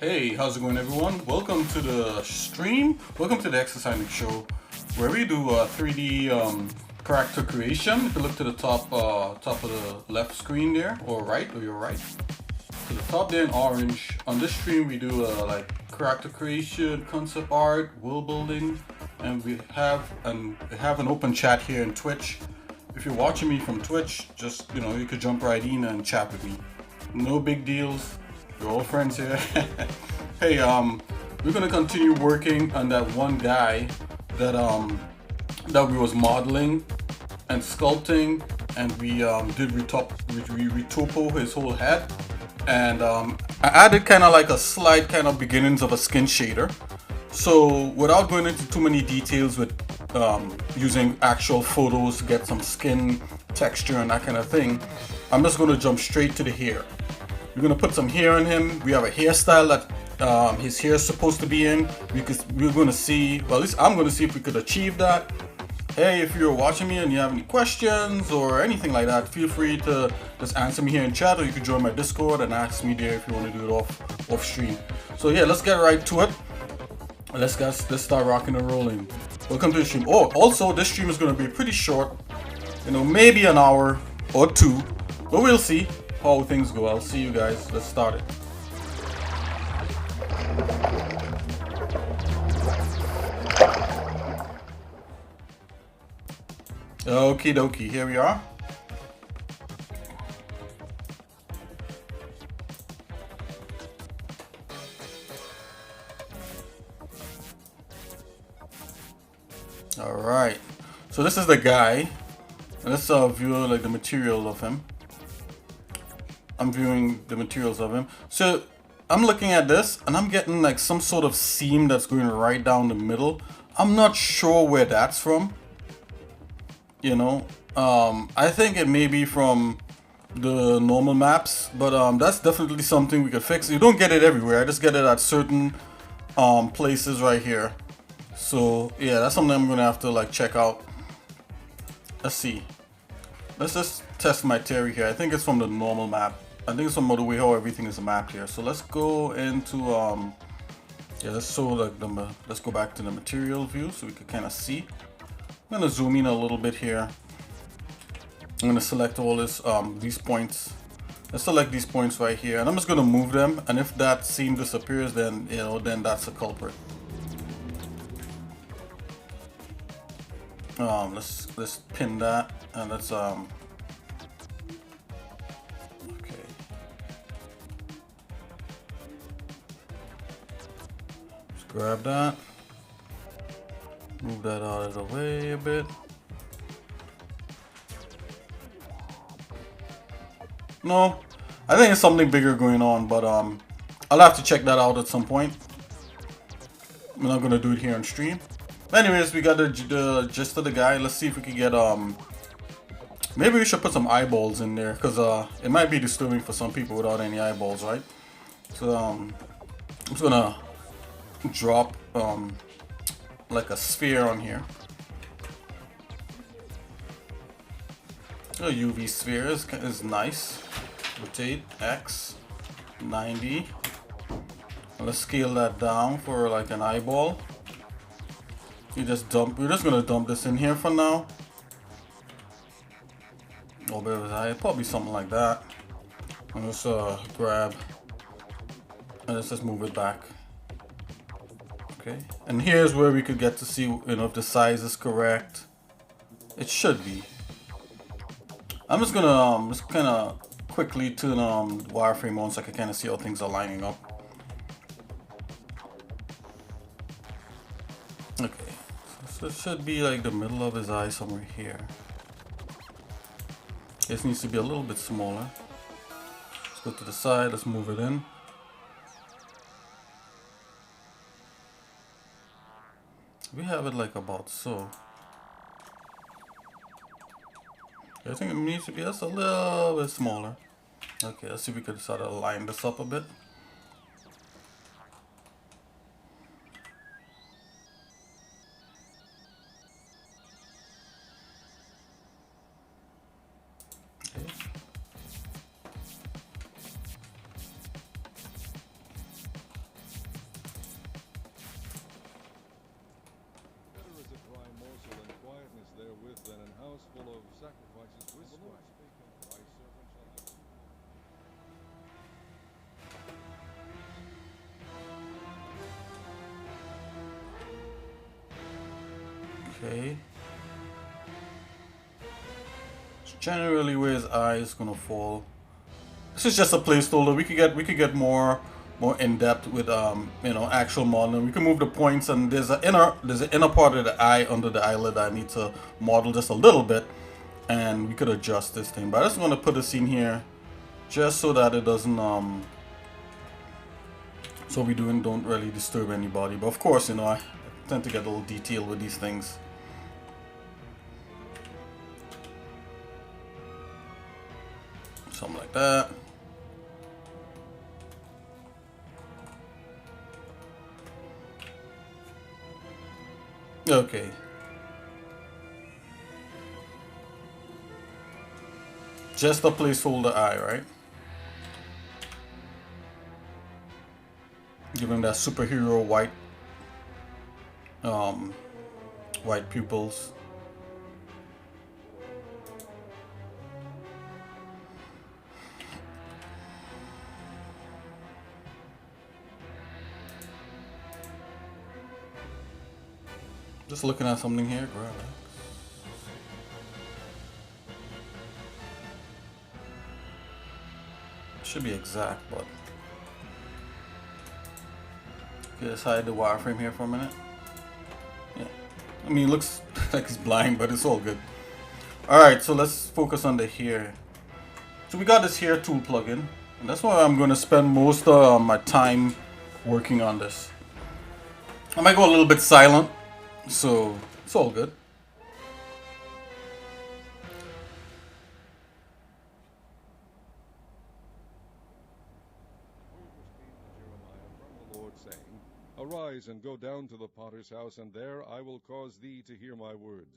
Hey, how's it going, everyone? Welcome to the stream. Welcome to the xsinick show, where we do 3D character creation. If you look to the top of the left screen there, or right, or your right, to the top there in orange. On this stream, we do like character creation, concept art, world building, and we have an open chat here in Twitch. If you're watching me from Twitch, just you could jump right in and chat with me. No big deals. We're all friends here. Hey, we're gonna continue working on that one guy that we was modeling and sculpting, and we did retopo his whole head, and I added kind of like a slight kind of beginnings of a skin shader. So without going into too many details with using actual photos to get some skin texture and that kind of thing, I'm just gonna jump straight to the hair. We're gonna put some hair on him. We have a hairstyle that his hair is supposed to be in. We're gonna see, well, at least I'm gonna see if we could achieve that. Hey, if you're watching me and you have any questions or anything like that, feel free to just answer me here in chat, or you can join my Discord and ask me there if you want to do it off stream. So yeah, let's get right to it. Let's start rocking and rolling. Welcome to the stream. Oh, also this stream is gonna be pretty short, maybe an hour or two, but we'll see how things go. I'll see you guys. Let's start it. Okie dokie, here we are. All right, so this is the guy. Let's view like the material of him. I'm viewing the materials of him. So I'm looking at this and I'm getting like some sort of seam that's going right down the middle. I'm not sure where that's from. I think it may be from the normal maps, but that's definitely something we could fix. You don't get it everywhere. I just get it at certain places right here. So yeah, that's something I'm gonna have to like check out. Let's see. Let's just test my theory here. I think it's from the normal map. I think it's from the way how everything is mapped here. So let's go into let's go back to the material view so we can kind of see. I'm gonna zoom in a little bit here. I'm gonna select all these points. Let's select these points right here, and I'm just gonna move them. And if that seam disappears, then then that's a culprit. Let's pin that, and let's grab that, move that out of the way a bit. No, I think it's something bigger going on, but I'll have to check that out at some point. I'm not gonna do it here on stream. Anyways, we got the gist of the guy. Let's see if we can get maybe we should put some eyeballs in there, because it might be disturbing for some people without any eyeballs, right? So I'm just gonna drop like a sphere on here. A UV sphere is nice. Rotate X 90. Let's scale that down for like an eyeball. We're just gonna dump this in here for now. A little bit of his eye, probably something like that. And let's grab and let's just move it back. Okay, and here's where we could get to see if the size is correct. It should be. I'm just gonna just kind of quickly turn wireframe on so I can kind of see how things are lining up. Okay, so it should be like the middle of his eye somewhere here. This needs to be a little bit smaller. Let's go to the side. Let's move it in. We have it like about so. I think it needs to be just a little bit smaller. Okay, let's see if we could sort of line this up a bit. Okay. Okay. So generally, where his eye is gonna fall. This is just a placeholder. We could get more in depth with you know, actual modeling. We can move the points, and there's an inner part of the eye under the eyelid that I need to model just a little bit, and we could adjust this thing. But I just want to put this in here just so that it doesn't so we don't really disturb anybody. But of course, you know, I tend to get a little detailed with these things. Something like that. Okay. Just a placeholder eye, right? Give him that superhero white pupils. Just looking at something here. Should be exact, but okay, let's hide the wireframe here for a minute. Yeah, I mean, it looks like he's blind, but it's all good. Alright, so let's focus on the hair. So we got this hair tool plugin, and that's why I'm going to spend most of my time working on this. I might go a little bit silent, so it's all good. Arise and go down to the potter's house, and there I will cause thee to hear my words.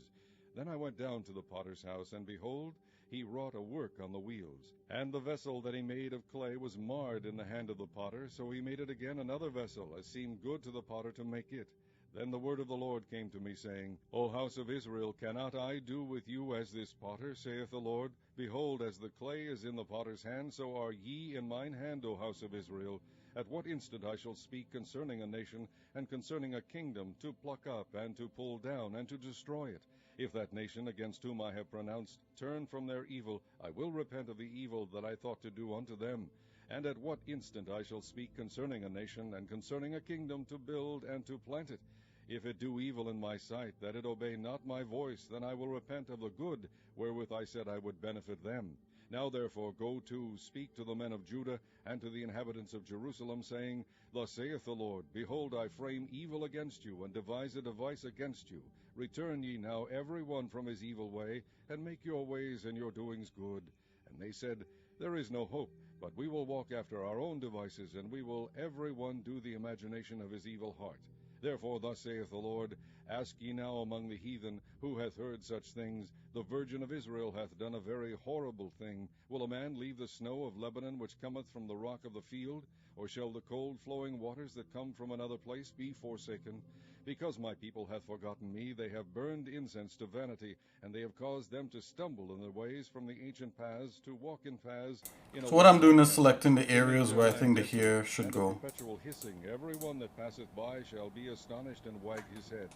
Then I went down to the potter's house, and behold, he wrought a work on the wheels. And the vessel that he made of clay was marred in the hand of the potter, so he made it again another vessel, as seemed good to the potter to make it. Then the word of the Lord came to me, saying, O house of Israel, cannot I do with you as this potter, saith the Lord? Behold, as the clay is in the potter's hand, so are ye in mine hand, O house of Israel. At what instant I shall speak concerning a nation, and concerning a kingdom, to pluck up, and to pull down, and to destroy it. If that nation against whom I have pronounced turn from their evil, I will repent of the evil that I thought to do unto them. And at what instant I shall speak concerning a nation, and concerning a kingdom, to build and to plant it. If it do evil in my sight, that it obey not my voice, then I will repent of the good wherewith I said I would benefit them. Now therefore go to, speak to the men of Judah, and to the inhabitants of Jerusalem, saying, Thus saith the Lord, Behold, I frame evil against you, and devise a device against you. Return ye now every one from his evil way, and make your ways and your doings good. And they said, There is no hope, but we will walk after our own devices, and we will every one do the imagination of his evil heart. Therefore thus saith the Lord, Ask ye now among the heathen, who hath heard such things? The Virgin of Israel hath done a very horrible thing. Will a man leave the snow of Lebanon, which cometh from the rock of the field? Or shall the cold flowing waters that come from another place be forsaken? Because my people hath forgotten me, they have burned incense to vanity, and they have caused them to stumble in their ways from the ancient paths, to walk in paths. So what I'm doing is selecting the areas where I think the hair should go. Perpetual hissing, every one that passeth by shall be astonished and wag his head.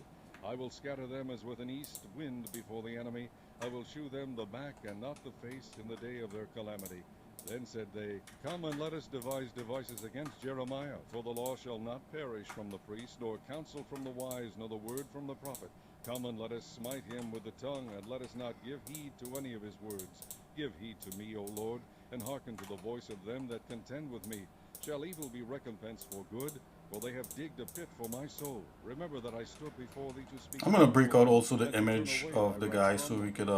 I will scatter them as with an east wind before the enemy. I will shew them the back and not the face in the day of their calamity. Then said they, Come and let us devise devices against Jeremiah, for the law shall not perish from the priest, nor counsel from the wise, nor the word from the prophet. Come and let us smite him with the tongue, and let us not give heed to any of his words. Give heed to me, O Lord, and hearken to the voice of them that contend with me. Shall evil be recompensed for good? For they have digged a pit for my soul. Remember that I stood before thee to speak. I'm gonna break out also the image of the guy so we could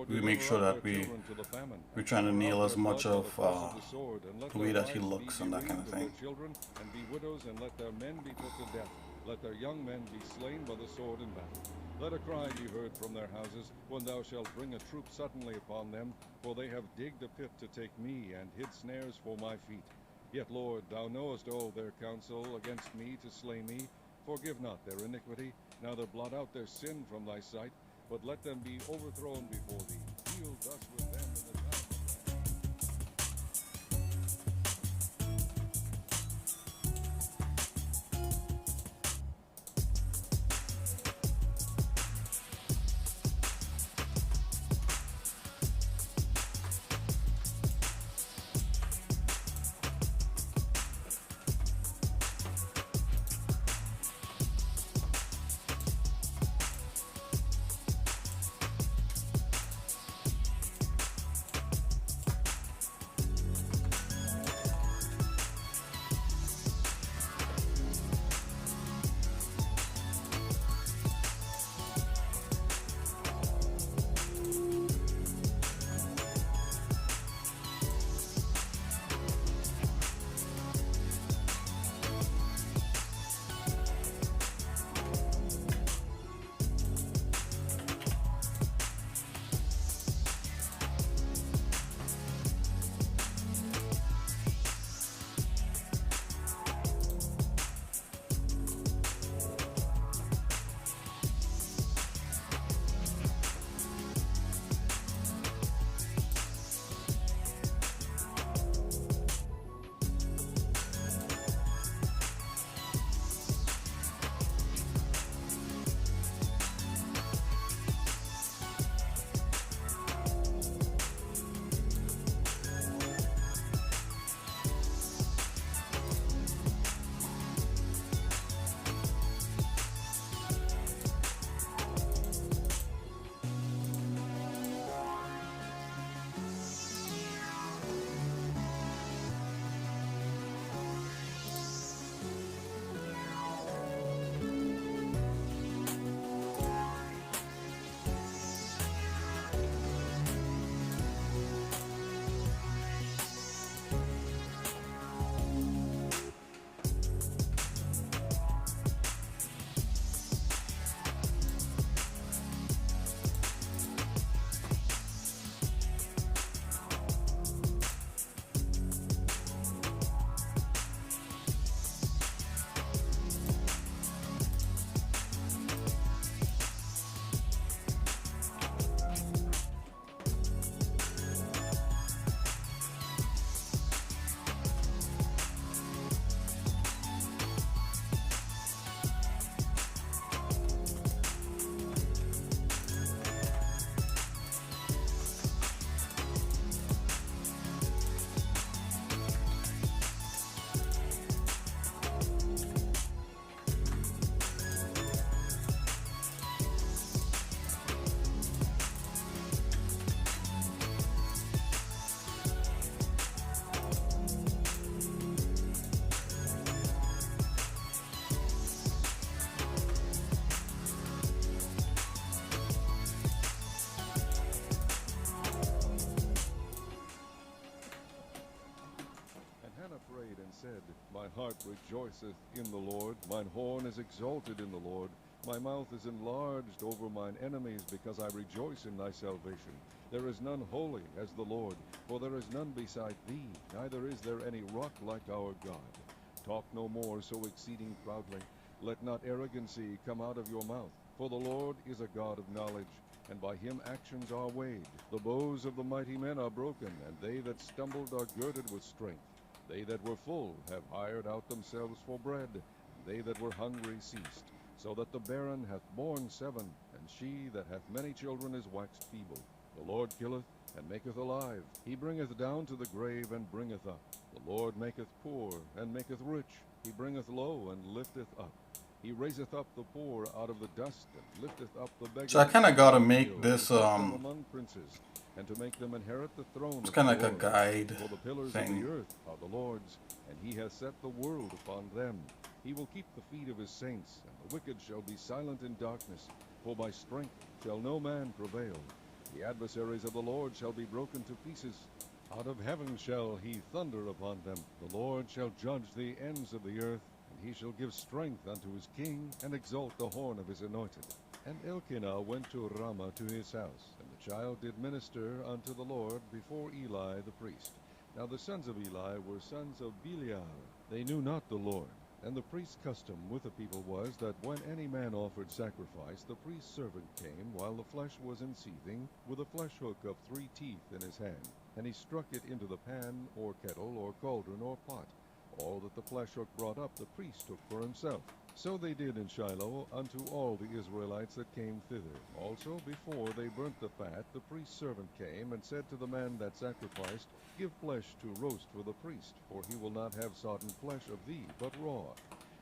we make sure that we're trying to nail as much of the way that he looks and that kind of thing. Children and be widows, and let their men be put to death. Let their young men be slain by the sword in battle. Let a cry be heard from their houses, when thou shalt bring a troop suddenly upon them. For they have digged a pit to take me, and hid snares for my feet. Yet, Lord, thou knowest all their counsel against me to slay me. Forgive not their iniquity, neither blot out their sin from thy sight, but let them be overthrown before thee. Deal thus with them in the time. afraid and said, My heart rejoiceth in the Lord, mine horn is exalted in the Lord. My mouth is enlarged over mine enemies, because I rejoice in thy salvation. There is none holy as the Lord, for there is none beside thee, neither is there any rock like our God. Talk no more so exceeding proudly. Let not arrogancy come out of your mouth. For the Lord is a God of knowledge, and by him actions are weighed. The bows of the mighty men are broken, and they that stumbled are girded with strength. They that were full have hired out themselves for bread, and they that were hungry ceased. So that the barren hath borne 7, and she that hath many children is waxed feeble. The Lord killeth, and maketh alive. He bringeth down to the grave, and bringeth up. The Lord maketh poor, and maketh rich. He bringeth low, and lifteth up. He raiseth up the poor out of the dust, and lifteth up the beggar. So I kind of gotta make this among princes, and to make them inherit the throne. It's kind of like a guide For the pillars thing. of the earth are the Lord's, and he has set the world upon them. He will keep the feet of his saints, and the wicked shall be silent in darkness. For by strength shall no man prevail. The adversaries of the Lord shall be broken to pieces. Out of heaven shall he thunder upon them. The Lord shall judge the ends of the earth, and he shall give strength unto his king, and exalt the horn of his anointed. And Elkanah went to Ramah to his house, and the child did minister unto the Lord before Eli the priest. Now the sons of Eli were sons of Belial. They knew not the Lord. And the priest's custom with the people was that when any man offered sacrifice, the priest's servant came while the flesh was in seething, with a flesh hook of 3 teeth in his hand, and he struck it into the pan, or kettle, or cauldron, or pot. All that the flesh hook brought up the priest took for himself. So they did in Shiloh unto all the Israelites that came thither. Also before they burnt the fat, the priest's servant came, and said to the man that sacrificed, Give flesh to roast for the priest, for he will not have sodden flesh of thee, but raw.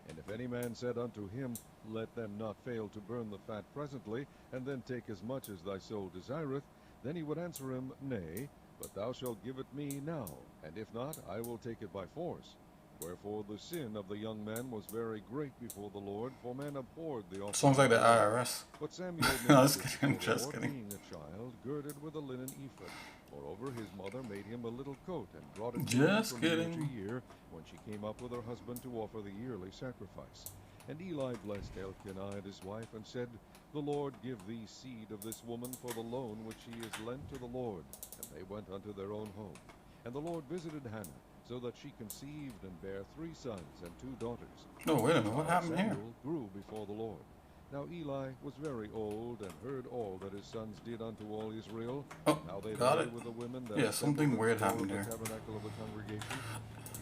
And if any man said unto him, Let them not fail to burn the fat presently, and then take as much as thy soul desireth, then he would answer him, Nay, but thou shalt give it me now, and if not, I will take it by force. Wherefore the sin of the young man was very great before the Lord, for men abhorred the offering. Sounds like the IRS. But Samuel No, made I'm just kidding. being a child, girded with a linen ephod. Moreover, his mother made him a little coat, and brought it to him Just from year kidding. to year, when she came up with her husband to offer the yearly sacrifice. And Eli blessed Elkanah and his wife, and said, The Lord give thee seed of this woman for the loan which she is lent to the Lord. And they went unto their own home. And the Lord visited Hannah, so that she conceived and bare 3 sons and 2 daughters. Oh, wait a minute, what Now happened here? Samuel grew before the Lord. Now Eli was very old, and heard all that his sons did unto all Israel. Oh, Now they got lay it. with the women that Yeah, assembled something in the weird door happened of the there. tabernacle of the congregation.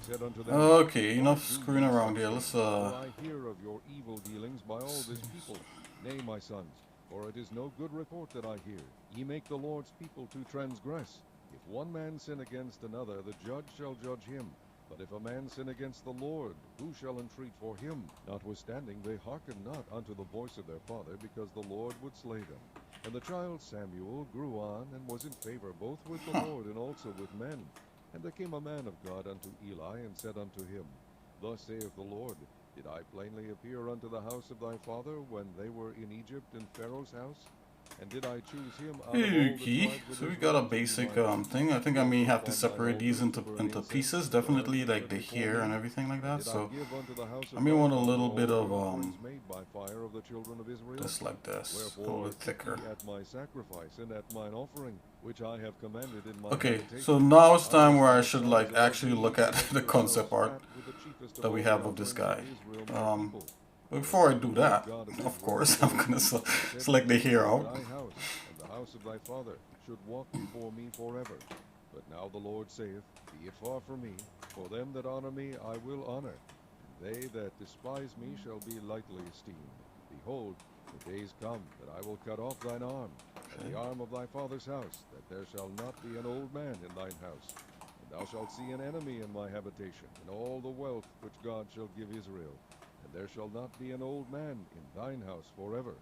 He said unto them, Okay, enough Why do screwing ye around such here. things? Let's For I hear of your evil dealings by all this people. Nay, my sons, for it is no good report that I hear. Ye make the Lord's people to transgress. If one man sin against another, the judge shall judge him. But if a man sin against the Lord, who shall entreat for him? Notwithstanding, they hearkened not unto the voice of their father, because the Lord would slay them. And the child Samuel grew on, and was in favor both with the Lord and also with men. And there came a man of God unto Eli, and said unto him, Thus saith the Lord, Did I plainly appear unto the house of thy father, when they were in Egypt in Pharaoh's house? And did I choose him out of all the okay, tribes of so we Israel got a to be basic mine thing. I think I may have to separate these into pieces. Definitely burn like the before hair me? and everything like that. Did I So give unto the house I of may thy want a father little all bit the of offerings made by fire of the children of Israel? just like this, a Wherefore little bit keep thicker. ye at my sacrifice and at mine offering, which I have commanded in my Okay, habitation. so now it's I time will where I send should signs like above actually these look to at make the yourselves concept art fat with the chiefest of that we all the have of this offerings guy. of Israel, my people. But before I For do the Lord that, God of of Israel course, spake, I'm gonna and said, select the hair out. Thy house and the house of thy father should walk before me forever. But now the Lord saith, Be it far from me, for them that honor me I will honor, and they that despise me shall be lightly esteemed. Behold, the days come that I will cut off thine arm, and the arm of thy father's house, that there shall not be an old man in thine house. And thou shalt see an enemy in my habitation, and all the wealth which God shall give Israel. And there shall not be an old man in thine house forever.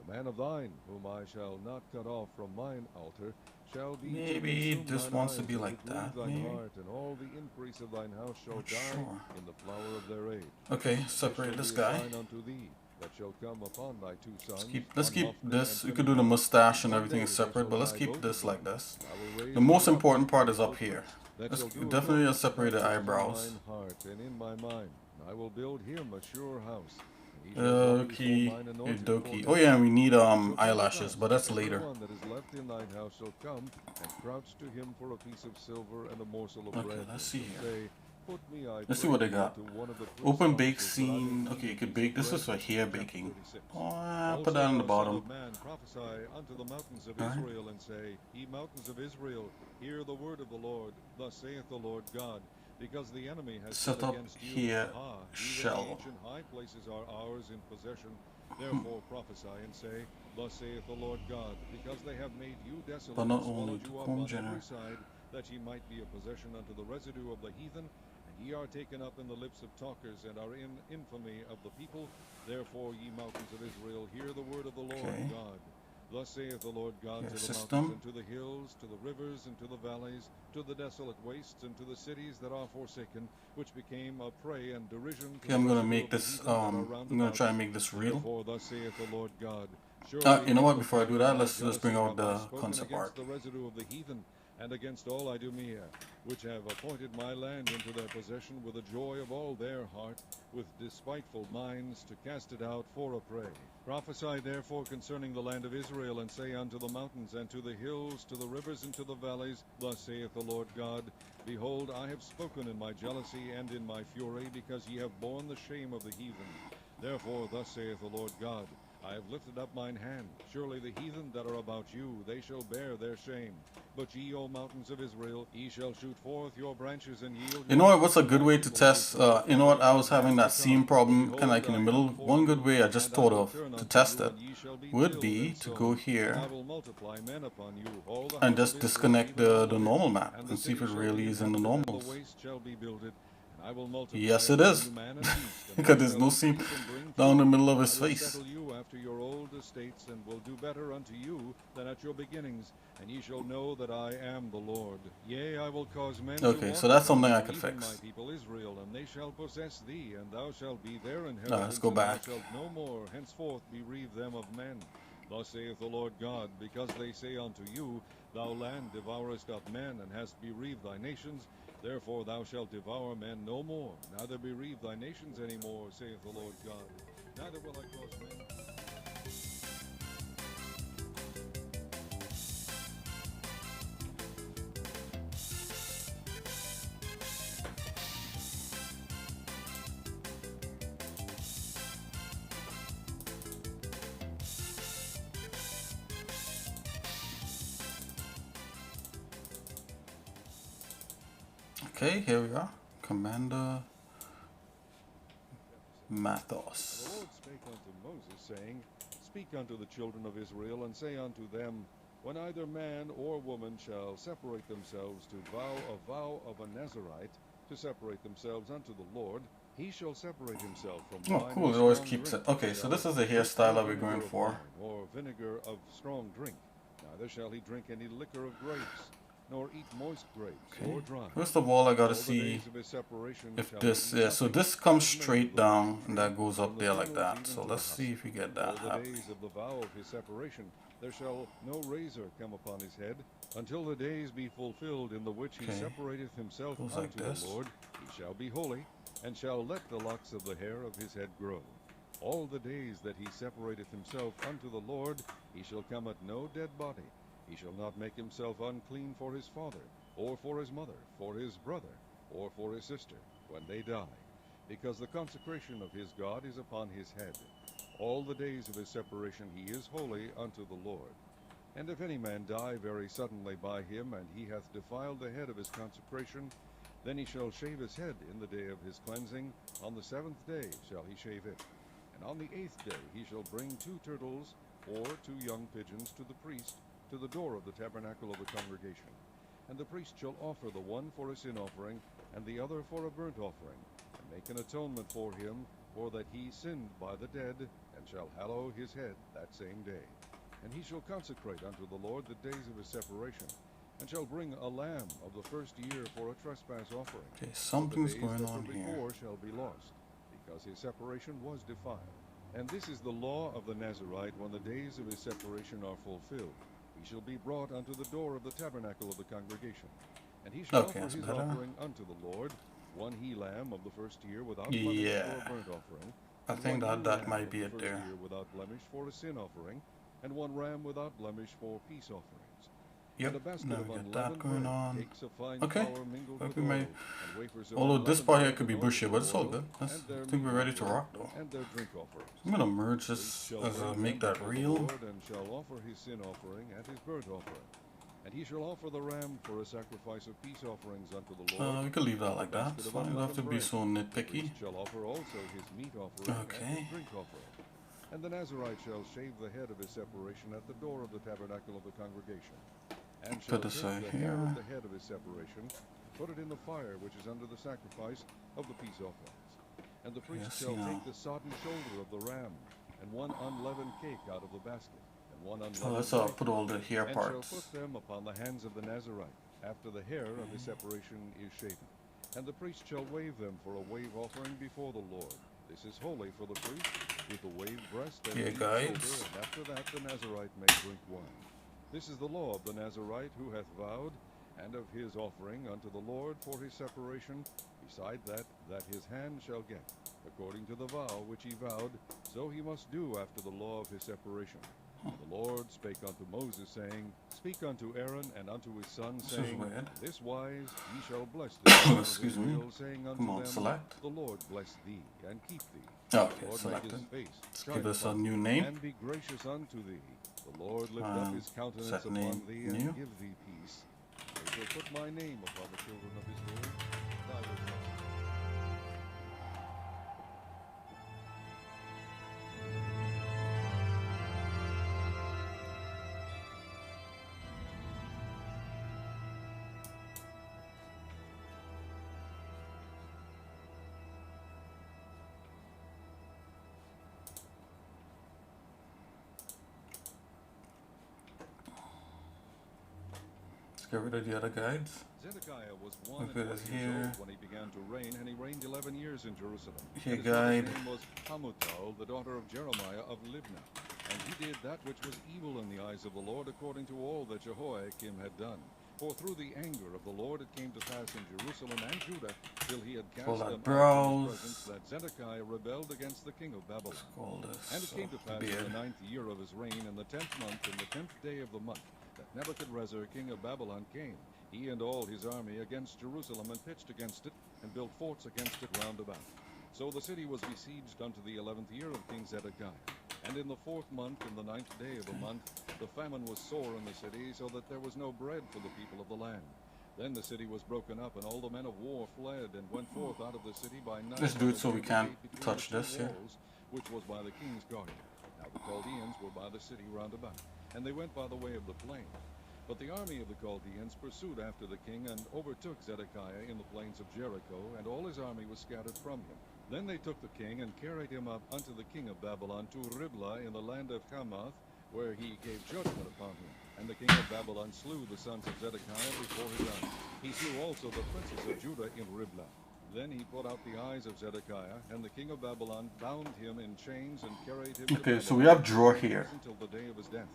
The man of thine, whom I shall not cut off from mine altar, shall be Maybe to he consume just thine wants to eyes, be and like to grieve that, thine maybe? heart, and all the increase of thine house shall Not die sure. in the flower of their age. Okay, This separate shall this be a guy. sign unto thee, that shall come upon thy 2 sons. Let's on keep Hophni this. and We could do the Phinehas. mustache and One everything day is they separate, shall but let's die keep both this of them. like this. And I will raise The most one up important part to is be up over here. priest. that Let's shall do definitely according to separate the that which is eyebrows. in mine heart and in my mind. And I will build him a sure house, and he shall dwell before Okie mine anointed dokie. forever. Oh yeah, and we need And it shall come to eyelashes, pass, but that's every later. one that is left in thine house shall come and crouch to him for a piece of silver and a morsel of Okay, bread, let's and see shall here. say, Put me, I Let's see pray what they thee, got. into one of the priest's Open bake offices, that I may scene. eat Okay, you a could piece of bake. This bread. is for hair Chapter baking. 36. Oh, I'll put Also, that on the thou son bottom. of man, prophesy unto the mountains of Alright. Israel, and say, Ye mountains of Israel, hear the word of the Lord. Thus saith the Lord God, because the enemy has Set said up against you, here Aha, even the shell. ancient high places are ours in possession. Therefore prophesy and say, Thus saith the Lord God, because they have made you desolate But and not only swallowed the you up comb on general. every side, that ye might be a possession unto the residue of the heathen, and ye are taken up in the lips of talkers, and are in infamy of the people. Therefore, ye mountains of Israel, hear the word of the Lord Okay. God. Thus saith the Lord God Here, to the system. mountains, and to the hills, to the rivers, and to the valleys, to the desolate wastes, and to the cities that are forsaken, which became a prey and derision to Okay, the I'm gonna residue make of the this. heathen that are round I'm gonna about try and you. make this real. Therefore, thus saith the Lord God, Surely You know in what? the Before I do fury that, of my let's bring jealousy out have I the spoken concept against art. the residue of the heathen, and against all Idumea, which have appointed my land into their possession with the joy of all their heart, with despiteful minds, to cast it out for a prey. Prophesy therefore concerning the land of Israel, and say unto the mountains, and to the hills, to the rivers, and to the valleys, Thus saith the Lord God, Behold, I have spoken in my jealousy and in my fury, because ye have borne the shame of the heathen. Therefore thus saith the Lord God, I have lifted up mine hand. Surely the heathen that are about you, they shall bear their shame. But ye, O mountains of Israel, ye shall shoot forth your branches and yield You your know what? fruit. What's a good My way to people test? shall go You know what? forth I in was having times that to same come. problem, kind of Behold, like in the I middle. am for One good you, way I just and I thought will of turn to unto test you, it and ye shall be would tilled be and to go sown. And I here will multiply men upon you, all the and house of just Israel, disconnect even all the of it. normal map And the and see if city it shall be really is in the inhabited, and the normals. waste shall be builded. And I will multiply Yes, it upon is. you man and beast, and Because they there's shall no seam increase and bring down fruit. the middle of And I his will face. settle you after your old estates, and will do better unto you than at your beginnings. And ye shall know that I am the Lord. Yea, I will cause men to Okay, so walk that's before something I you, could even my fix. people Israel, and they shall possess thee, and thou shalt be their Let's inheritance, go and thou back. shalt no more henceforth bereave them of men. Thus saith the Lord God, because they say unto you, Thou land devourest up men, and hast bereaved thy nations, therefore thou shalt devour men no more, neither bereave thy nations any more, saith the Lord God. Neither will I cause men... Okay, here we are. Commander And Mathos. the Lord spake unto Moses, saying, Speak unto the children of Israel, and say unto them, When either man or woman shall separate themselves to vow a vow of a Nazarite, to separate themselves unto the Lord, he shall separate himself from Oh, wine cool. or It always strong keeps drink, it. Okay, so shall this is the drink hairstyle no that we're going vinegar of for. wine, or vinegar of strong drink. Neither shall he drink any liquor of grapes, nor eat moist grapes, Okay. or dry. First of all, I gotta All the see days of his separation if shall this, he eat yeah, so nothing this that comes is made of straight the fruit down of the and tree, that goes from up the there like kernels that. even So to let's the see husk. if we get All that the happening. days of the vow of his separation, there shall no razor come upon his head, until the days be fulfilled in the which he Okay, separateth himself goes like unto the this. Lord. He shall be holy, and shall let the locks of the hair of his head grow. All the days that he separateth himself unto the Lord, he shall come at no dead body. He shall not make himself unclean for his father, or for his mother, for his brother, or for his sister, when they die, because the consecration of his God is upon his head. All the days of his separation he is holy unto the Lord. And if any man die very suddenly by him, and he hath defiled the head of his consecration, then he shall shave his head in the day of his cleansing. On the 7th day shall he shave it. And on the 8th day he shall bring 2 turtles, or 2 young pigeons, to the priest, to the door of the tabernacle of the congregation. And the priest shall offer the one for a sin offering, and the other for a burnt offering, and make an atonement for him, for that he sinned by the dead, and shall hallow his head that same day. And he shall consecrate unto the Lord the days of his separation, and shall bring a lamb of the first year for a trespass offering. Okay, But the something's days going that on were here. before shall be lost, because his separation was defiled. And this is the law of the Nazarite when the days of his separation are fulfilled. He shall be brought unto the door of the tabernacle of the congregation. And he shall Okay, offer that's his better. offering unto the Lord, one he-lamb of the first year without blemish Yeah, for a burnt offering, I and think one that ewe lamb might of be the it first there. year without blemish for a sin offering, and one ram without blemish for peace offerings. Yep, And a basket now of we got that unleavened going bread, on. cakes of fine Okay, flour mingled but with we may. oil, and wafers of Although this unleavened part here bread could be anointed bushy, but with it's all oil, good. I and their think meat we're ready to offering, rock though. and their drink offerings. I'm gonna merge The priest this shall as wave make them that before the real. Lord, and shall offer his sin offering and his burnt offering. And he shall offer the ram for a sacrifice of peace offerings unto the Lord. We could leave that And a like that. basket It's of fine. You don't have to unleavened be bread. so The nitpicky. priest shall offer also his meat offering and his Okay. drink offering. And the Nazarite shall shave the head of his separation at the door of the tabernacle of the congregation, and shall Put this take out the hair of here. the head of his separation, put it in the fire which is under the sacrifice of the peace offerings. And the priest Yes, shall you know. take the sodden shoulder of the ram, and one unleavened cake out of the basket, and one So unleavened let's wafer, put all the hair and shall parts. put them upon the hands of the Nazarite, after the hair of his separation is shaven. And the priest shall wave them for a wave offering before the Lord. This is holy for the priest, with the waved breast and Here, waved guys. shoulder, and after that the Nazarite may drink wine. This is the law of the Nazarite who hath vowed, and of his offering unto the Lord for his separation, beside that his hand shall get, according to the vow which he vowed, so he must do after the law of his separation. And the Lord spake unto Moses, saying, Speak unto Aaron and unto his sons, This is saying, weird. This wise ye shall bless the children of Excuse me. Israel, saying unto Come on, them, select. The Lord bless thee, and keep thee. Okay, The Lord make selected. his face Let's shine give this a upon new thee, name. and be gracious unto thee. The Lord lift up his countenance set upon name thee, new. and give thee peace. I shall put my name upon the children of Israel, and I will bless them. Let's get rid of the other guides. Zedekiah was Look at 21 this years here. old when he began to reign, and he reigned 11 years in Jerusalem. Here, And his mother's guide. name was Hamutal, the daughter of Jeremiah of Libnah. And he did that which was evil in the eyes of the Lord, according to all that Jehoiakim had done. For through the anger of the Lord it came to pass in Jerusalem and Judah, till he had Hold cast on, them out bros. from his presence, that Zedekiah rebelled against the king of Babylon. Call this And it came to pass in beard. the 9th year of his reign, in the 10th month, in the 10th day of the month, that Nebuchadrezzar king of Babylon came, he and all his army, against Jerusalem, and pitched against it, and built forts against it round about. So the city was besieged unto the 11th year of King Zedekiah. And in the 4th month, in the 9th day of the month, the famine was sore in the city, so that there was no bread for the people of the land. Then the city was broken up, and all the men of war fled, and went forth out of the city by night. Let's do it so by the we way of the can't gate between touch the two this here. walls, which was by the king's garden. Now the Chaldeans were by the city round about, and they went by the way of the plain. But the army of the Chaldeans pursued after the king, and overtook Zedekiah in the plains of Jericho, and all his army was scattered from him. Then they took the king, and carried him up unto the king of Babylon to Riblah in the land of Hamath, where he gave judgment upon him. And the king of Babylon slew the sons of Zedekiah before his eyes. He slew also the princes of Judah in Riblah. Then he put out the eyes of Zedekiah, and the king of Babylon bound him in chains, and carried him to Okay, Babylon, so we have drawer in here. prison till the day of his death.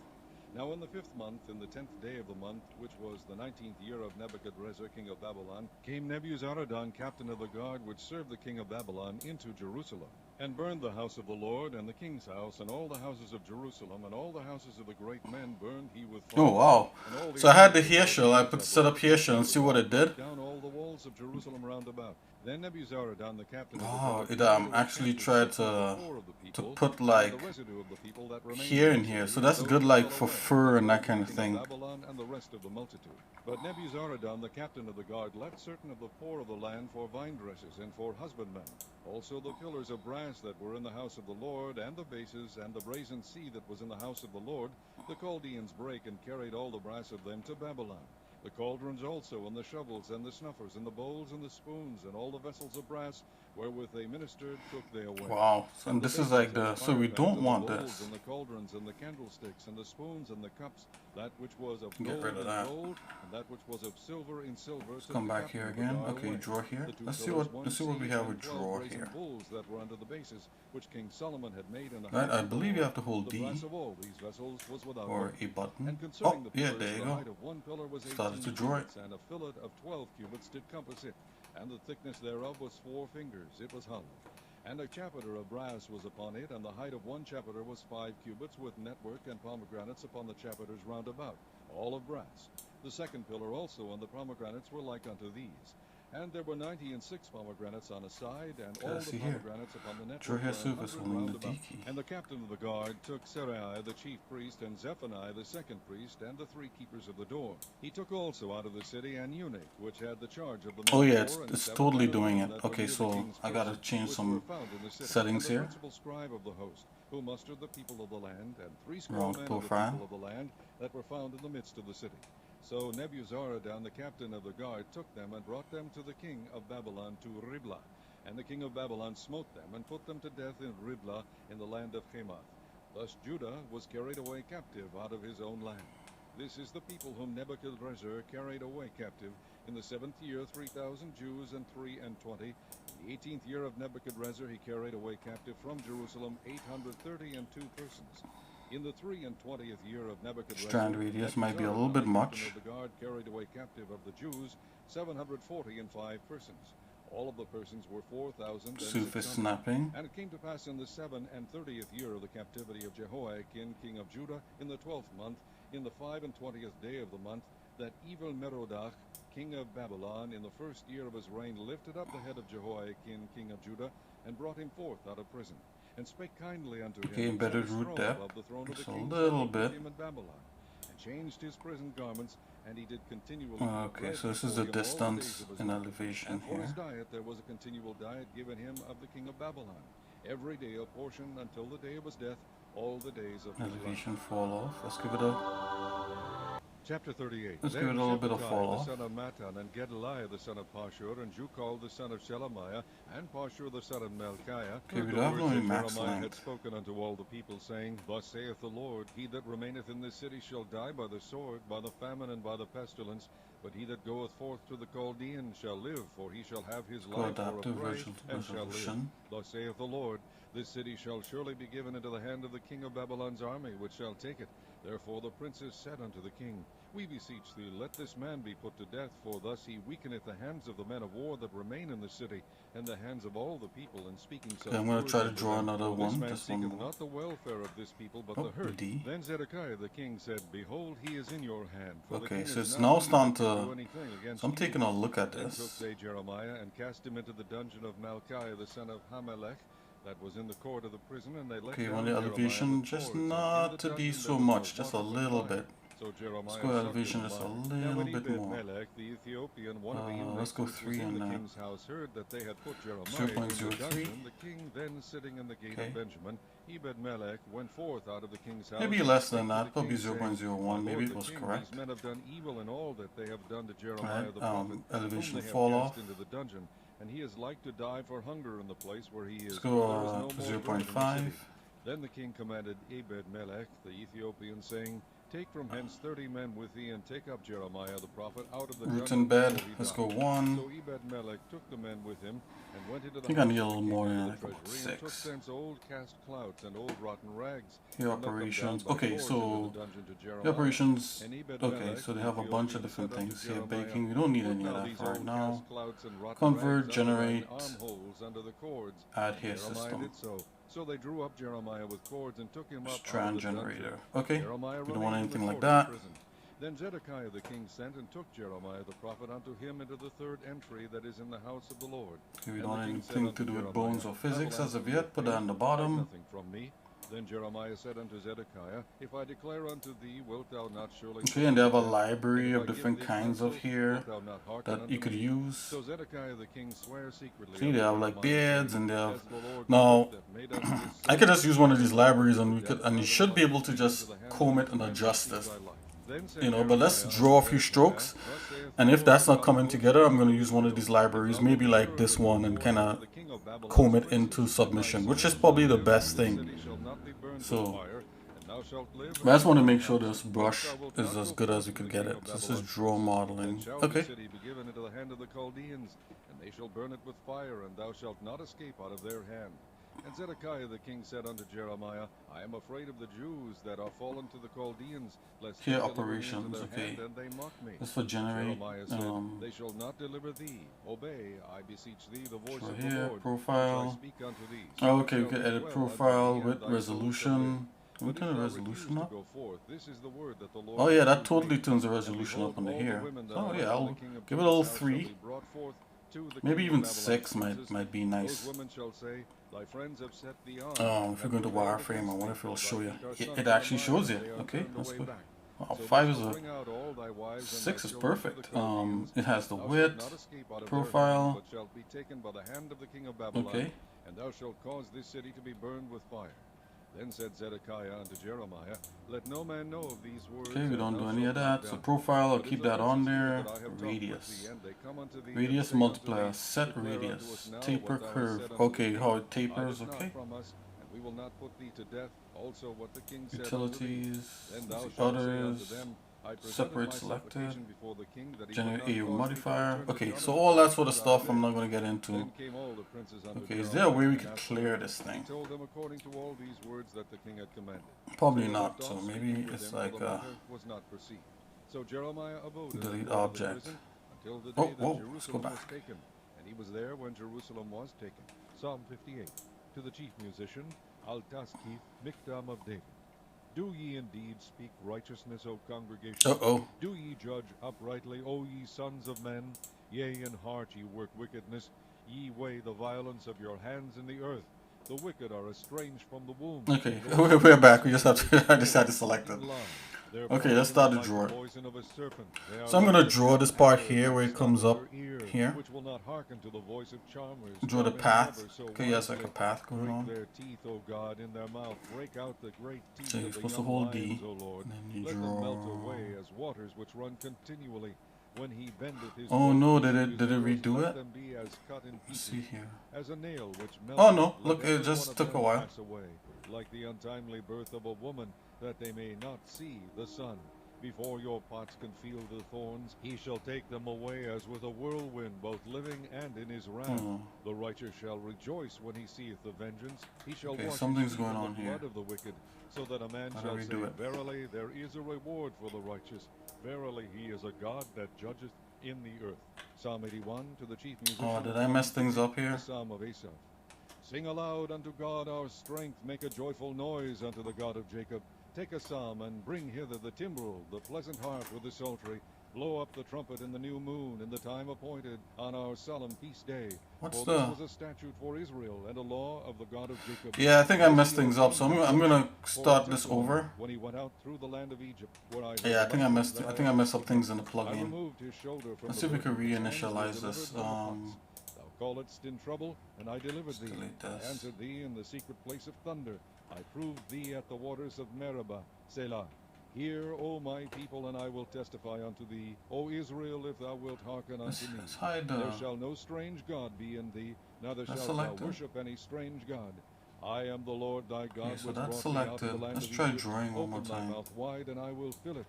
Now in the 5th month, in the 10th day of the month, which was the 19th year of Nebuchadrezzar king of Babylon, came Nebuzaradan, captain of the guard, which served the king of Babylon, into Jerusalem, and burned the house of the Lord, and the king's house, and all the houses of Jerusalem, and all the houses of the great men burned he with fire. Oh wow! And all the So I had army the of hair shell. I Chaldeans put that set were up hair shell and see what it did. broke down all the walls of Jerusalem round about. Then Nebuzaradan, the captain of the Wow! guard, It began to actually encamp tried against the to poor of the people, put and like the residue of the people that remained hair in in the here. city, So that's those good that like fell for away, fur and that the kind of king thing. Babylon and the rest of the multitude. But Nebuzaradan, the captain of the guard, left certain of the poor of the land for vine dressers and for husbandmen. Also the pillars of brass that were in the house of the Lord, and the bases, and the brazen sea that was in the house of the Lord, the Chaldeans brake, and carried all the brass of them to Babylon. The cauldrons also, and the shovels, and the snuffers, and the bowls, and the spoons, and all the vessels of brass, wherewith they ministered, took they away. Wow! And The this is bases, like and the the so we fire pans, don't and want the bowls, this. and the cauldrons, and the candlesticks, and the spoons, and the cups, that which was of Get gold rid of in that. gold, and that which was of silver in silver. Let's come back here again. Okay, draw here. Let's see what we have with draw here. Bulls that were under the bases, which King Solomon had made in the Right, I believe you have to hold the D brass of all these vessels was without or work. a button. And concerning Oh, the yeah, pillars, there you the go. height of one pillar was Started 18 to draw it. cubits, and a fillet of 12 cubits did compass it, and the thickness thereof was 4 fingers. It was hollow. And a chapiter of brass was upon it, and the height of one chapiter was 5 cubits, with network and pomegranates upon the chapiters round about, all of brass. The second pillar also and the pomegranates were like unto these. And there were 96 pomegranates on a side, and all the pomegranates upon the network Draw here were 100 surface round on the about. D key. And the captain of the guard took Sarai the chief priest, and Zephaniah the second priest, and the 3 keepers of the door. He took also out of the city an eunuch, which had the charge of the Oh men yeah, of war, and it's 7 totally men of doing them it. that were Okay, near the so king's I gotta person, change which some were found in the city. settings And the here. principal scribe of the host, who mustered the people of the land, and 60 Round men of the profile. people of the land that were found in the midst of the city. So Nebuzaradan, the captain of the guard, took them and brought them to the king of Babylon to Riblah. And the king of Babylon smote them and put them to death in Riblah in the land of Hamath. Thus Judah was carried away captive out of his own land. This is the people whom Nebuchadrezzar carried away captive in the 7th year, 3,000 Jews and 23. In the 18th year of Nebuchadrezzar he carried away captive from Jerusalem 832 persons. In the 23rd year of Nebuchadrezzar, Strand radius might be a little bit much. the guard carried away captive of the Jews 745 persons. All of the persons were 4,000. Surface snapping. And it came to pass in the 37th year of the captivity of Jehoiakim, king of Judah, in the 12th month, in the 25th day of the month, that evil Merodach, king of Babylon, in the 1st year of his reign, lifted up the head of Jehoiakim, king of Judah, and brought him forth out of prison, and spake kindly unto him, embedded root depth. It's a little bit. in Babylon, and changed his prison garments, and he did continually. Okay, so this is the distance in elevation and for his here. diet there was a continual diet given him of the king of Babylon, every day a portion until the day of his death, all the days of his life. Elevation fall off. Let's give it a Chapter 38. Let's give it a little bit of fall off. The son of Matan, and Gedaliah the son of Pashur, and Jukal the son of Shelemiah, and Pashur the son of Melchiah. Okay, we the don't have words no that max Jeremiah had length. spoken unto all the people, saying, Thus saith the Lord, He that remaineth in this city shall die by the sword, by the famine, and by the pestilence. But he that goeth forth to the Chaldeans shall live, for he shall have his life for a adaptive prey, and shall live. resolution. Thus saith the Lord, This city shall surely be given into the hand of the king of Babylon's army, which shall take it. Therefore the princes said unto the king, We beseech thee, let this man be put to death, for thus he weakeneth the hands of the men of war that remain in the city, and the hands of all the people in speaking such Okay, I'm going to words try to unto draw them. another For one. This man Just one seeketh more. not the welfare of this people, but Oh, the hurt. D. Then Zedekiah the king said, Behold, he is in your hand. For the Okay, king so is it's not now able starting to to. do anything against So I'm you. taking a look at Then took this. they Jeremiah and cast him into the dungeon of Malchiah the son of Hamelech, that was in the court of the prison, and they let Okay, down on the Jeremiah elevation, with just cords, and in not the to be dungeon so there was no much, just a water but little fire. bit. So Jeremiah Let's go sucked elevation his just a blood. little Now when bit more. Ebed-melech, the Ethiopian, one of the Let's eunuchs go which 3 was in on the that. king's house, heard that they had put Jeremiah in the 0.03. dungeon. The king then sitting in the gate Okay. of Benjamin, Ebed-melech went forth out of the king's house. Maybe and less spake than to that, the probably king, saying, 0.01. My Maybe lord it the was king, correct. These men have done evil in all that they have done to Jeremiah Right, the prophet, elevation whom they have fall cast off. into the dungeon, and he is like to die for hunger in the place where he is. Let's go for there is no more bread in the 0.5. city. Then the king commanded Ebed-melech the Ethiopian, saying, Take from hence 30 men with thee, and take up Jeremiah the prophet out of the Roots dungeon in bed. before he Let's died. go 1. So Ebed-melech took the men with him, and went into the I think I house need a of the little king more into than the that, about treasury, and took 6. thence old cast clouts and old rotten rags, Here and let them down operations. by Okay, cords so into the dungeon to the Jeremiah. operations. And Okay, Ebed-melech so they the have a bunch of Ethiopian different said unto things here. Jeremiah, Baking. We don't need Put any of now that these for right old now. cast clouts and rotten Convert, rags under thine generate, armholes under the cords. add here Jeremiah system. did so. So they drew up Jeremiah with cords and took him up Strand out of the generator. dungeon. Okay, Jeremiah we don't want remained in anything the like court of that. the prison. Then Zedekiah the king sent and took Jeremiah the prophet unto him into the third entry that is in the house of the Lord. Okay, we And don't the want king said anything unto to do with Jeremiah, bones or I will physics as answer of thee, yet. Put that on the hide bottom. nothing from me. Then Jeremiah said unto Zedekiah, If I declare unto thee, wilt thou not surely Okay, and they have a And library if I of give different thee kinds of counsel, here wilt thou not hearken that you unto could me? use. So Zedekiah the king sware secretly. See, unto they have like Jeremiah, beards saying, and they have. As the Lord Now, liveth, that made us this I could just use one of these libraries and city, and you should be able to just comb it and adjust this. You know, but let's draw a few strokes, and if that's not coming together, I'm going to use one of these libraries, maybe like this one, and kind of comb it into submission, which is probably the best thing. So Thou shalt live But I just want to in make thy sure house, this and brush thou wilt is not as go good as forth we to could the get king it. of This is Babylon. draw Then modeling. shall the Okay. city be given into the hand of the Chaldeans, and they shall burn it with fire, and thou shalt not escape out of their hand. And Zedekiah the king said unto Jeremiah, I am afraid of the Jews that are fallen to the Chaldeans, lest they Here deliver me into operations. their Okay. hand, and they mock me. This for And generate. Jeremiah said, They shall not deliver thee. Obey, I beseech thee, the voice For of the here Lord, which I profile. speak unto thee. Oh, So it okay, we shall can be edit well unto profile thee, and with thy soul shall live. resolution. What But if kind of thou resolution refuse to up? go forth, this is the word that the Lord Oh yeah, hath that used totally me. turns the And resolution behold, up under all the here. women that So are yeah, left in the I'll king of give it a Juda's little house shall 3. be brought forth to the Maybe king of even Babylon's 6 princes. might be Those nice. women shall say, Thy friends have set thee on, If you're and going to prevailed wireframe, I against wonder thee. if it'll Thy show you. feet are It, sunk it in the actually mire, shows and you. they are Okay, turned that's away good. back. Wow, So they 5 is shall a bring out all thy wives and thy 6 is children to the perfect. Chaldeans. It has the Thou shalt width, not escape out of their hand, profile. but shalt be taken by the hand of the king of Babylon, Okay. and thou shalt cause this city to be burned with fire. Then said Zedekiah unto Jeremiah, Let no man know of these words. Okay, we and don't thou do any of shalt not that. So doubt. profile, I'll But if keep the that on princes hear there. that I have talked with Radius. thee, and they come unto thee, and Radius say unto multiplier, thee, set Declare unto us radius. now Taper what thou hast curve. said unto the Okay, king. how it Hide tapers, it not okay. from us, and we will not put thee to death. Also what the king said unto thee. Utilities, Then thou the shalt say unto others, them, I presented separate my selected, supplication before the king, that he would generate not a cause me to modifier. return to Okay, so Jonathan, all that sort of which I stuff I'm did. not going to get into. Then came all the princes unto Okay, is there a way Jeremiah, we and could asked clear him. this He thing? told them according to all these words that the king had commanded. Probably So they not, left so off maybe speaking with it's him, like for the matter was not perceived. So Jeremiah abode in the delete court of the object. prison until the Oh, day that whoa, let's go Jerusalem was back. taken. And he was there when Jerusalem was taken. Psalm 58. To the chief musician, Altaskith, Miktam of David. Do ye indeed speak righteousness, O congregation? Uh-oh. Do ye judge uprightly, O ye sons of men? Yea, in heart ye work wickedness. Ye weigh the violence of your hands in the earth. The wicked are estranged from the womb. Okay, we're back. We just have to, I just had to select it. Okay, let's start the drawer. So I'm going to draw this part here where it comes up here. Which will not hearken to the voice of charmers. Draw the Charming path. never so Okay, yes, like a wisely. path going Break on. their teeth, O God, in their mouth. Break out the great teeth So you're of the supposed to young hold lions, D, O Lord. and then you Let them melt draw. away as waters which run continually. When he bendeth his Oh bow no, to did his it arrows, redo let it? them be as cut in Let's pieces, see here. as a nail which melteth. Oh no, Let look, it every just one of took a them while. pass away, like the untimely birth of a woman, that they may not see the sun. Before your pots can feel the thorns, he shall take them away as with a whirlwind, both living and in his wrath. The righteous shall rejoice when he seeth the vengeance. He shall Okay, wash something's his feet going in on the here. blood of the wicked, so that a man How do shall we say, do it? Verily there is a reward for the righteous. Verily he is a God that judgeth in the earth. Psalm 81 to the chief musician. Oh, did I mess things up here? The Psalm of Asaph. Sing aloud unto God our strength, make a joyful noise unto the God of Jacob. Take a psalm, and bring hither the timbrel, the pleasant harp with the psaltery. Blow up the trumpet in the new moon, in the time appointed, on our solemn feast day. What's For the... this was a statute for Israel, and a law of the God of Jacob. Yeah, I think I messed things up, so I'm gonna start this over. When he went out through the land of Egypt, where I Yeah, I think I messed up things in the I plugin. removed his shoulder from Let's the see if we can burden, his hands were reinitialize delivered this. from the pots. Thou calledst in trouble, and I delivered thee. delete I this. answered thee in the secret place of thunder. I proved thee at the waters of Meribah. Selah. Hear, O my people, and I will testify unto thee. O Israel, if thou wilt hearken unto me. Let's hide There shall no strange God be in thee, neither shalt thou selected. worship any strange God. I am the Lord thy God, Okay, so which that's brought thee out of selected. the land Let's of try Egypt. drawing one more Open thy time. mouth wide, and I will fill it.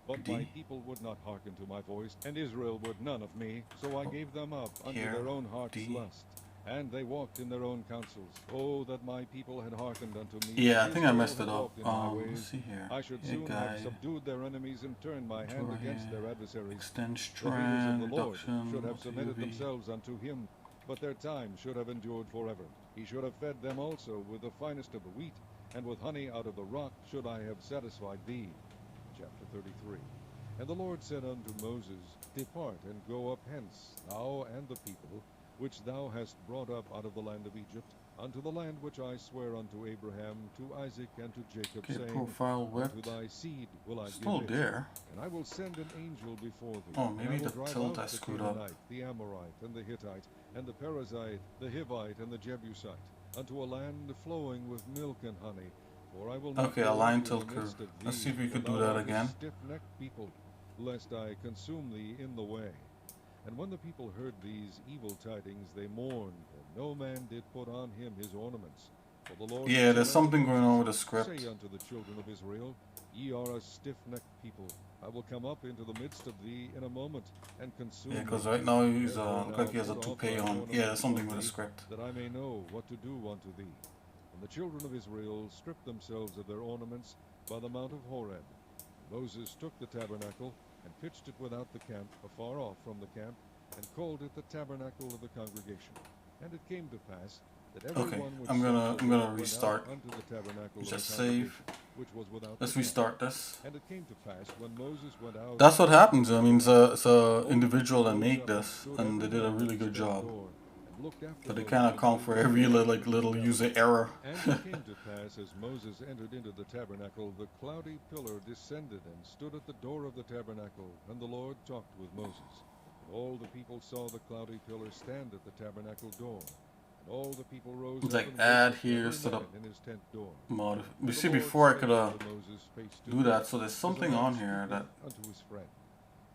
But D. my people would not hearken to my voice, and Israel would none of me. So I gave them up unto Here, their own heart's D. lust. And they walked in their own counsels. Oh, that my people had hearkened unto me. Yeah, I think I Israel messed had it up. walked in my ways. Let's see here. I should Hey, soon guy. have subdued their enemies and turned my hand Draw against here. their adversaries. Extend The strand, haters of the Lord reduction, should have submitted UV. themselves unto him, but their time should have endured forever. He should have fed them also with the finest of the wheat, and with honey out of the rock should I have satisfied thee. Chapter 33. And the Lord said unto Moses, Depart and go up hence, thou and the people, which thou hast brought up out of the land of Egypt, unto the land which I swear unto Abraham, to Isaac, and to Jacob, Okay, saying, profile Unto width. thy seed will I Still give it. there. And I will send an angel before thee. Oh, and maybe I will the drive tilt out I the screwed up. Canaanite, the Amorite, and the Hittite, and the Perizzite, the Hivite, and the Jebusite, unto a land flowing with milk and honey. For I will not Okay, go align into the tilt curve. midst of Let's thee, see if we for could do thou that art a again. stiff-necked people, lest I consume thee in the way. And when the people heard these evil tidings, they mourned, and no man did put on him his ornaments. For the Lord Yeah, there's said something unto going on with the Moses, script. Say unto the children of Israel, Ye are a stiff-necked people. I will come up into the midst of thee in a moment, and consume Yeah, because thee. right now he's Therefore look now like he has a put off toupee thine on. Yeah, there's ornaments something from with the thee, script. that I may know what to do unto thee. And the children of Israel stripped themselves of their ornaments by the mount of Horeb. Moses took the tabernacle, and pitched it without the camp, afar off from the camp, and called it the tabernacle of the congregation. And it came to pass that every Okay, one which I'm sought gonna the Lord went out restart. unto the tabernacle of Just the save. congregation, which was without Let's the camp. restart this. And it came to pass when Moses went out. That's what happens. I mean, it's a Moses individual that rose made up and this, stood and they every did a man really at his good tent job. door, and looked after But they those can't which account lay for with every the Lord like in little the user tabernacle. error. And it came to pass, as Moses entered into the tabernacle, the cloudy pillar descended and stood at the door of the tabernacle, and the Lord talked with Moses. And all the people saw the cloudy pillar stand at the tabernacle door. And all the people rose It's up like and add worshipped here every to the man in his tent door. mod. And You the see, Lord before I spake could unto Moses face to do that. face, So there's as a something man on here speaketh that unto his friend.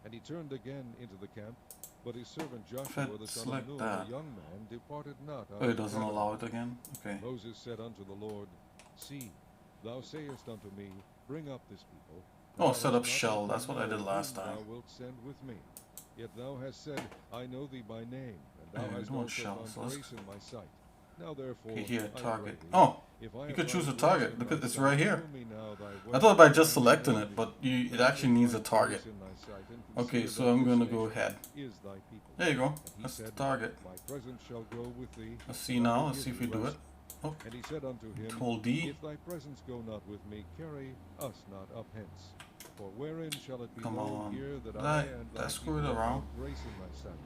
And he turned again into the camp, but his servant if Joshua the it's son of like Nun, that. a young man, departed not out Oh, of it the doesn't tabernacle. allow it again. Okay. Moses said unto the Lord, See, thou sayest unto me, Bring up this people. and Oh, thou set hast up not shell. let That's me what I did know last whom time. thou wilt send with me. Yet thou hast said, I know thee by name, and thou Yeah, we hast don't want also shell, found so let's- grace in my sight. Now therefore, Okay, here, I target. pray thee, Oh, if I you have could choose a found grace target. in Look thy at it's sight, right here. shew me now thy I way, thought by that just I may selecting know it, thee, but it that I actually may needs a find target. grace in thy sight, and Okay, consider so that I'm this gonna go nation ahead. is thy people. There you go. And he That's the said, target. My presence shall go with thee. Let's see and I now. will Let's give see if thee we do rest. it. Oh, And he said unto him, hold D. If thy presence go not with me, carry us not up hence. For wherein shall it be Come known on. here that I and thy That screwed people have around. found grace in thy sight?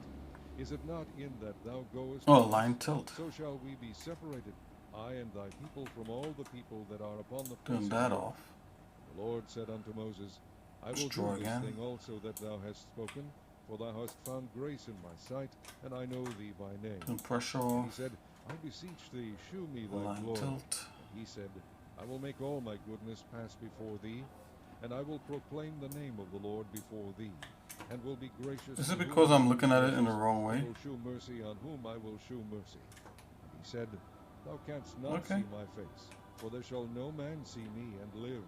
Is it not in that thou goest Oh, with us? line tilt. So shall we be separated, I and thy people, from all the people that are upon the face Turn of that the earth. off. The Lord said unto Moses, I will Destroy do this again. thing also that thou hast spoken, for thou hast found grace in my sight, and I know thee by name. Turn pressure And he off. said, I beseech thee, shew me thy Line glory. tilt. And he said, I will make all my goodness pass before thee, and I will proclaim the name of the Lord before thee, and will be gracious. Is to it whom because I I'm will looking be at it in the gracious, wrong and way? will shew mercy on whom I will shew mercy. And he said, Thou canst not Okay. see my face, for there shall no man see me and live.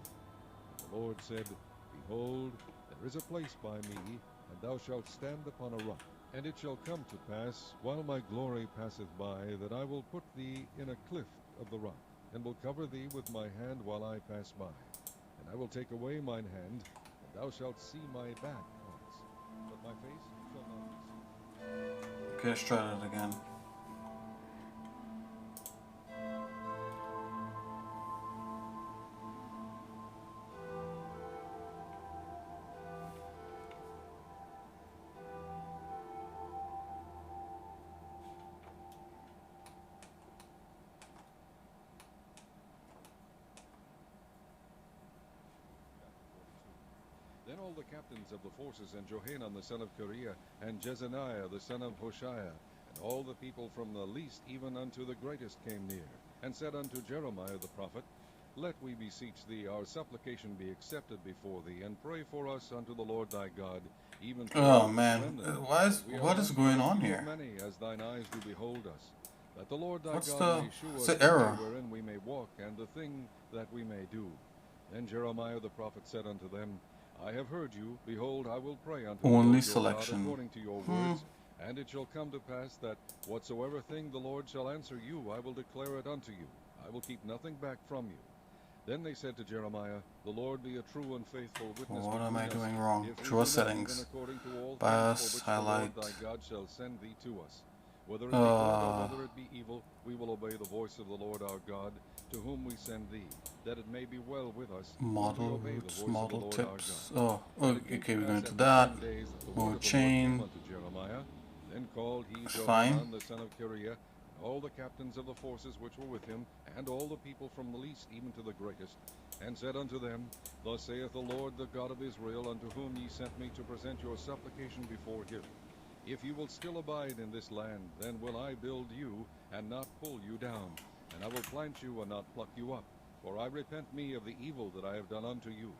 And the Lord said, Behold, there is a place by me, and thou shalt stand upon a rock. And it shall come to pass, while my glory passeth by, that I will put thee in a cliff of the rock, and will cover thee with my hand while I pass by. And I will take away mine hand, and thou shalt see my back once, but my face shall not be seen. Okay, let's try that again. Then all the captains of the forces, and Johanan the son of Kareah, and Jezaniah the son of Hoshaiah, and all the people from the least even unto the greatest came near, and said unto Jeremiah the prophet, Let, we beseech thee, our supplication be accepted before thee, and pray for us unto the Lord thy God, even for Oh all this man, remnant. what is going on Few here? of many, as thine eyes do behold us. That the Lord thy What's God the- may shew what's us the error? way wherein we may walk, and the thing that we may do. Then Jeremiah the prophet said unto them, I have heard you. Behold, I will pray unto the Only Lord your God selection. according to your words. And it shall come to pass that whatsoever thing the Lord shall answer you, I will declare it unto you. I will keep nothing back from you. Then they said to Jeremiah, The Lord be a true and faithful witness What am I between us, doing wrong? if we Draw do not settings. even according to all Bias, things for which highlight. the Lord thy God shall send thee to us. Whether it be good or whether it be evil, we will obey the voice of the Lord our God, to whom we send thee, that it may be well with us, when we Model obey the roots, voice of the model Lord tips. our God. Oh, And it came okay, to we're pass going to after that. 10 days that the More word of the Lord chain. came unto Jeremiah. Then called he It's fine. Johanan the son of Kareah, and all the captains of the forces which were with him, and all the people from the least even to the greatest, and said unto them, Thus saith the Lord the God of Israel, unto whom ye sent me to present your supplication before him. If you will still abide in this land, then will I build you, and not pull you down, and I will plant you, and not pluck you up. For I repent me of the evil that I have done unto you.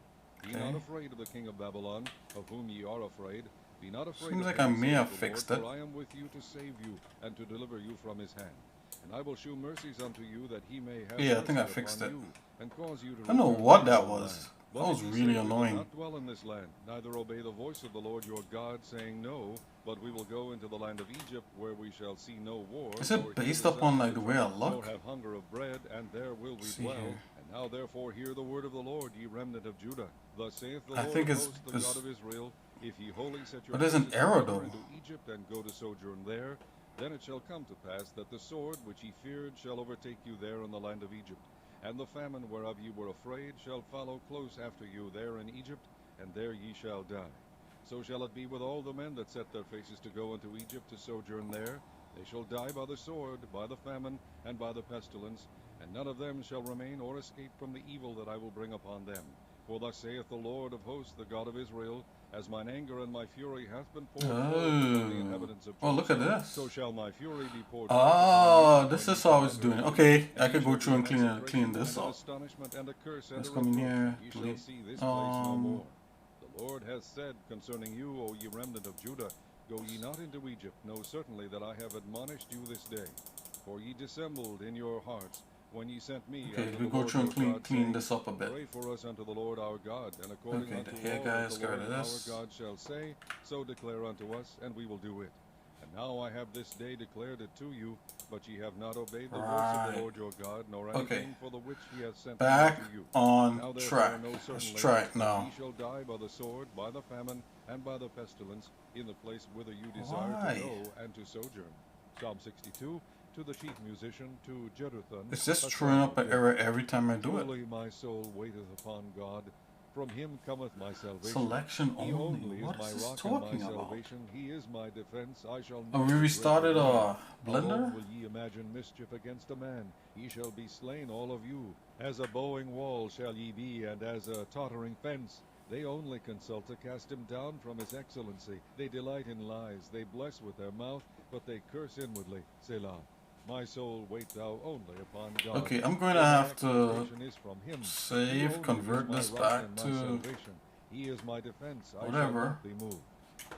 Be not Okay. afraid of the king of Babylon, of whom ye are afraid. Be not afraid Seems of like him, I may saith have the fixed Lord, it. for I am with you to save you, and to deliver you from his hand. And I will shew mercies unto you, that he may have Yeah, I think I mercy fixed upon it. you, and cause you to I don't know return what to that your land. was. But That was if ye really say, we will annoying. not dwell in this land, neither obey the voice of the Lord your God, saying, No, but we will go into the land of Egypt, where we shall see no war, Is nor it hear based the upon sound like of the the way I trumpet, nor look? have hunger of bread, and there will we Let's see dwell. here. And now therefore hear the word of the Lord, ye remnant of Judah. Thus saith the I Lord think of it's, hosts, the God of Israel, if ye wholly set your but there's an faces error together though. into Egypt, and go to sojourn there, then it shall come to pass that the sword which ye feared shall overtake you there in the land of Egypt. And the famine whereof ye were afraid shall follow close after you there in Egypt, and there ye shall die. So shall it be with all the men that set their faces to go into Egypt to sojourn there. They shall die by the sword, by the famine, and by the pestilence, and none of them shall remain or escape from the evil that I will bring upon them. For thus saith the Lord of hosts, the God of Israel, as mine anger and my fury hath been poured forth upon the inhabitants of Oh, look at Jerusalem, this. so shall my fury be poured forth Ah, upon you this when is ye how shall it's enter doing. into it. Okay, I And ye could go shall be through an and clean execration, this and an up. astonishment, and a curse, and Let's a come in reproach. here. Ye shall Delete. see this place no more. The Lord hath said concerning you, O ye remnant of Judah, Go ye not into Egypt, know certainly that I have admonished you this day. For ye dissembled in your hearts, when ye sent me Okay, unto we the go Lord through your and God, clean saying, this up a bit. Pray for us unto the Lord our God, and according Okay, unto the hair all guys, that the get rid Lord of our this. God shall say, so declare unto us, and we will do it. And now I have this day declared it to you, but ye have not obeyed the voice of the Right. Lord your God, nor Okay. anything for the which he hath sent me Back unto you. on Now therefore track. know Let's certainly try it that now. ye shall die by the sword, by the famine, and by the pestilence, in the place whither you desire Why? to go and to sojourn. Psalm 62, to the chief musician, to Jeduthun, It's just a throwing son up of an Gimp. error every time I do it. Truly my soul waiteth upon God. From him cometh my salvation. Selection He only. only is What my is this rock and my talking about? salvation. He is my defense. I shall Oh, not we be restarted greatly moved. How long Blender? will ye imagine mischief against a man? Ye shall be slain, all of you. As a bowing wall shall ye be, and as a tottering fence. They only consult to cast him down from his excellency. They delight in lies. They bless with their mouth, but they curse inwardly. Selah. My soul wait thou only upon God. Okay, I'm going to For my have to expectation is from him. He save, only convert is my this rock back and my to salvation. He is my defense. I shall whatever. not be moved.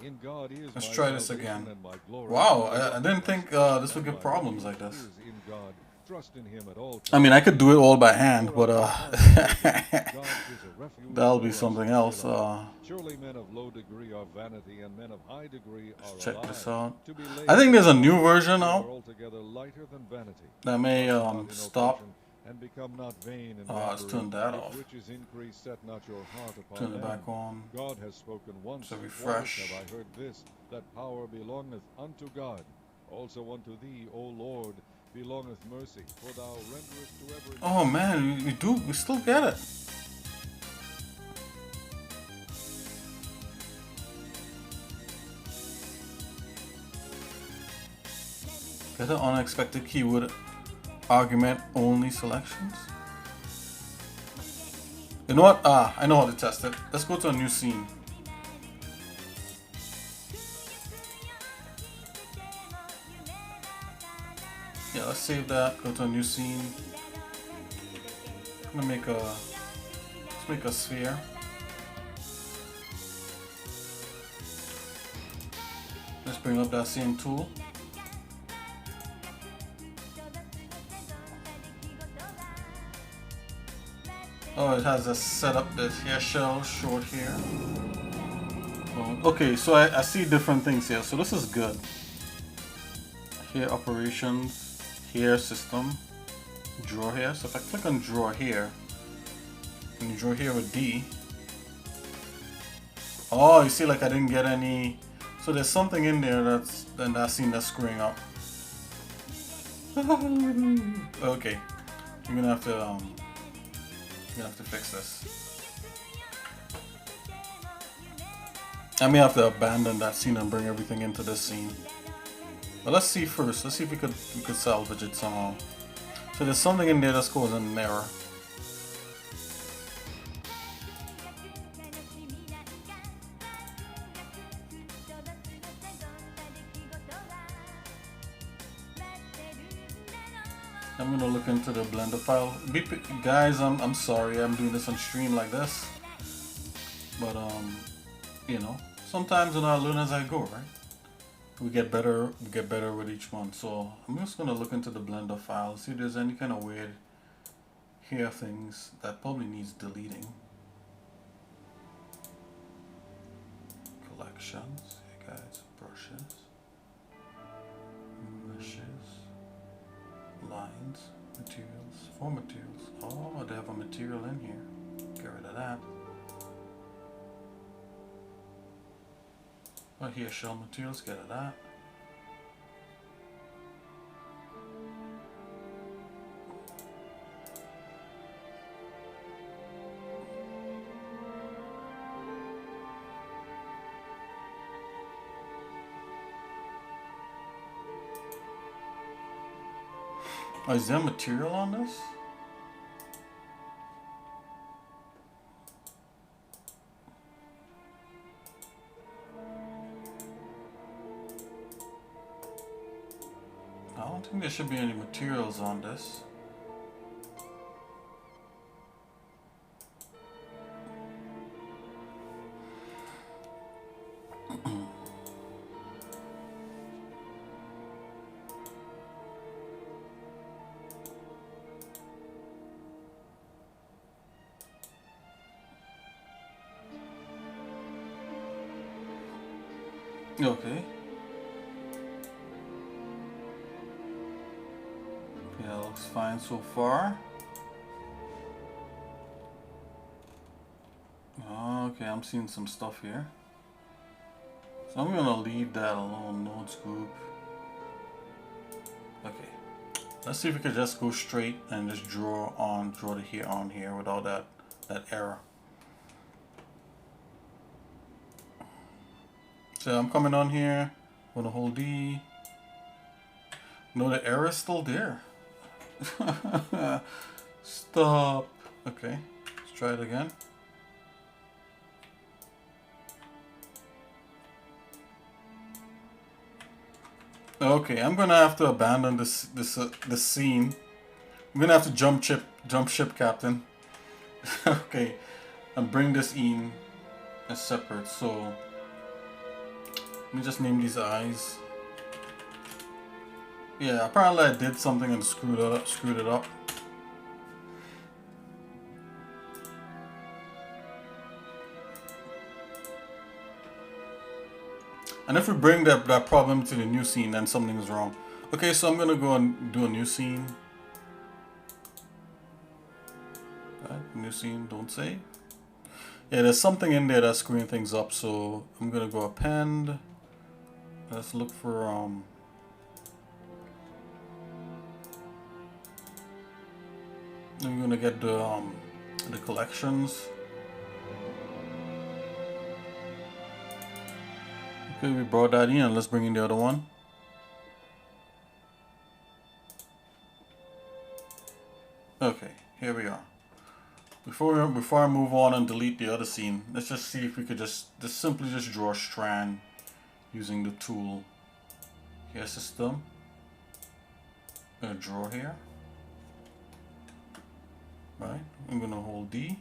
In God is Let's my try this salvation again. and my glory. Wow, The rock I of didn't my think salvation this would and give my problems refuge like this. is in God. Trust in him at all times. I mean, I could do it all by hand, but Pour out your heart before him. God is a refuge that'll for be us. something else. Selah. Surely men of low degree are vanity, and men of high degree are Let's a check this lie. out. To be I think laid there's a down, new version they now are altogether lighter than vanity. that may Trust not in stop. occasion, and become not vain in Let's robbery. turn that If off. riches increase, set not your heart upon Turn it them. back on. God has spoken once, So twice refresh. have I heard this, that power belongeth unto God. Also unto thee, O Lord, belongeth mercy, for thou renderest to every man. Oh man, we still get it. Get an unexpected keyword argument only selections. You know what? I know how to test it. Let's go to a new scene. Yeah, let's save that. Go to a new scene. I'm gonna let's make a sphere. Let's bring up that same tool. Oh, it has a setup this hair shell short here. Oh, okay, so I see different things here. So this is good. Hair operations, hair system, draw hair. So if I click on draw hair, and draw hair with D. Oh, you see, like I didn't get any. So there's something in there that's screwing up. Okay, you're gonna have to fix this. I may have to abandon that scene and bring everything into this scene. But let's see first. Let's see if we could salvage it somehow. So there's something in there that's causing an error. I'm gonna look into the Blender file. Guys, I'm sorry I'm doing this on stream like this, but you know, sometimes when I learn as I go, right? we get better with each one. So I'm just gonna look into the Blender file, see if there's any kind of weird hair things that probably needs deleting. Collections, hey guys, brushes, meshes, lines, materials, for materials. Oh, they have a material in here. Get rid of that. Oh, here, shell materials, get rid of that. Oh, is there material on this? I don't think there should be any materials on this. Okay. Yeah, looks fine so far. Okay, I'm seeing some stuff here. So I'm gonna leave that alone, nodes group. Okay. Let's see if we could just go straight and just draw the hair on here without that error. So I'm coming on here, gonna hold D. No, the error is still there. Stop. Okay, let's try it again. Okay, I'm gonna have to abandon this scene. I'm gonna have to jump ship, Captain. Okay, and bring this in as separate. So let me just name these eyes. Yeah, apparently I did something and screwed it up. And if we bring that problem to the new scene, then something is wrong. Okay, so I'm gonna go and do a new scene. Right, new scene, don't save. Yeah, there's something in there that's screwing things up, so I'm gonna go append. Let's look for I'm gonna get the collections. Okay, we brought that in, and let's bring in the other one. Okay, here we are. Before I move on and delete the other scene, let's just see if we could just simply draw a strand using the tool. Here, system. Gonna draw here. Right, I'm gonna hold D.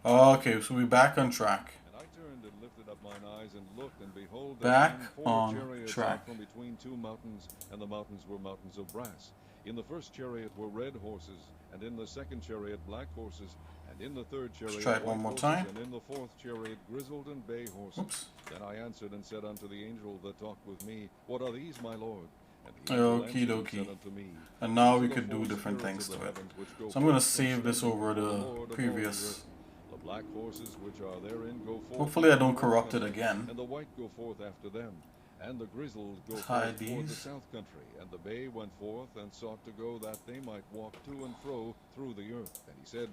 Okay, so we're back on track. And I turned and lifted up mine eyes and looked, and behold, Back there came on 4 chariots track. from between 2 mountains, and the mountains were mountains of brass. In the first chariot were red horses, and in the second chariot black horses, and in the third chariot try it white one more horses, time. and in the fourth chariot grizzled and bay horses. Oops. Then I answered and said unto the angel that talked with me, What are these, my Lord? And the angel Okie answered and dokie. said unto me, And now we These are could the do 4 different spirits things of to the it. heavens which go So I'm gonna forth save this concerning over the the Lord of all the previous. earth. The black horses which are therein go forth. Hopefully I don't into the north corrupt it country, again. And the white go forth after them. And the grizzled go Hide forth toward the these. south country. And the bay went forth and sought to go that they might walk to and fro through the earth. And he said,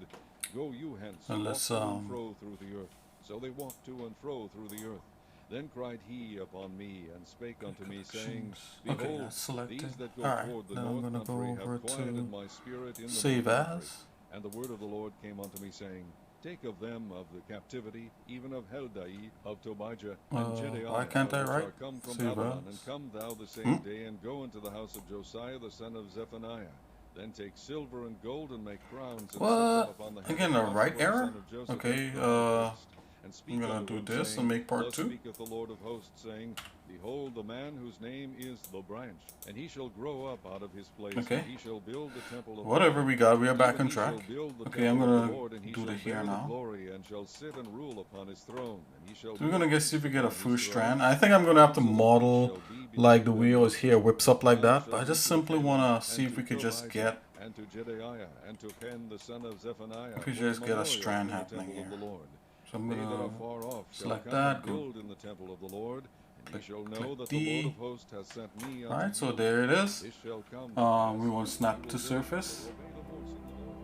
Go you hence, And walk let's, to and fro through the earth. So they walked to and fro through the earth. Then cried he upon me and spake unto me, saying, Okay, Behold, that's selected. these that go Alright, toward the then I'm north gonna go country over have quieted to my spirit in the save north country. as. And the word of the Lord came unto me, saying, Take of them of the captivity, even of Heldai, of Tobijah, and Jedaiah, why can't I which write are come from save Babylon, as? and come thou the same day, and go into the house of Josiah the son of Zephaniah. Then take silver and gold, and make crowns, and set them What? upon the head Again, of a Joshua right the son error? of Joseph, Okay, the high priest. And speak I'm gonna unto do him, this saying, and make part Thus 2. speaketh the Lord of hosts, saying, Behold, the man whose name is the branch, and he shall grow up out of his place, Okay. and he shall build the temple of Whatever the we Lord. got, we are back Even on he track. shall build the Okay, I'm temple of gonna the Lord, and he do shall the here bear the now. glory, and shall sit and rule upon his throne, and he shall So we're gonna be get see if we get a upon his full throne. strand. I think I'm gonna have to model like the wheel is here, whips up like And that. shall But I be just to simply Heman, wanna see and if to we could just Tobiah, get and to Jedaiah, and to Ken the son of Zephaniah, we could for a just get a memorial strand in the happening temple here. of the Lord. So I'm They that gonna are far off shall select come that, and go build in the temple of the Lord, and ye shall know click that the Lord D. of hosts has sent me unto Alright, so you. there it is. This shall come to pass, We want which ye snap will to do. surface. So obey the voice of the Lord.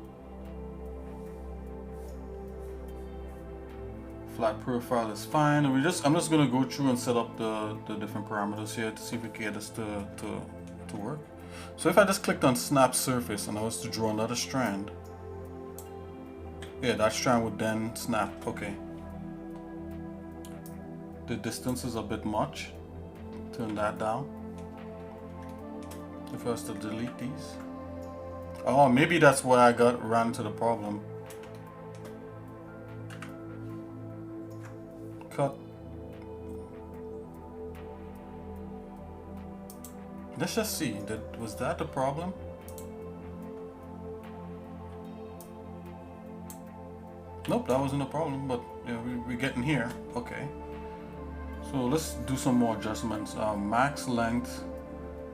Flat profile is fine. And I'm just gonna go through and set up the different parameters here to see if we can get this to work. So if I just clicked on snap surface and I was to draw another strand, yeah, that strand would then snap. Okay. The distance is a bit much. Turn that down. If I was to delete these. Oh, maybe that's why I ran into the problem. Cut. Let's just see. Was that the problem? Nope, that wasn't a problem, but yeah, we're getting here. Okay. So let's do some more adjustments. Max length.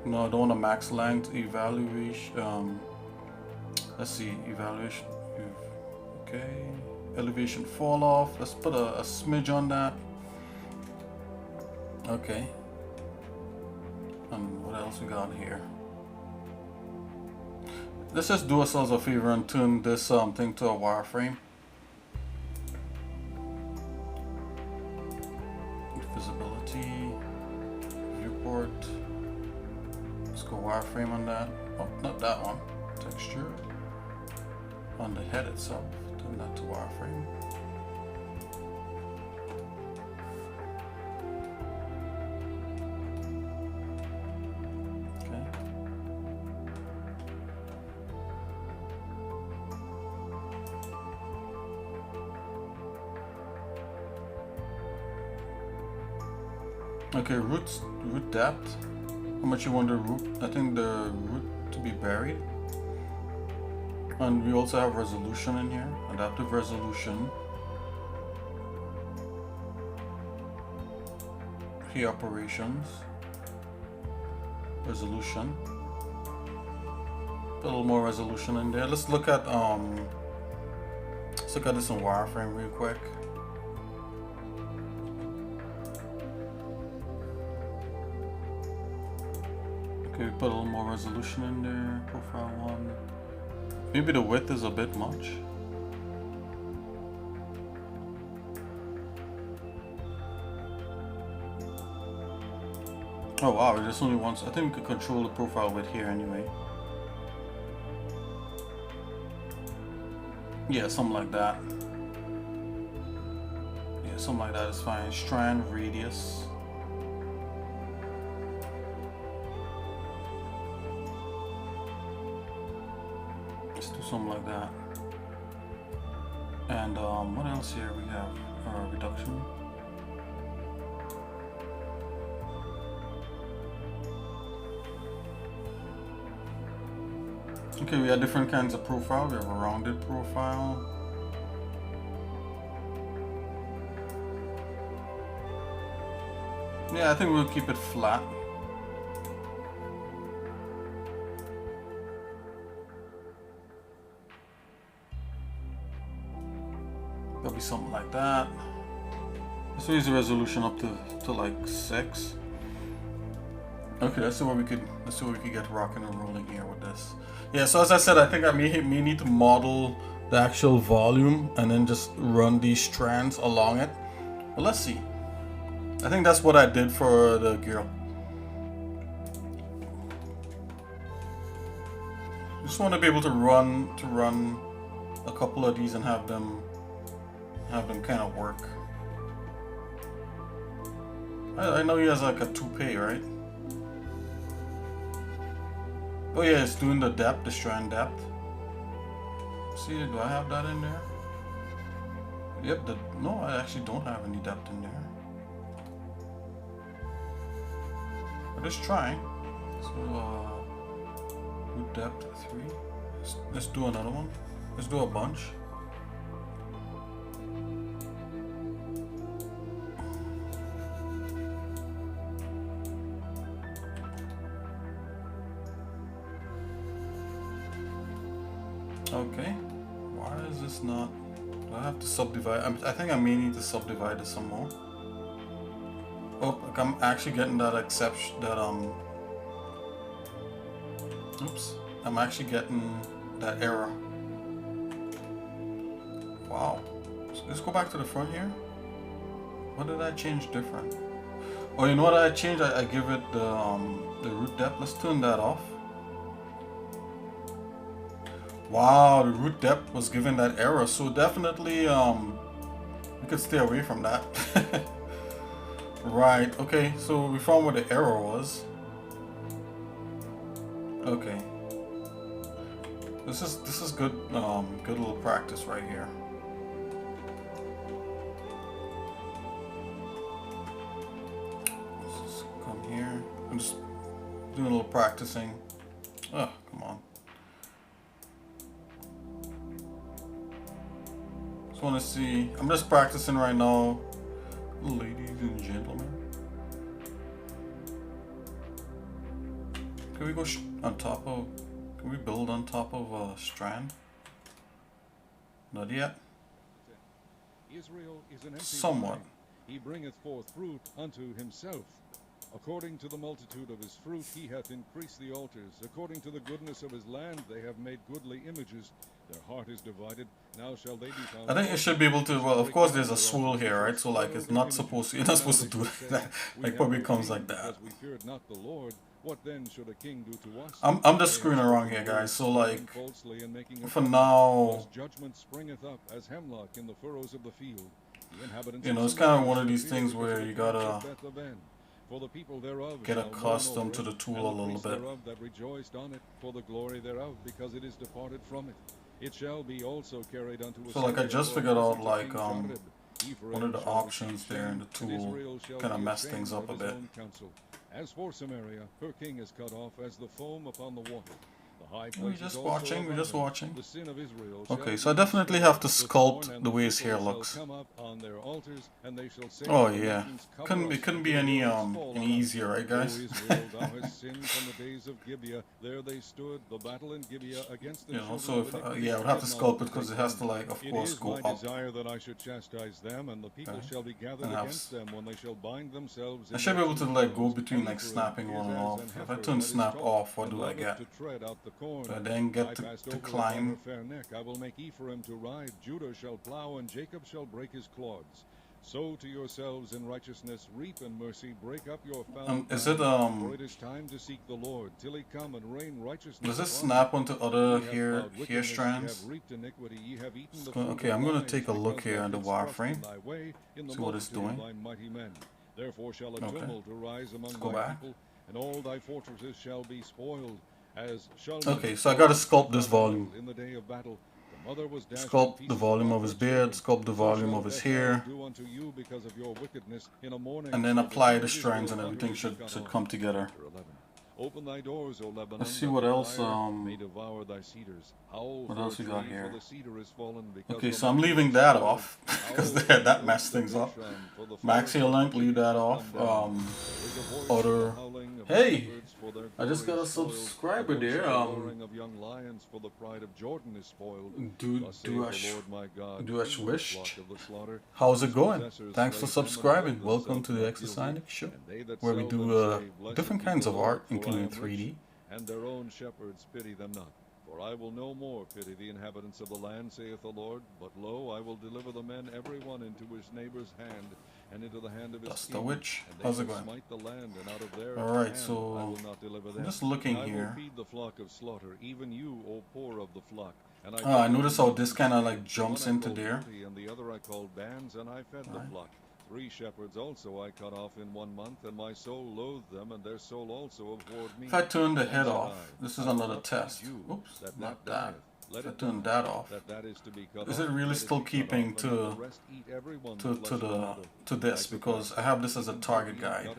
No, I don't want a max length. Evaluation. Let's see. Evaluation. Okay. Elevation fall off. Let's put a smidge on that. Okay. And what else we got here? Let's just do ourselves a favor and turn this thing to a wireframe. Visibility, viewport. Let's go wireframe on that. Oh, not that one. Texture. On the head itself. Turn that to wireframe. Okay, root depth. How much you want the root? I think the root to be buried. And we also have resolution in here. Adaptive resolution. Key operations. Resolution. Put a little more resolution in there. Let's look at this in wireframe real quick. Okay, put a little more resolution in there. Profile 1. Maybe the width is a bit much. Oh wow, there's only one. I think we could control the profile width here anyway. Yeah, something like that. Yeah, something like that is fine. Strand radius. Something like that. And what else here we have? Reduction. Okay, we have different kinds of profile. We have a rounded profile. Yeah, I think we'll keep it flat. There'll be something like that. Let's raise the resolution up to like 6. Okay, let's see what we could get rocking and rolling here with this. Yeah, so as I said, I think I may need to model the actual volume and then just run these strands along it. But let's see. I think that's what I did for the girl. Just want to be able to run a couple of these and have them kind of work. I know he has like a toupee, right? Oh yeah, it's doing the depth, the strand depth. See, do I have that in there? Yep, no, I actually don't have any depth in there. We're just trying. So, root depth 3. Let's do another one. Let's do a bunch. Okay. Why is this not? Do I have to subdivide? I think I may need to subdivide it some more. Oh, like I'm actually getting that exception. That oops. I'm actually getting that error. Wow. So let's go back to the front here. What did I change different? Oh, you know what I changed? I give it the root depth. Let's turn that off. Wow, the root depth was given that error. So definitely we could stay away from that. Right. Okay. So we found what the error was. Okay. This is good good little practice right here. Let's just come here. I'm just doing a little practicing. Oh, come on. Just want to see. I'm just practicing right now, ladies and gentlemen. Can we go on top of? Can we build on top of a strand? Not yet. Israel is an empty Somewhat. vine. He bringeth forth fruit unto himself. According to the multitude of his fruit, he hath increased the altars. According to the goodness of his land, they have made goodly images. Their heart is divided. Now shall they be found. I think it should be able to. Well, of course, there's a swirl here, right? So like, it's not supposed to. You're not supposed to do that. Like, probably comes like that. We feared not the Lord. What then should a king do to us? I'm just screwing around here, guys. So like, for now, judgment springeth up as hemlock in the furrows of the field. You know, it's kind of one of these things where you gotta for the people thereof get accustomed to the tool a little bit. That rejoiced on it for the glory thereof, because it is departed from it. It shall be also carried unto us. So like, I just figured out like one of the options there in the tool kind of mess things up a bit. As for Samaria, her king is cut off as the foam upon the water. The high We're just watching, we're just watching. The sin of Israel Okay, so I definitely have to sculpt the way his hair looks. Oh yeah, it couldn't be any easier, right, guys? You know, so if yeah, I would have to sculpt it because it has to, like, of course, go up. Desire that I should chastise them, and the people shall be gathered against them when they shall bind themselves. I should be able to like go between like snapping on and off. If I turn snap off, what do I get? I then get to climb. I will make Ephraim to ride, Judah shall plow, and Jacob shall break his clods. Sow to yourselves in righteousness, reap in mercy, break up your foul Is it for it is time to seek the Lord, till he come and rain righteousness. Does this snap onto other hair strands? Okay, I'm gonna take a look here at the wireframe. See what it's doing. Therefore shall a tumult arise among go thy back. people, and all thy fortresses shall be spoiled. Okay, so I gotta sculpt this volume. In the day of battle, the mother was Sculpt the volume of his beard, sculpt the volume of his hair, and then apply the strands, and everything should come together. Open thy doors, O Lebanon. Let's see what else. May devour thy cedars. Howl What else we got here? for the cedar is fallen, because Okay, the so I'm mountain leaving is that fallen. off because that messed things up. Maxi length, leave that off. Other. Hey, I just got a subscriber there. Do wished. How's it going? Thanks for subscribing. Welcome to the xsinick show, where we do different kinds of art, including 3D. And their own shepherds pity them not. For I will no more pity the inhabitants of the land, saith the Lord. But lo, I will deliver the men every one into his neighbor's hand, and into the hand of his That's the king. witch. And they How's it shall going? smite the land, and out of their Alright, hand so I will not deliver them. I'm just looking I here. will feed the flock of slaughter, even you, O poor of the flock. And I notice how this kind of like jumps into there. And the other I called bands, and I fed the flock. 3 shepherds also I cut off in 1 month, and my soul loathed them, and their soul also abhorred me. If I turn the head off, this is another test. Oops, not that. If I turn that off, is it really still keeping to this? Because I have this as a target guide.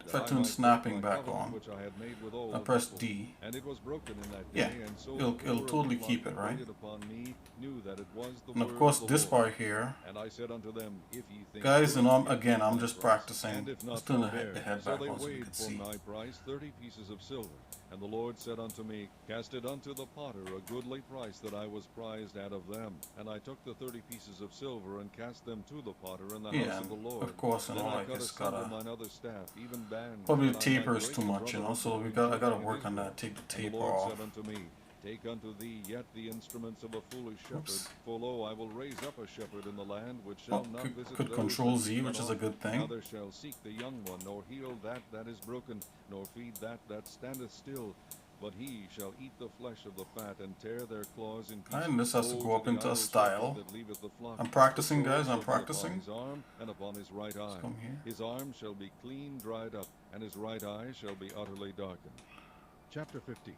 If I that I turn might break snapping my back covenant on, which I had made with all I the press people. D. And it was broken in that Yeah, day, and so it'll the poor of totally the flock keep it, that right? waited upon me knew that it was the And of word course of the this Lord. part here, And I said unto them, If ye think guys, good, and give again, me I'm my just price, practicing. and if Let's not, turn forbear. the head So back they on so we weighed can for see. my price 30 pieces of silver. And the Lord said unto me, Cast it unto the potter a goodly price that I was prized out of them. And I took the 30 pieces of silver and cast them to the potter in the Yeah, house of the and Lord. of course, and Then all I I cut guess asunder gotta mine other staff, even bands, probably that I taper might is break too the much, you know. brotherhood So I between gotta children in work on Israel. that. Take the And the taper Lord off. said unto me, Take unto thee yet the instruments of a foolish shepherd. Oops. For lo, I will raise up a shepherd in the land, which shall not visit Could those Control that be Z, cut which is a off. good thing. Neither shall seek the young one, nor heal that that is broken, nor feed that that standeth still. But he shall eat the flesh of the fat, and tear their claws in pieces. And this has to Woe go up the into a idle style. shepherd that leaveth the flock. I'm The practicing, sword guys. I'm shall be upon practicing. his arm, and upon his right Let's eye. come here. His arm shall be clean dried up, and his right eye shall be utterly darkened. Chapter 15.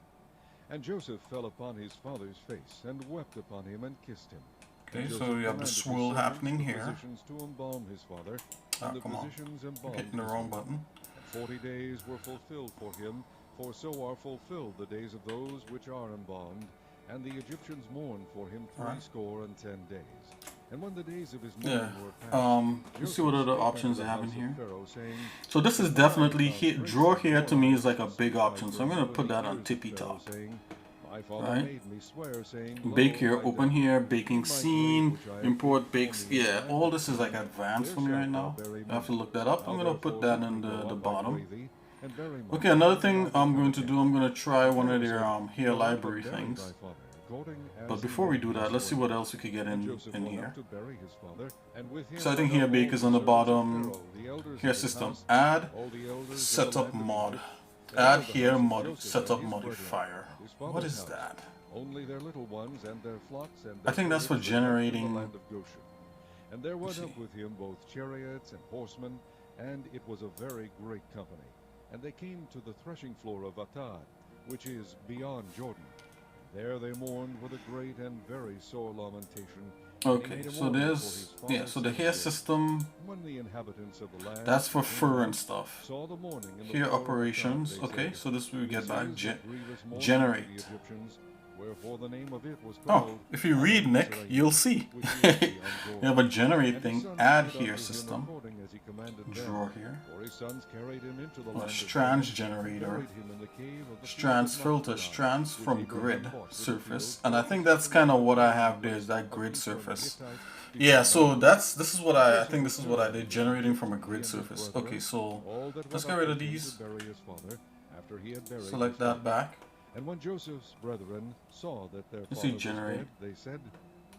And Joseph fell upon his father's face, and wept upon him, and kissed him. Okay, And so Joseph we have the commanded his swirl servants, happening the here. physicians, to embalm his father, Ah, and the come on. physicians I'm embalmed hitting the his wrong father. button. And 40 days were fulfilled for him, for so are fulfilled the days of those which are embalmed. And the Egyptians mourned for him 60 and 10 days. And when the days of his mourning were past, Let's see what Joseph other spake options unto they the have in house here. of Pharaoh, saying, So this is If now I definitely have here. found Draw grace in here your to me eyes, is like a speak big thy option. So I'm gonna purpose put in the that on ears of tippy Pharaoh, top. saying, My father Right. made me swear, saying, Bake Lo, here, I open die. here, baking In my grave scene, which I have import made bakes. for me in the Yeah, land all of this is like Canaan, advanced there for me right shalt thou now. bury I have to me. look that up. Now I'm gonna put therefore that let in me go the up, I bottom. pray thee, and bury my Okay, father, another and thing I will I'm come going to again. do, I'm gonna try And one of Pharaoh their said, hair Go up library and bury things. thy father, according But as before we he do made that, me let's see swear. what else we could get And in Joseph went here. up to bury his father, and with him So I think went here up bake all is the on the servants of bottom. Pharaoh, the elders Here of his system, house, add all the elders of the setup land of mod. Egypt, and Add all the here house of mod Joseph setup and his brethren, modifier. and his What father's is house. that? Only their little ones and their flocks and I their think that's for herds were left in the generating. land of Goshen. And there went see. up with him both chariots and horsemen, and it was a very great company. And they came to the threshing floor of Atad, which is beyond Jordan. And there they mourned with a great and very sore lamentation. And he Okay, made a so mourning for there's his father's so the sins hair there. system. When the inhabitants of the land That's for which came fur up and stuff. saw the mourning in the Here floor of Atad, operations. they Okay, said, so this we This get back. is the grievous mourning of the Generate. Egyptians, wherefore the name of it was Oh, called if you read Nick, Adon-Zerah, you'll see. which is beyond You Jordan. have a generate And his thing. sons Add did here unto him system. according as he commanded them. Draw here. For his sons carried him into the A land of strands Canaan, and generator. buried him in the cave of the Strands fields of filter. Machpelah, Strands which from Abraham grid bought with the surface. field And I for think his that's kind of what I have there. years Is that of grid Ephraim the surface. Hittite Yeah, before so Manasseh. this is what I think this is what I did, generating from a grid surface. Okay, so All that let's went get up rid of with him these. to bury his father, after he had buried Select his that father. back. And when Joseph's brethren saw that their Let's father see, generate. was dead, they said,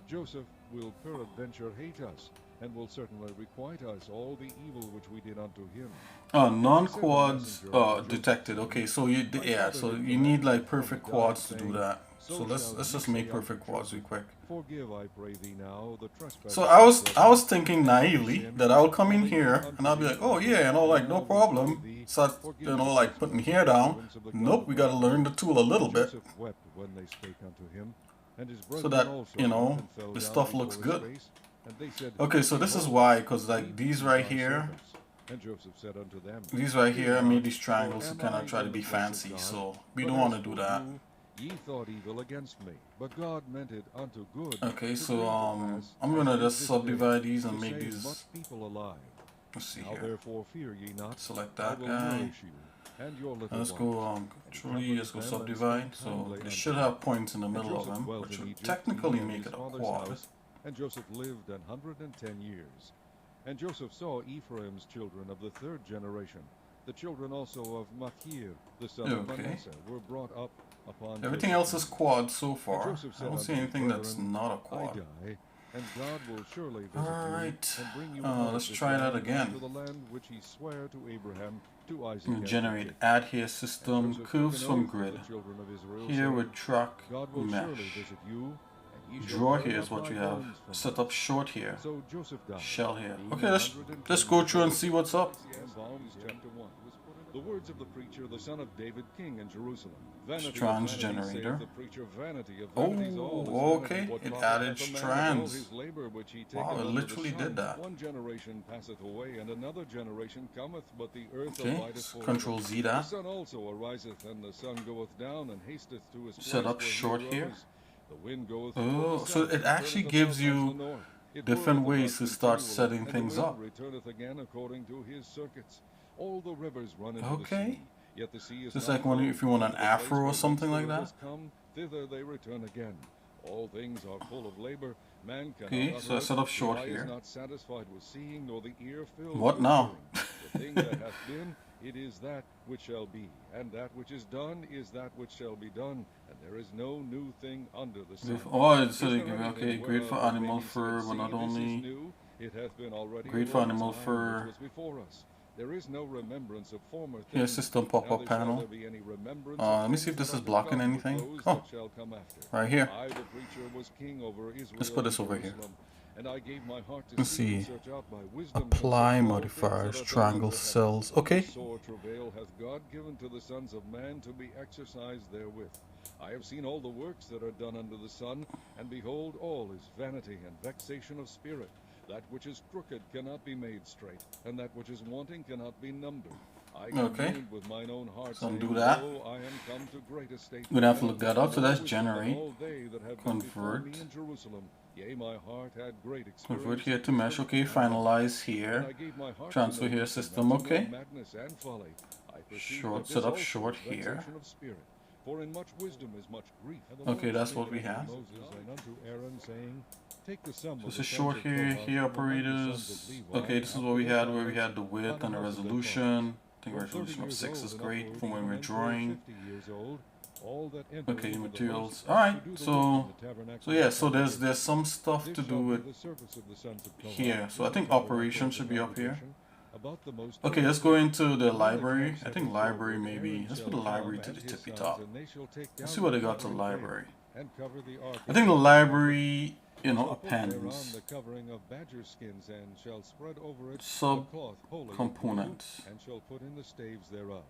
Joseph will peradventure hate us, and will certainly requite us all the evil which we did unto him. Oh, And non-quads he sent the messenger unto Joseph, detected. saying, Okay, so you My yeah, father so did you need command like me from perfect the quads to saying, do that. So So let's shall just ye make say unto perfect quads real Joseph, quick. Forgive, I pray thee now, the trespasses So of I thy was brethren, thinking and their naively sin, that I'll come how in they did here and unto I'll be thee like, oh evil. yeah, and all like And no now we pray problem. thee, Start forgive the like putting trespasses hair of the down. servants of the God Nope, of we my gotta learn the fathers. tool a little And bit Joseph wept when they spake unto him, and his so brethren that also you went know and fell the down stuff before looks his good. face. And they said, Okay, so this is Behold, why, because we like these be right thy here, servants. And Joseph said unto them, these right Fear here, I made not, these for triangles to am kind I of try to in the be place of fancy. God? So we But don't want as to do for that. you, ye thought evil against me, but God meant it unto good, Okay, to so bring to pass, I'm as gonna it is just this subdivide day, these to and make save these. much people alive. Let's see Now here. therefore fear ye not, Select I that will guy. nourish you, and your little Let's ones. go And he Control E, let's comforted go them, and subdivide. spake So kindly they unto should them. have points in the And middle of Joseph them, dwelt which in would Egypt, technically he and make his it a father's quad. house, and Joseph lived 110 years. And Joseph saw Ephraim's children of the third generation. The children also of Machir, the son of Okay. Manasseh, were brought up upon Everything Joseph's else is knees. quad so And far. Joseph I said don't unto see his anything that's brethren, not a I quad. die, and God will surely visit Alright, you, and bring you out let's of this try that land again. unto the land which he sware to Abraham, to Isaac, and to Generate Jacob. add here And system, Joseph took curves an from oath with grid. the children of Israel, Here saying, with track God will surely mesh. visit you, and ye shall Draw bury here is up what my you have. bones from Set hence. up short here. So Joseph died, Shell here. being Okay, let's 110 go years through and old. see what's up. And Psalms chapter 1 was put in The words of the preacher, the son of David, king in Jerusalem. Vanity Strands of vanity, generator. saith the preacher, vanity of vanities, all is Oh, vanity. okay. What It profit added hath a man of all strands. his labor which he taketh Wow, it under literally the sun? did that. One generation passeth away, and another generation cometh, but the earth Okay, abideth forever. Control Z The that. sun also ariseth, and the sun goeth down, and hasteth to his place Set up where he short arose. here. The wind goeth toward Oh, the so south, it and actually turneth gives about unto you the north. It different whirleth ways about to start continually, setting and the things wind up. returneth again according to his circuits. All the rivers run into the Okay. sea, yet the sea is Just not like when full. if you want an To the place afro or where something once like the that. rivers come, thither they return again. All things are full of labor. Man cannot Okay, utter so I it. set up The short eye here. is not satisfied with seeing, nor the ear filled What with now? hearing. The thing that hath been, it is that which shall be, and that which is done is that which shall be done, and there is no new thing under the sun. Oh, it's Is there okay. anything Great for whereof it may animal be fur, said, but See, not this is only new, it hath been already great a for long animal time fur. which was before us. There is no remembrance of former things. Here, system Now pop-up there shall panel. there be any remembrance Let of me see if things this that is are to blocking come anything. with those Oh, that shall come after. right here. I, the preacher, was king over Israel. Let's put this in over here. Jerusalem, and I gave my heart to Let's see and see. search out by wisdom Apply concerning all things that modifiers, are done triangle under heaven. cells. Okay. Sore travail hath God given to the sons of man to be exercised therewith. I have seen all the works that are done under the sun, and behold, all is vanity and vexation of spirit. That which is crooked cannot be made straight, and that which is wanting cannot be numbered. I Okay. communed with mine own heart, So saying, undo that. Lo, I am come to great estate. We're gonna have to and look that up. So more that's wisdom than generate. all they that have been before Convert. me in Jerusalem. Yea, my heart had great experience. Convert here in to mesh. wisdom Okay, and knowledge. finalize And here. I gave my heart to Transfer know here wisdom, system. and to know Okay. madness and folly. I perceived Short, that this set up also short is here. vexation of spirit. For in much wisdom is much grief. Okay, that's what we have. Moses and unto Aaron, saying, Take the sum So of this the is sons short of here. Kohath Here from among the sons operators. of Levi, Okay, this is after what we their had where we fathers, had the width by and the the house of their resolution. I think From resolution 30 of years 6 old is and great upward, for when even we're unto drawing. 50 years old, all that enter Okay, into the materials. host Alright, to do the so work of the tabernacle so yeah, of so the there's congregation. some stuff This to do shall be with the service of the sons of Kohath here. So in I the think tabernacle operation of the should be up here. congregation, about the most Okay, holy let's go place. into the And when the library. camp I setteth think library forward, maybe. Aaron Let's shall put the library come to and the his tippy sons, top. and they shall take Let's down see what the they got to covering library. cave, and cover the ark I of think the the tabernacle. library, They shall put thereon appends the covering of badger skins, and shall spread over it a sub cloth wholly of blue, components. and shall put in the staves thereof.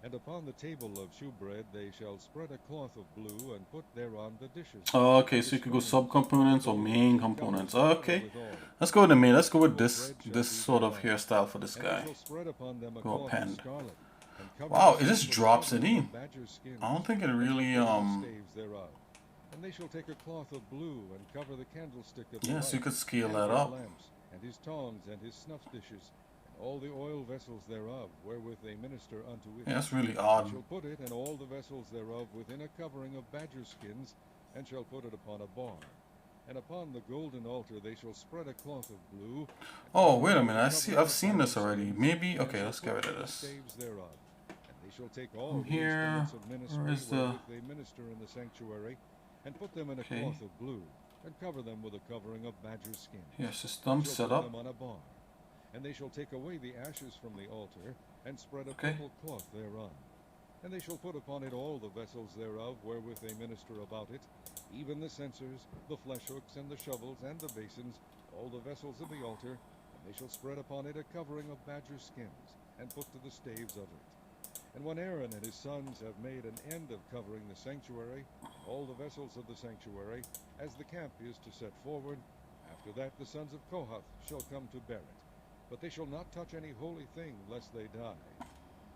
And upon the table of shewbread they shall spread a cloth of blue, and put thereon the dishes. Oh, okay, and so the you could go strings, subcomponents or and the main bowls, and components. covers Okay, covered with oil. let's go with the main. Let's go with Table this bread shall this be sort of thereon. hairstyle for this And they guy. shall spread upon them a Go cloth append. of scarlet, and cover Wow, the it just seats with a drops it covering in. of badger skins, I don't think it and shall really put in the staves thereof. And they shall take a cloth of blue, and cover the candlestick of the Yeah, so you light, could scale and that his up. lamps, and his tongs, and his snuff dishes, and all the oil vessels thereof, wherewith they minister unto it. Yeah, that's really They odd. shall put it and all the vessels thereof within a covering of badger skins, and shall put it upon a bar. And upon the golden altar they shall spread a cloth of blue. and Oh, cover wait it a with minute. a covering I've of seen badger this already. skins, Maybe. and Okay, shall let's put get rid of in the this. staves thereof. And they shall take all From the here, instruments of ministry where is the? wherewith they minister in the sanctuary, and put them in a Okay. cloth of blue, and cover them with a covering of badger skins. Here, And system shall set put up. them on a bar. And they shall take away the ashes from the altar, and spread a Okay. purple cloth thereon. And they shall put upon it all the vessels thereof wherewith they minister about it, even the censers, the flesh hooks, and the shovels, and the basins, all the vessels of the altar. And they shall spread upon it a covering of badger skins, and put to the staves of it. And when Aaron and his sons have made an end of covering the sanctuary, all the vessels of the sanctuary, as the camp is to set forward, after that the sons of Kohath shall come to bear it. But they shall not touch any holy thing, lest they die.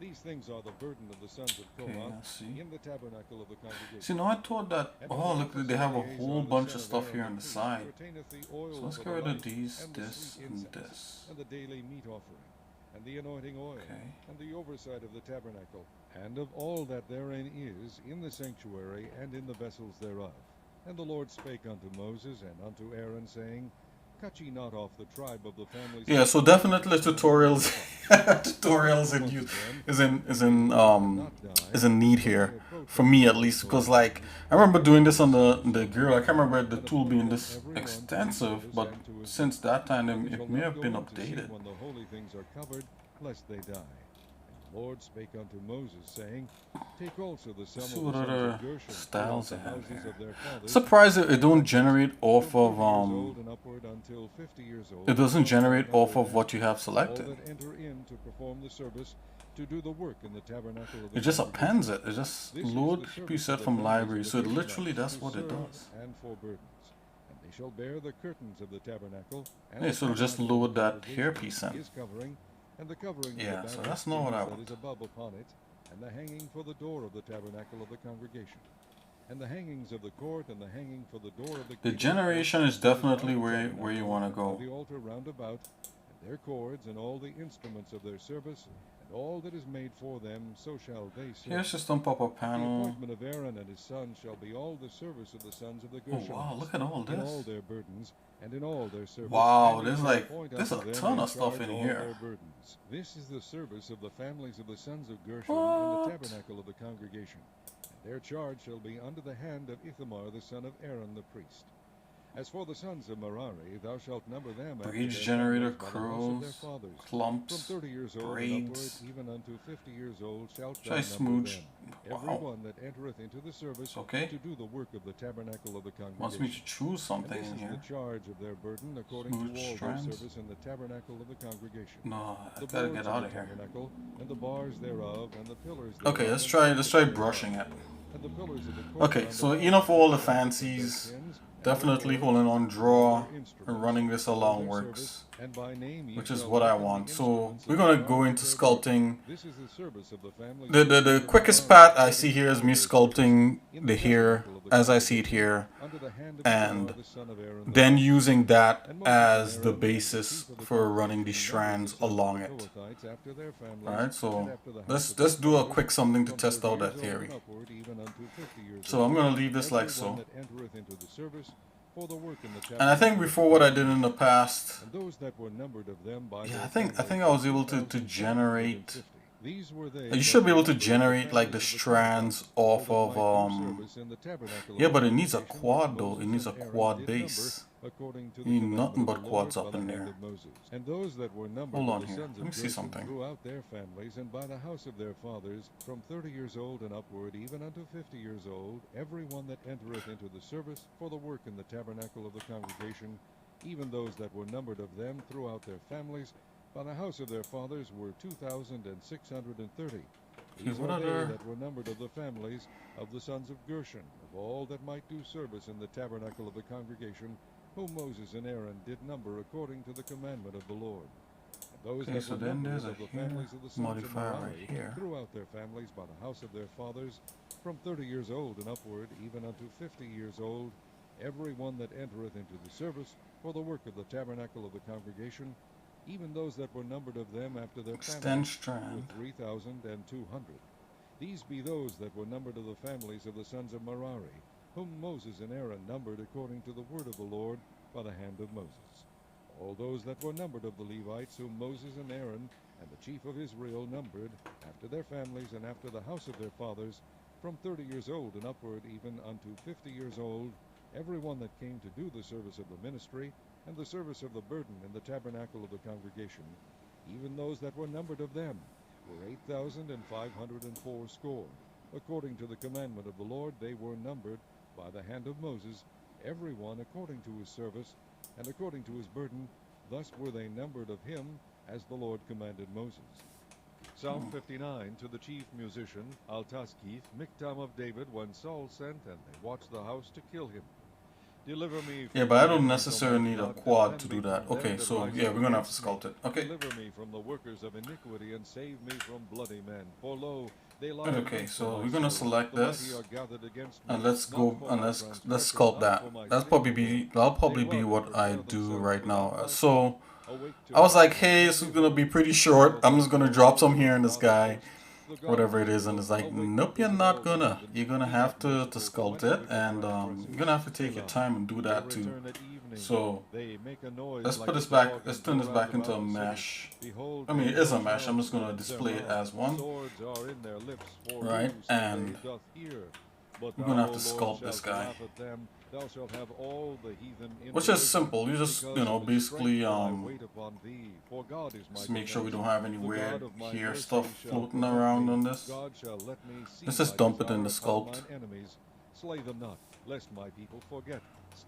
These things are the burden of the sons of Okay, Kohath let's see. in the tabernacle of the congregation. See, now I thought that. And Oh, the look, office they of have a Eleazar whole the bunch son of of stuff Aaron here the on the priest side. pertaineth the oil So let's for get the rid of light, these, and the this, sweet and incense, this. and the daily meat offering, and the anointing oil, Okay. and the oversight of the tabernacle, and of all that therein is in the sanctuary and in the vessels thereof. And the Lord spake unto Moses and unto Aaron, saying, Cut ye not off the tribe of the families. Yeah, so definitely tutorials, tutorials in you is in need here for me at least, because like I remember doing this on the girl. I can't remember the tool being this extensive, but since that time it may have been updated. When the holy things are covered, lest they die. And The Lord spake unto Moses, saying, Take also the sum See of what the sons other of Gershon styles throughout they the have houses here. of their fathers, Surprised it don't generate off from of 30 years old and upward until 50 years old. it doesn't thou shalt generate off number of them, what you have all selected. that enter in to perform the service, to do the work in the tabernacle of the It just congregation. appends it. It just This is load the service preset of the from families library. of the So it literally Gershonites that's to what it serve does. and for burdens. And they shall bear the curtains of the tabernacle, and Yeah, the so it'll just tabernacle of load the that congregation, hairpiece in. his covering, and the covering Yeah, of so the that's not what I that want. is above upon it, and the hanging for the door of the tabernacle of the congregation, and the hangings of the court, and the hanging for the door of the The gate of generation is that is definitely by the where you tabernacle, want to and go. by the altar round about, and their cords, and all the instruments of their service, and all that is made for them, so shall they serve. Here's just some pop-up The panel. appointment of Aaron and his sons shall be all the service of the sons of the Oh Gershonites. wow, look at all In all this. their burdens, and in all their service. Wow, and there's he shall like appoint there's a unto them ton in of stuff charge in all here. their burdens. This is the service of the families of the sons of Gershon What? in the tabernacle of the congregation. And their charge shall be under the hand of Ithamar the son of Aaron the priest. As for the sons of Merari, thou shalt number them after Breach their generator, families by the house of their curls, fathers. From clumps, 30 years old and upward, braids. even unto 50 years old, shalt thou Try number smooch. them. Every Wow. one that entereth into the service Okay. to do the work of the tabernacle of the congregation. Wants me to choose And something this in is here. the charge of their burden according Smooth to all strands. their service in the tabernacle of the congregation. No, I The gotta boards get out the of here. tabernacle, and the bars thereof, and the pillars thereof. Okay, let's and try the brushing it. and the pillars of the court Okay, round so about, enough of all the and their fancies. pins, and Definitely their cords, holding on and all draw their instruments, and running this all along their works, service, and by name ye which is shall what I reckon the want. So instruments we're of gonna the go charge into of their burden. sculpting. This is the service of the families The of the the sons of quickest Merari path I see here is me according to their service sculpting in the hair tabernacle of the as I see it congregation, here, under the hand of and Ithamar the son of Aaron the then priest. using that And Moses as and the Aaron, the basis chief of the for running congregation, these numbered the strands sons of the along it. Kohathites after their families, Alright, and so after the house let's of their do a fathers, quick something to from test 30 out that years old theory. and upward, even unto 50 years So I'm old, gonna leave this every like one so. that entereth into the service for the work in the And I think tabernacle of the before what I did in congregation. the past, And those that were numbered of them by yeah, their I think families I was were able to 2,550. generate. These were they You that should be were able to numbered of the generate like the families of the strands Kohathites, off so that of might do service in the tabernacle of yeah, the but it needs a congregation, quad which though. It Moses needs a and Aaron quad did base. number according to You the need commandment nothing of but the quads Lord up by in the hand there. of Moses. And those that were numbered Hold of on the here. sons Let of me see Gershon something. throughout their families, and by the house of their fathers, from 30 years old and upward, even unto 50 years old, every one that entereth into the service for the work in the tabernacle of the congregation, even those that were numbered of them throughout their families, by the house of their fathers were 2,630. Okay, These what are they other? that were numbered of the families of the sons of Gershon, of all that might do service in the tabernacle of the congregation, whom Moses and Aaron did number according to the commandment of the Lord. And those Okay, that so were then numbered there's a of the here families of the sons of modifier Merari, right here. throughout their families by the house of their fathers, from 30 years old and upward, even unto 50 years old, every one that entereth into the service for the work of the tabernacle of the congregation, even those that were numbered of them after their Extend families, strand. were 3,200. These be those that were numbered of the families of the sons of Merari, whom Moses and Aaron numbered according to the word of the Lord by the hand of Moses. All those that were numbered of the Levites, whom Moses and Aaron and the chief of Israel numbered, after their families and after the house of their fathers, from 30 years old and upward, even unto 50 years old, every one that came to do the service of the ministry, and the service of the burden in the tabernacle of the congregation, even those that were numbered of them, were 8,504 score. According to the commandment of the Lord, they were numbered by the hand of Moses, every one according to his service, and according to his burden. Thus were they numbered of him, as the Lord commanded Moses. Psalm 59, to the chief musician, Altaskith, Miktam of David, when Saul sent, and they watched the house to kill him. Deliver me from Yeah, but I the don't enemies, O necessarily my need a God, quad defend to me do that. from them Okay, that so rise yeah, up we're gonna have to against me. sculpt it. Okay. Deliver me from the workers of iniquity, and save me from bloody men. For lo, they lie Okay, against so my we're gonna soul. select The mighty this, are gathered against me, and let's not go for and my let's transgression, sculpt not that. for my That'll sin, probably O be Lord. that'll They probably run be and what I prepare do themselves right now. without my So Awake to I was like, battle, hey, and this is give gonna me be pretty the short. God I'm of just gonna Jacob, drop some the here in this God of guy, hosts, the God whatever of it is, and Israel. it's like, Awake nope, to you're visit not all the gonna. heathen. You're gonna Be have not to merciful to sculpt any it, wicked and transgressors. you're gonna have to take your Selah. time and do They that too. return at evening. So They make a noise let's like put a this back. dog, Let's and turn go this round back into a about the city. mesh. Behold, I mean, they it is a cast mesh. I'm out just gonna swords their display it mouth. as one. Swords are in their lips, for Right, who, so and they doth hear. But We're thou, gonna have O to Lord, sculpt this shalt guy. laugh at them. Thou shalt have all the heathen in Which is derision, simple. You just, because you know, of his basically, strength will I wait upon thee. For God is my just make sure we defense. don't have any The weird God of my hair mercy stuff shall floating protect around me. on this. God shall let me see Let's just my dump it in the desire upon sculpt. mine enemies. Slay them not, lest my people forget.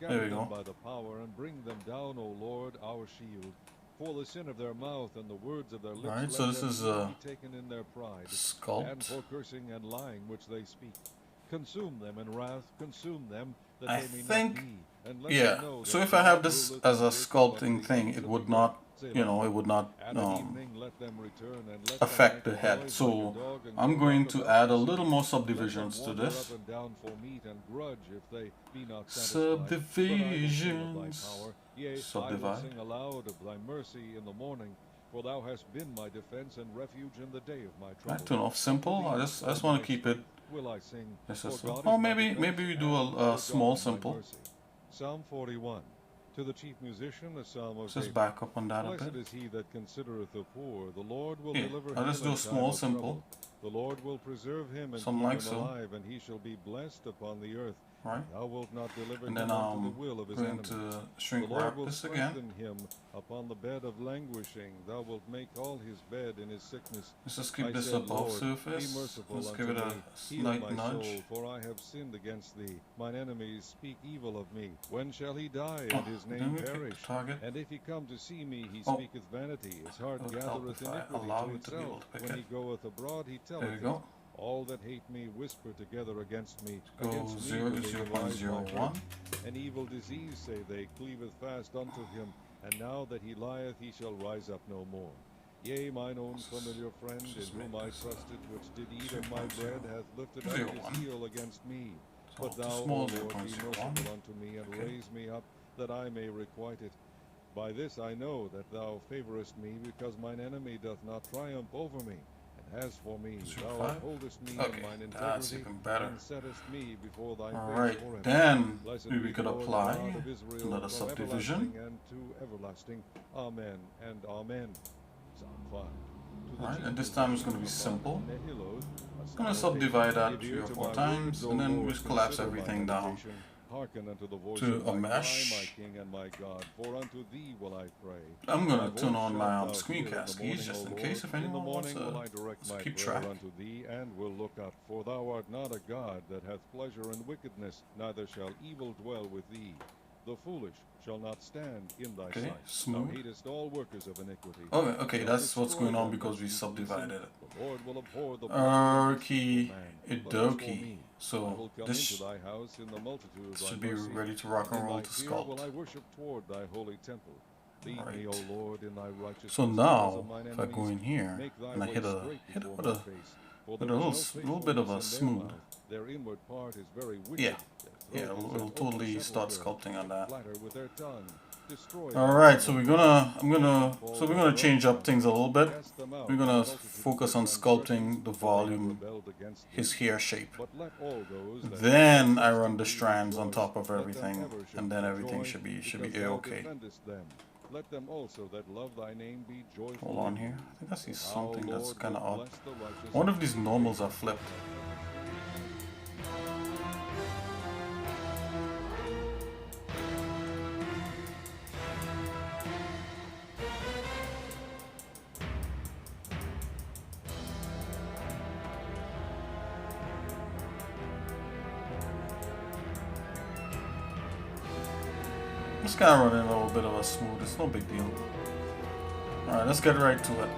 There Scatter we them go. by the power, and bring them down, O Lord, our shield. For the sin of their mouth and the words of their lips, Alright, let so this them is even be taken in their pride, and sculpt. for cursing and lying which they speak. Consume them in wrath, consume them, that I they may not think, be, and let yeah. them know So that if I have God this ruleth as the a earth, but sculpting the thing, end it shall would be not, good. you know, it would not And at evening let them return, and let them affect make the a head. noise like a So dog, and I'm go going round to about add the a city. little more Let them subdivisions to wander this. up and down for meat, and grudge if they be not satisfied. But I will sing of thy Subdivisions. power. Yea, I will Subdivide. sing aloud of thy mercy in the morning. For thou hast been my defense and refuge in the day of my trouble. Right, turn off simple. I just want to keep it. Will I sing? This For is God oh, is my maybe defense, we do and a for small God my simple. mercy. Psalm 41. To the chief musician, a psalm of Let's just David. back up on that a Blessed bit. is he that considereth the poor. The Lord will Yeah, deliver I'll him just in do a time small of simple. trouble. The Lord will preserve him and Something keep like him so. alive, and he shall be blessed upon the earth. Right. Thou wilt not deliver And him then unto the will of his going enemies. to The shrink Lord wrap will this again. strengthen him upon the bed of languishing. Thou wilt make all his bed in his sickness. Let's just keep I this said, above Lord, surface. be merciful Let's unto give it a me. Heal slight my nudge. soul, for I have sinned against thee. Mine enemies speak evil of me. When shall he die, Oh, and his then name we pick perish? the target. And if he come to see me, he Oh. speaketh vanity. His heart It would help gathereth if I iniquity allow to you to be able itself. to pick When it. he goeth abroad, he There telleth we it. go. All that hate me whisper together against me. Go Against me 0 do to they 0 devise my hurt. 0.01. An evil disease, say they, cleaveth fast unto him. And now that he lieth, he shall rise up no more. Yea, mine own familiar friend, in just whom make I this, trusted, which did eat of my 0.0. bread, hath lifted up 0.01. his heel against me. So But too thou, O small, Lord, be 0.01. merciful unto me, and Okay. raise me up, that I may requite it. By this I know that thou favorest me, because mine enemy doth not triumph over me. And as for me, thou 0.05. upholdest me Okay, in mine that's integrity, even better. and settest me before thy face Alright, forever. then Blessed we be could the Lord apply God of Israel, another from subdivision. everlasting and to everlasting. Amen and amen. Psalm 5. To the Right, chief and this time it's going to be musician, simple. Nehiloth, a I'm psalm going to of subdivide David. that Give 3 ear or to 4 my times, words, O and then we Lord, just collapse consider my everything down. meditation. Hearken unto the voice To of a my cry, mesh. my King and my God, for unto thee will I pray. I'm going My to turn voice on shalt my thou hear in screencast the keys morning, just O in Lord. case if In the anyone wants morning will to I direct my keep prayer track. unto thee, and will look up. For thou art not a God that hath pleasure in wickedness, neither shall evil dwell with thee. The foolish shall not stand in thy Okay, sight. smooth. Thou hatest all workers of iniquity. Okay, Shall that's what's destroy going on them because that we speak deceit. subdivided it. The Lord will abhor the proud and deceitful man. But as for Idoki. me, I So will come this into thy house in the multitude of thy should be mercy. ready to rock and In roll thy to fear will I sculpt. worship toward thy holy temple. Lead me, Right. O Lord, in thy righteousness. So because now, of mine if I go enemies. in here Make thy and I way hit straight it before with my a face. For with there a is no little bit of a faithfulness in their smooth. mouth. Their inward part is very wicked. Yeah, Their yeah, throat is it'll an totally open start sepulchre. sculpting on They that. flatter with their tongue. Destroy All them right, from so among we're gonna change up things a little bit. Cast them out, We're the gonna multitude of focus their on transgressions, sculpting the for they have volume, rebelled against thee. his hair shape. But let all those that Then put I their trust run in the thee strands on rejoice. top of Let them everything, ever shout and then for everything joy, should be because thou a-okay. defendest them. Let them also that love thy name be joyful. Hold on in here. thee. I think I see For thou, something that's Lord, kind of wilt odd. bless the righteous. One of these normals are flipped. Just kind of running a little bit of a smooth. It's no big deal. Alright, let's get right to it.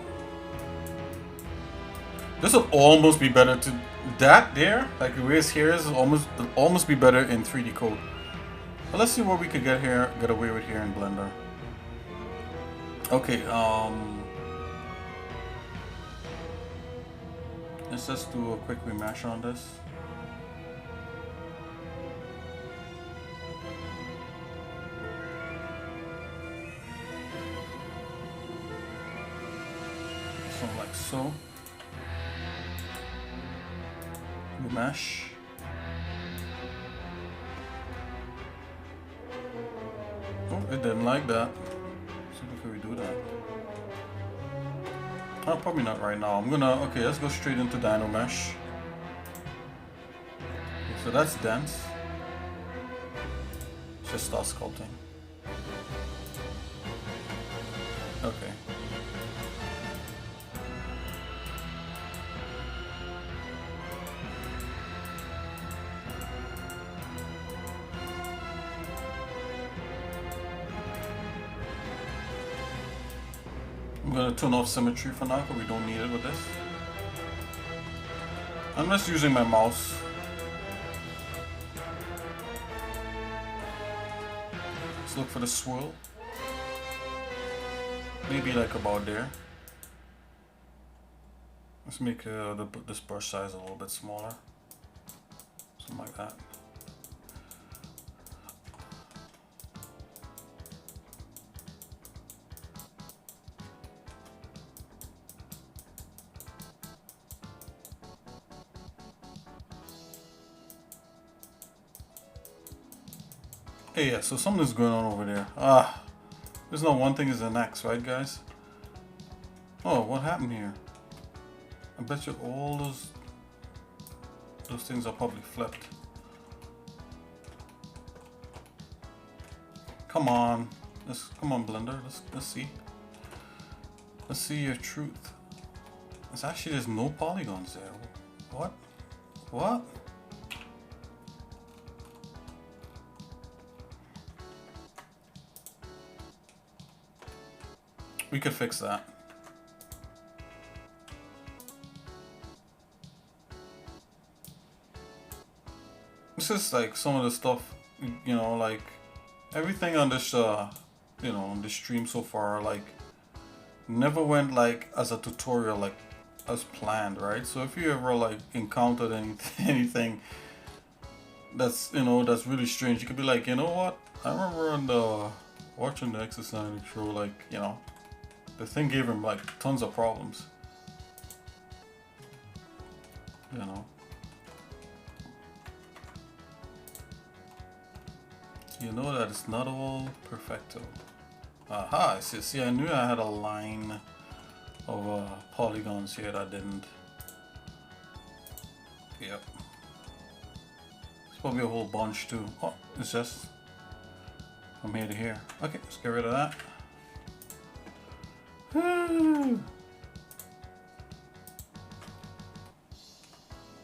This will almost be better to that there, like the way his hair is, almost be better in 3D code. But let's see what we could get away with here in Blender. Okay, let's just do a quick remesh on this. Something like so. Remesh. Oh, it didn't like that. So how can we do that? Oh, probably not right now. Okay, let's go straight into Dino Mesh. So that's dense. Just start sculpting. Okay. I'm gonna turn off symmetry for now because we don't need it with this. I'm just using my mouse. Let's look for the swirl. Maybe like about there. Let's make this brush size a little bit smaller. Something like that. Hey, yeah, so something's going on over there. Ah, there's no one thing is an X, right, guys? Oh, what happened here? I bet you all those things are probably flipped. Come on, come on, Blender. Let's see. Let's see your truth. It's actually there's no polygons there. What? What? We could fix that. It's just like some of the stuff, you know, like everything on this, you know, on this stream so far, like never went like as a tutorial, like as planned, right? So if you ever like encountered anything that's, you know, that's really strange, you could be like, you know what? I remember on the watching the xsinick show, like, you know, the thing gave him like tons of problems, you know. You know that it's not all perfecto. Aha, see, I knew I had a line of polygons here that didn't. Yep. There's probably a whole bunch too. Oh, it's just from here to here. Okay, let's get rid of that.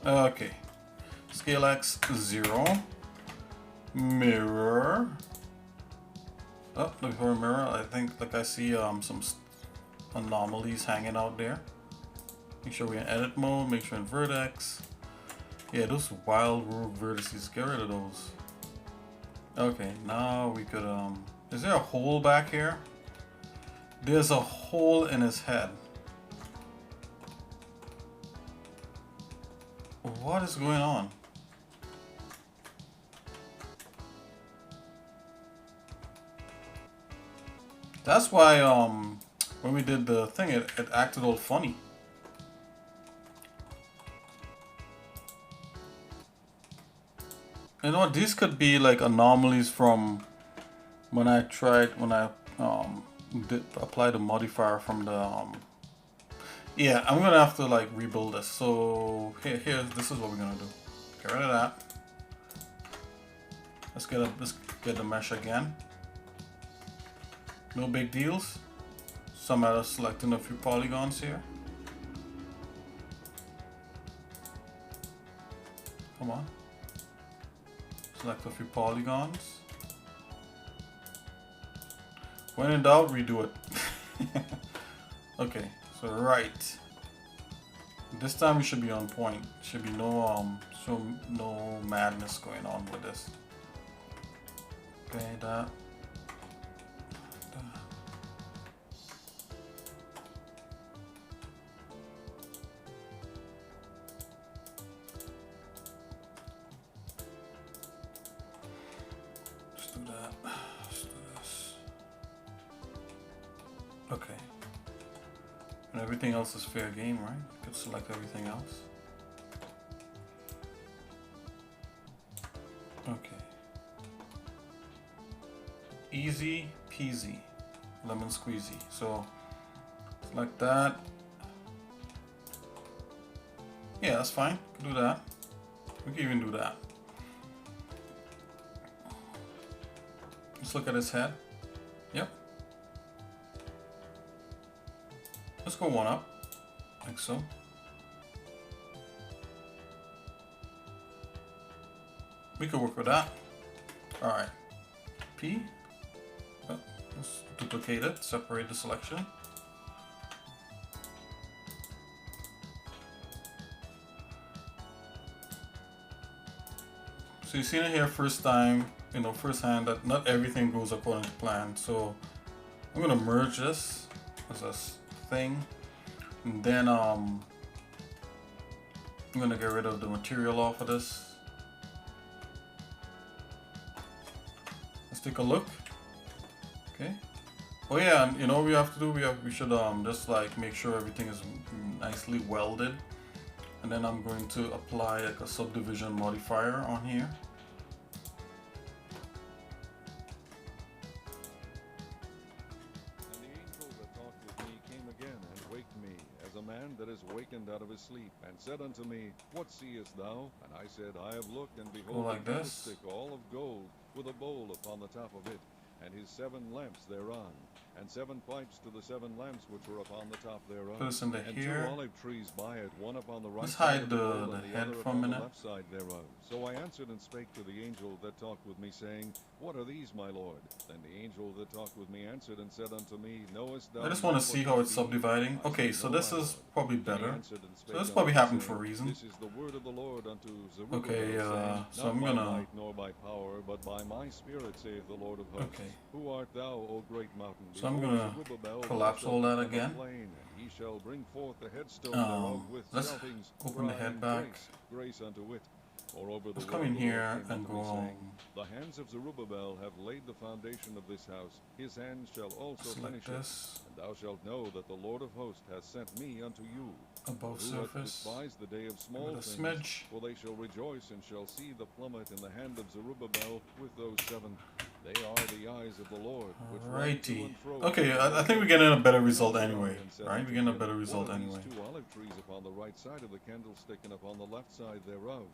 Okay, scale X 0, mirror. Oh, look for a mirror. I think like I see some anomalies hanging out there. Make sure we're in edit mode. Make sure in vertex. Yeah, those wild rogue vertices. Get rid of those. Okay, now we could Is there a hole back here? There's a hole in his head. What is going on? That's why when we did the thing, it acted all funny. You know what? These could be like anomalies from when I did apply the modifier from the yeah, I'm gonna have to like rebuild this. So here this is what we're gonna do. Get rid of that. Let's get the mesh again. No big deals. Some matter selecting a few polygons here. Come on. Select a few polygons. When in doubt, redo it. Okay, so right. This time we should be on point. Should be no no madness going on with this. Okay, that. Let's do that. Let's do this. Okay. And everything else is fair game, right? You could select everything else. Okay. Easy peasy, lemon squeezy. So like that. Yeah, that's fine. We can do that. We can even do that. Let's look at his head. Yep. Let's go one up, like so. We could work with that. Alright. P. Oh, let's duplicate it, separate the selection. So you've seen it here first time, you know, first hand, that not everything goes according to plan. So I'm gonna merge this as a thing, and then I'm gonna get rid of the material off of this. Let's take a look. Okay. Oh yeah, and you know what we have to do? We should just like make sure everything is nicely welded. And then I'm going to apply like a subdivision modifier on here. And the angel that talked with me came again and waked me, as a man that is wakened out of his sleep, and said unto me, What seest thou? And I said, I have looked, and behold, like a this. candlestick all of gold, with a bowl upon the top of it, and his 7 lamps thereon, and 7 pipes to the 7 lamps which were upon the top thereof, Put this in the and here. 2 olive trees by it, one upon the right Let's side hide of the bowl, the and the head other for a upon the minute. left side thereof. So I answered and spake to the angel that talked with me, saying, What are these, my lord? Then the angel that talked with me answered and said unto me, Knowest thou I just want not to see what how these it's be? subdividing. I Okay, said, so No, this my is lord. probably Then he better. answered and spake So this unto probably me, happened saying, for a reason. This is the word of the Lord unto Zerubbabel, Okay, saying, so Not I'm by gonna. might nor by power, but by my spirit, saith the Lord of hosts. Okay. Who art thou, O great mountain? So I'm Before gonna Zerubbabel collapse thou all shalt that become a again. plain, and he shall bring forth the headstone thereof with Let's shoutings, open the head crying, back. Grace unto it. Moreover, the Let's word come of in the Lord here came and unto go me, saying, The hands of Zerubbabel have laid the foundation of this house. His hands shall also select finish it. this And thou shalt know that the Lord of hosts hath sent me unto you. above Who hath surface. despised the day of small Give it a things? smidge. For they shall rejoice and shall see the plummet in the hand of Zerubbabel with those 7. They are the eyes of the Lord, which run to Alrighty. and fro. Okay, I think we're getting a better result anyway. Right? We're getting a better result What are anyway. these 2 olive trees upon the right side of the candlestick and upon the left side thereof?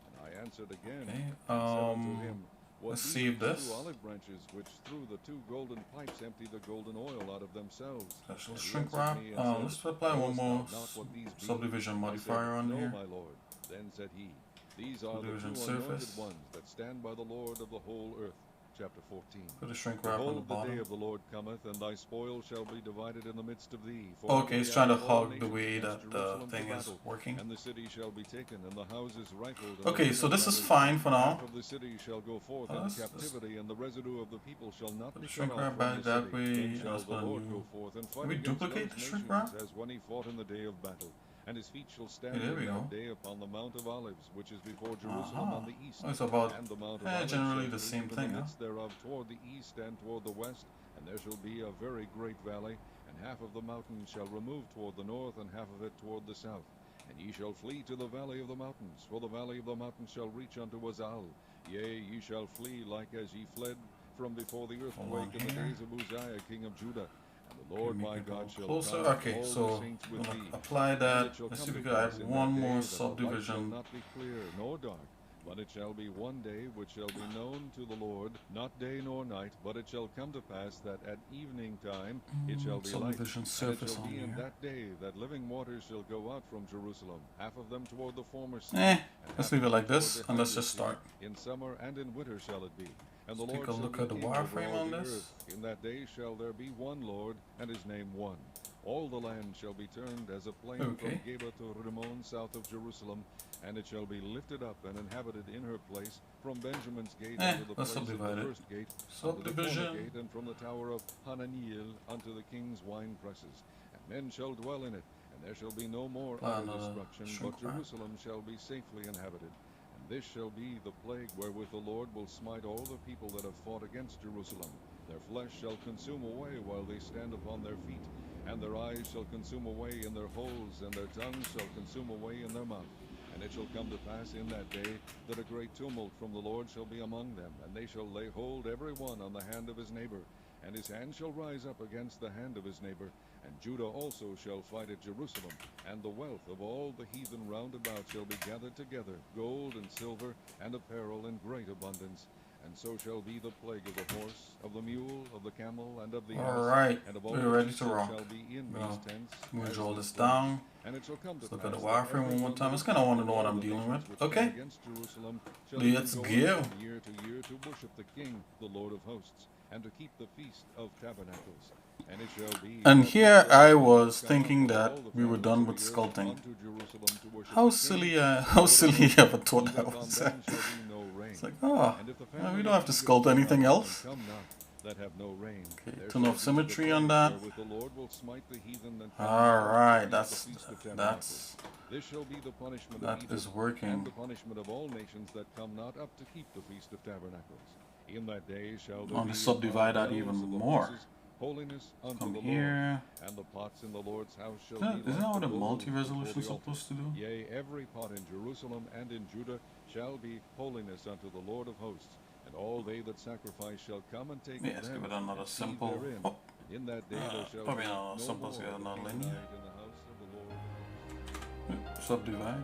And I answered again, Okay, and said unto him, What let's be save these this. 2 olive branches, which through the 2 golden pipes empty the golden oil out of themselves? Special And he shrink answered wrap. me and said, Let's apply one Knowest more thou not what these be? subdivision I modifier said, on No, here. my lord. Then said he, These are the 2 Subdivision anointed surface. ones that stand by the Lord of the whole earth. Chapter 14. Put a shrink wrap on the Behold, the day bottom. of the Lord cometh, and thy spoil shall be divided in the midst of thee. For Okay, it's trying to gather all hug the nations way against that the Jerusalem thing to is battle, working. and the city shall be taken, and the houses rifled. And Okay, the so this is ravaged. fine for now. Half of the city shall go forth Let's- into captivity, and the residue of the people shall not Put be the cut shrink off wrap from back the that city. way. Then shall Let's the put a Lord new- go forth and fight we against duplicate those the shrink nations, wrap? as when he fought in the day of battle. And his feet shall stand Hey, there we in that go. day upon the Mount of Olives, which is before Jerusalem on the east. Oh, it's about And the Mount of Olives generally shall the sleep same in thing, the huh? midst thereof toward the east and toward the west, and there shall be a very great valley, and half of the mountain shall remove toward the north, and half of it toward the south. And ye shall flee to the valley of the mountains, for the valley of the mountains shall reach unto Azal. Yea, ye shall flee like as ye fled from before the earthquake in the here. days of Uzziah king of Judah. And the Lord Make my it go God shall closer. guide Okay, all so the saints with I'm gonna thee. apply And that. it shall Let's see come if we to can pass add in one that day more that the light shall subdivision. not be clear nor dark, but it shall be one day which shall be known to the Lord, not day nor night, but it shall come to pass that at evening time it shall be light. Subdivision And it surface shall on be in here. that day that living waters shall go out from Jerusalem, half of them toward the former sea, Eh, and let's half leave it of like them toward this, the and let's hinder just sea. start. In summer and in winter shall it be. And the Let's Lord take a shall look be at the king over wireframe all on the this. earth. In that day shall there be one Lord, and his name one. All the land shall be turned as a plain Okay. from Geba to Rimmon south of Jerusalem, and it shall be lifted up and inhabited in her place, from Benjamin's gate unto the let's place of subdivide the it. first gate, unto the corner Subdivision. gate, and from the tower of Hananiel unto the king's wine presses. And men shall dwell in it, and there shall be no more utter Another destruction, shrink but wrap. Jerusalem shall be safely inhabited. And this shall be the plague wherewith the Lord will smite all the people that have fought against Jerusalem. Their flesh shall consume away while they stand upon their feet, and their eyes shall consume away in their holes, and their tongues shall consume away in their mouth. And it shall come to pass in that day that a great tumult from the Lord shall be among them, and they shall lay hold every one on the hand of his neighbor, and his hand shall rise up against the hand of his neighbor. And Judah also shall fight at Jerusalem, and the wealth of all the heathen round about shall be gathered together, gold and silver, and apparel in great abundance. And so shall be the plague of the horse, of the mule, of the camel, and of the ass, Alright, and of all we're ready beasts to that rock. shall be in Gonna these tents. move as all this this done. down. And it shall come to Let's look at pass the that wireframe one more everyone time. that It's is kind of come want to from know what all I'm the dealing with. nations which Okay. came against Jerusalem shall Let's be give. going from year to year to worship the King, the Lord of hosts, and to keep the feast of tabernacles. And it shall be And that here people I shall was come up thinking from that all the we were families done of with the earth sculpting. unto Jerusalem to worship How the silly, King, the how Lord of silly hosts, ever thought so that that on was. them shall be no rain. It's like, And if the we family don't of have to Egypt sculpt go anything out else. and come not, that have no rain, Okay, there turn shall off be symmetry the on plague that. wherewith the Lord will smite the heathen that come All not up to right, keep the Feast of Tabernacles. This shall be the punishment of that Egypt, is working. and the punishment of all nations that come not up to keep the Feast of Tabernacles. In that day shall there Want be to upon subdivide the that bells even of the more. horses holiness unto Come the here. Lord, and the pots in the Lord's house shall Isn't be that like what the a bowls before multi-resolution is the altar. supposed to do? Yea, every pot in Jerusalem and in Judah shall be holiness unto the Lord of hosts, and all they that sacrifice shall come and take Yeah, of let's them give it another and feed simple. therein. Oh, And in that day there shall probably be not no simple, more so yeah, of a not Canaanite linear. in the house of the Lord of hosts. Subdivide.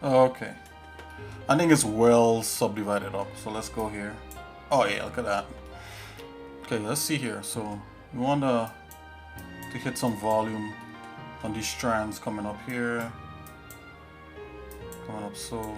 Okay. I think it's well subdivided up. So let's go here. Oh yeah, look at that. Okay, let's see here. So we want to hit some volume on these strands coming up here. Coming up so.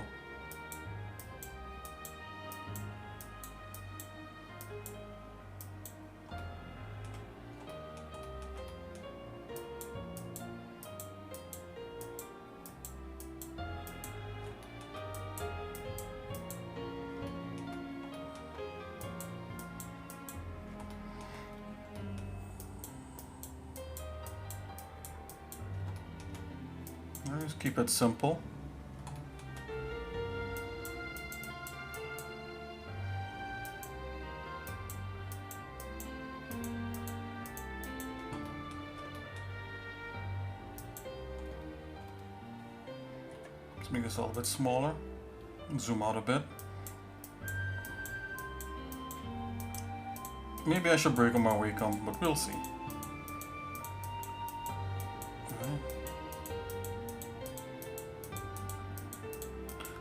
Let's keep it simple. Let's make this a little bit smaller. Zoom out a bit. Maybe I should break on my way come, but we'll see.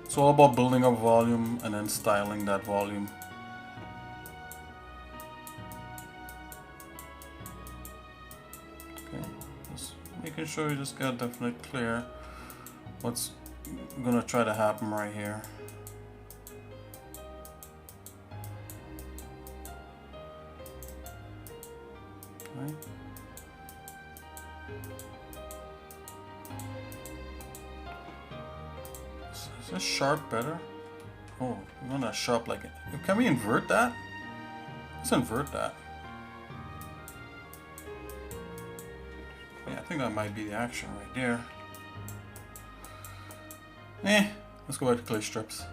It's all about building up volume and then styling that volume. Okay, just making sure you just got definitely clear what's gonna try to happen right here. Okay. Is this sharp better? Oh, I'm gonna sharp like it. Can we invert that? Let's invert that. Yeah, I think that might be the action right there. Let's go back to clay strips.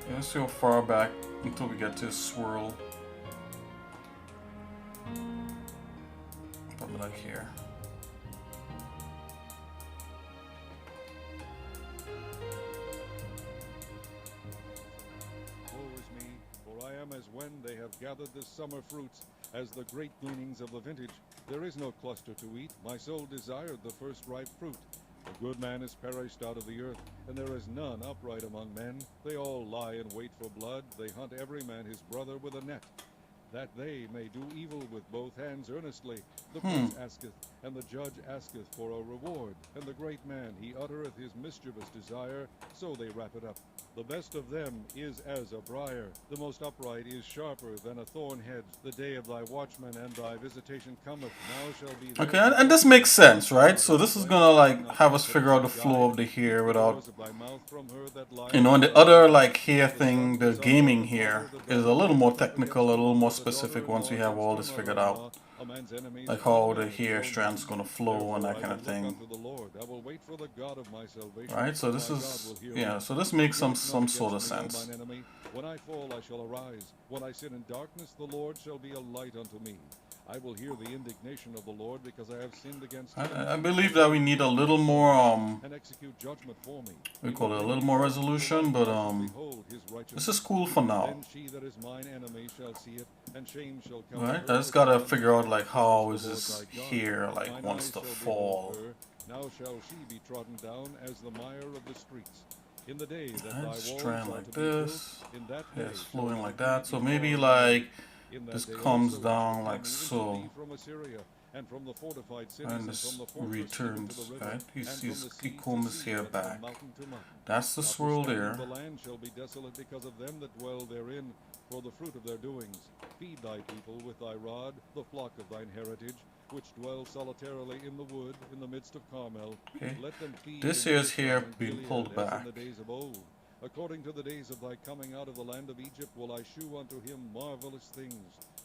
Yeah, let's go far back until we get to a swirl. Probably like here. Woe is me, for I am as when they have gathered the summer fruits, as the great gleanings of the vintage. There is no cluster to eat, my soul desired the first ripe fruit. The good man is perished out of the earth, and there is none upright among men. They all lie in wait for blood, they hunt every man his brother with a net, that they may do evil with both hands earnestly. The prince asketh, and the judge asketh for a reward, and the great man he uttereth his mischievous desire, so they wrap it up. The best of them is as a briar. The most upright is sharper than a thorn hedge. The day of thy watchman and thy visitation cometh. Now shall be Okay, and this makes sense, right? So this is gonna like have us figure out the flow of the hair without, you know, and the other like hair thing, the gaming here is a little more technical, a little more specific once we have all this figured out. Like how the hair strand's gonna flow and that kind of thing. Right, so this is, yeah, so this makes some sort of sense. When I fall, I shall arise. When I sit in darkness, the Lord shall be a light unto me. I will hear the indignation of the Lord because I have sinned against him. I believe that we need a little more, and execute judgment for me. we call it a little more resolution, but this is cool for now. Then she that is mine enemy shall see it, and shame shall come. Right, I just gotta figure out like how is this here like wants to fall. Now shall she be trodden down as the mire of the streets. In the day that thy walls strand are like to be this, built, in that yeah, day it's shall flowing like the that, be so maybe formed. like In that this day comes also down shall like come even to so, thee from Assyria, and from the fortified cities, and and this from the fortress returns, to the river, right? and from the He sea combs to his sea, hair and from back. mountain to mountain. That's the swirl there. The land shall be desolate because of them that dwell therein, for the fruit of their doings. Feed thy people with thy rod, the flock of thine heritage, which dwell solitarily in the wood, in the midst of Carmel. Okay. Let them feed This in here's Mizpah hair and being Gilead, pulled as back. in the days of old. According to the days of thy coming out of the land of Egypt will I shew unto him marvelous things.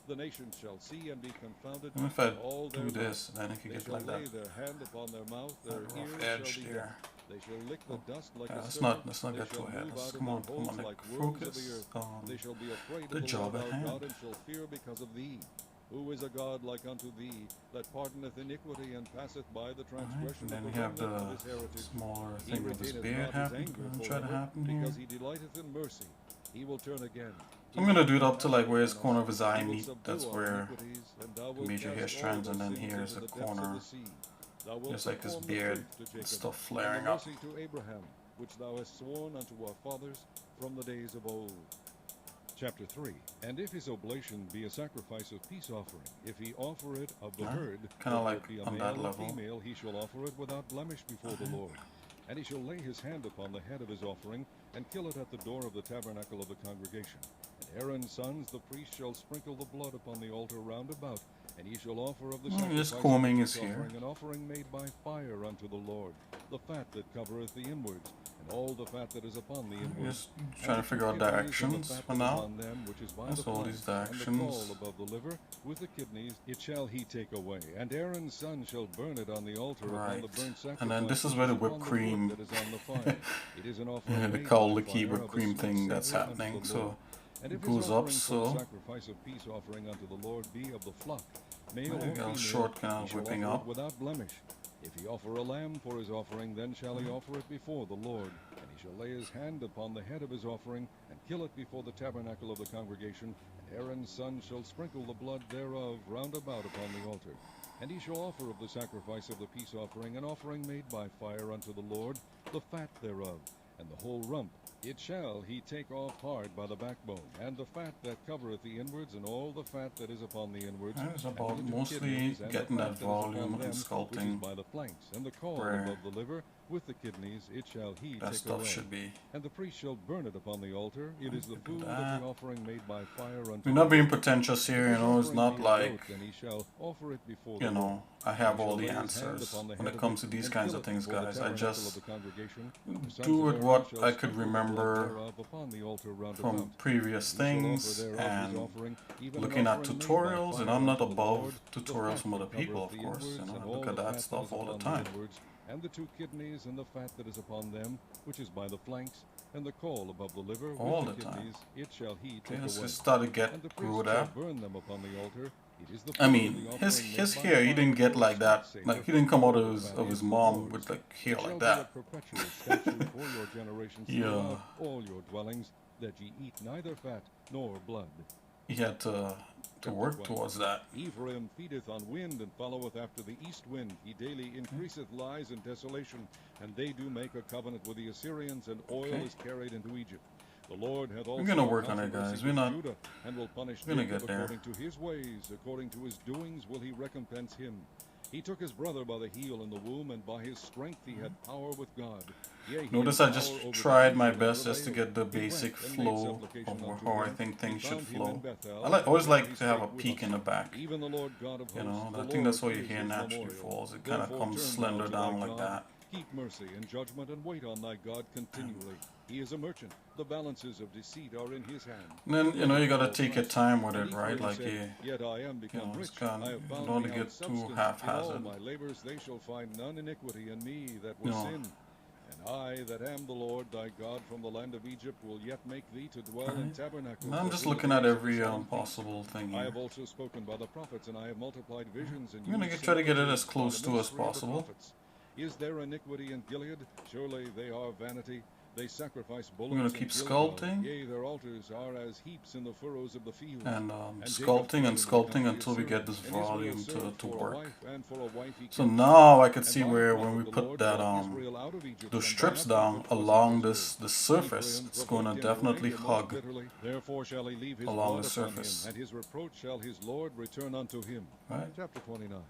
The nations shall see and be confounded. And if I all do their this, then it can they get shall like lay that. their hand upon their mouth, their Rough ears edge shall be there. deaf. They shall lick the dust like a Let's serpent. not They get too shall ahead. move Let's out of come on, their holes like like worms of the focus earth. on They shall be afraid the of the job Lord at our hand. God, and shall fear because of thee. Who is a God like unto thee, that pardoneth iniquity and passeth by the transgression And then of we the have remnant the of his heritage? smaller He thing with this retaineth beard not his anger try to forever, happen here. because he delighteth in mercy. He will turn again. I'm gonna do it up to like where his corner of his eye He will meet. subdue That's our where iniquities, and thou the wilt major hair cast all strands, and their then sins here's into the the depths of corner. the sea. Thou wilt There's like his perform the beard truth to Jacob, stuff and flaring the up. mercy to Abraham, which thou hast sworn unto our fathers from the days of old. Chapter 3. And if his oblation be a sacrifice of peace offering, if he offer it of the herd, Kinda whether like it be a on male that or level. female, he shall offer it without blemish before the Lord. And he shall lay his hand upon the head of his offering, and kill it at the door of the tabernacle of the congregation. And Aaron's sons, the priest, shall sprinkle the blood upon the altar round about, and he shall offer of the sacrifice just combing of his peace hair. offering, an offering made by fire unto the Lord, the fat that covereth the inwards, and all the fat that is upon the inwards. Just trying to figure out directions for now. That's all these directions. And the caul above the liver, with the kidneys, it shall he take away. And Aaron's son shall burn it on the altar upon the burnt sacrifice. And then this is where the whipped upon cream, wood that is on the fire. It is an offering the made cow by licky fire whipped of a cream sweet thing that's savour unto happening. the So Lord. And it if his goes up. offering for So the sacrifice of peace offering unto the Lord be of the flock, male or there you go, female, short kind he of shall whipping offer it up. without blemish. If he offer a lamb for his offering, then shall he offer it before the Lord. And he shall lay his hand upon the head of his offering, and kill it before the tabernacle of the congregation. And Aaron's son shall sprinkle the blood thereof round about upon the altar. And he shall offer of the sacrifice of the peace offering an offering made by fire unto the Lord, the fat thereof, and the whole rump. It shall he take off hard by the backbone, and the fat that covereth the inwards, and all the fat that is upon the inwards. That is and about the inner mostly kidneys, and the getting fat that that is upon volume them, and which is sculpting by the flanks, and the caul where above the liver, with the kidneys, it shall he that take stuff away. should be. And the priest shall burn it upon the altar. It is the food of that. the offering made by fire unto We're the not being Lord. pretentious here, If you his know. It's offering not be a like, goat, then he shall offer it before you the Lord. know, I have He all shall the lay his hand answers upon the when head it of comes it, to these and kinds kill of it things, before the guys. I tabernacle just of the congregation. The sons do of with Aaron what shall I could sprinkle the blood remember thereof upon the altar round from about. previous He shall offer things thereof his and offering, even an looking at offering made by tutorials, and fire I'm not unto the above Lord, the tutorials fat from other that people, covereth of the course. inwards, You know, and I look all at the that fat that stuff is all the upon time. the inwards, and the two kidneys, and the fat that is upon them, which is by the flanks, and the caul above the liver, All with the the time. kidneys, it shall he take Yes, away. it started to get And the grew priest shall that. burn them upon the altar. It is the I food mean, of the his offering made by hair, he fire didn't get for a like sweet that. savour. Like he didn't come out All of the fat his is the mom Lord's. with like hair It shall like be a that. perpetual statute for your generations Yeah. throughout all your dwellings, that ye eat neither fat nor blood. He had to work towards that. Ephraim feedeth on wind, and followeth after the east wind. He daily increaseth lies and desolation, and they do make a covenant with the Assyrians, and oil is carried into Egypt. The Lord hath also gonna work on it, controversy guys. with We're not- Judah, and will punish we're gonna Jacob get there. according to his ways, according to his doings will he recompense him. He took his brother by the heel in the womb, and by his strength he had power with God. Yea, he Notice had I just power over the tried my people best that just to prevailed. get the He basic went and made flow supplication of unto how I him. think He things should found him in flow. Bethel, I always and there like he to have a spake with peak in him. the back. Even the Lord God of You hosts, know, the I think Lord that's how your is hair his naturally memorial. falls. It kind of Therefore comes turn thou slender to thy down like God, that. keep mercy and judgment, and wait on thy God continually. He is a merchant. The balances of deceit are in his hand. And then, you know, you gotta All take your price. time with And it, right? Ephraim Like, said, Yet I am you become know, it's rich. kind I of, have you found don't want to beyond get too substance. In all haphazard. my labors they shall find none iniquity in me that You was know, sin. And I that am the Lord thy God from the land of Egypt will yet make thee to dwell in right? tabernacles. And I'm as just in the looking at days of the every solemn feast. possible thing I here. have also spoken by the prophets, and I have multiplied visions and I'm gonna used try to get it as similitudes by close the to as ministry of the possible. prophets. Is there iniquity in Gilead? Surely they are vanity. They sacrifice We're gonna bullocks in keep Gilgal. sculpting Yea, their altars are as heaps in the furrows of the field. and And Jacob fled into the sculpting country until of we get Syria, this and Israel volume served to for a work. wife, and for a wife he So kept now I could and see by a where prophet when we the put Lord that brought Israel out of Egypt, those and by a strips prophet down was along Israel. this surface, Ephraim it's gonna provoked him to definitely anger most hug bitterly. Therefore shall he leave his along blood the upon him, surface, and his reproach shall his Lord return unto him. right? Chapter 29.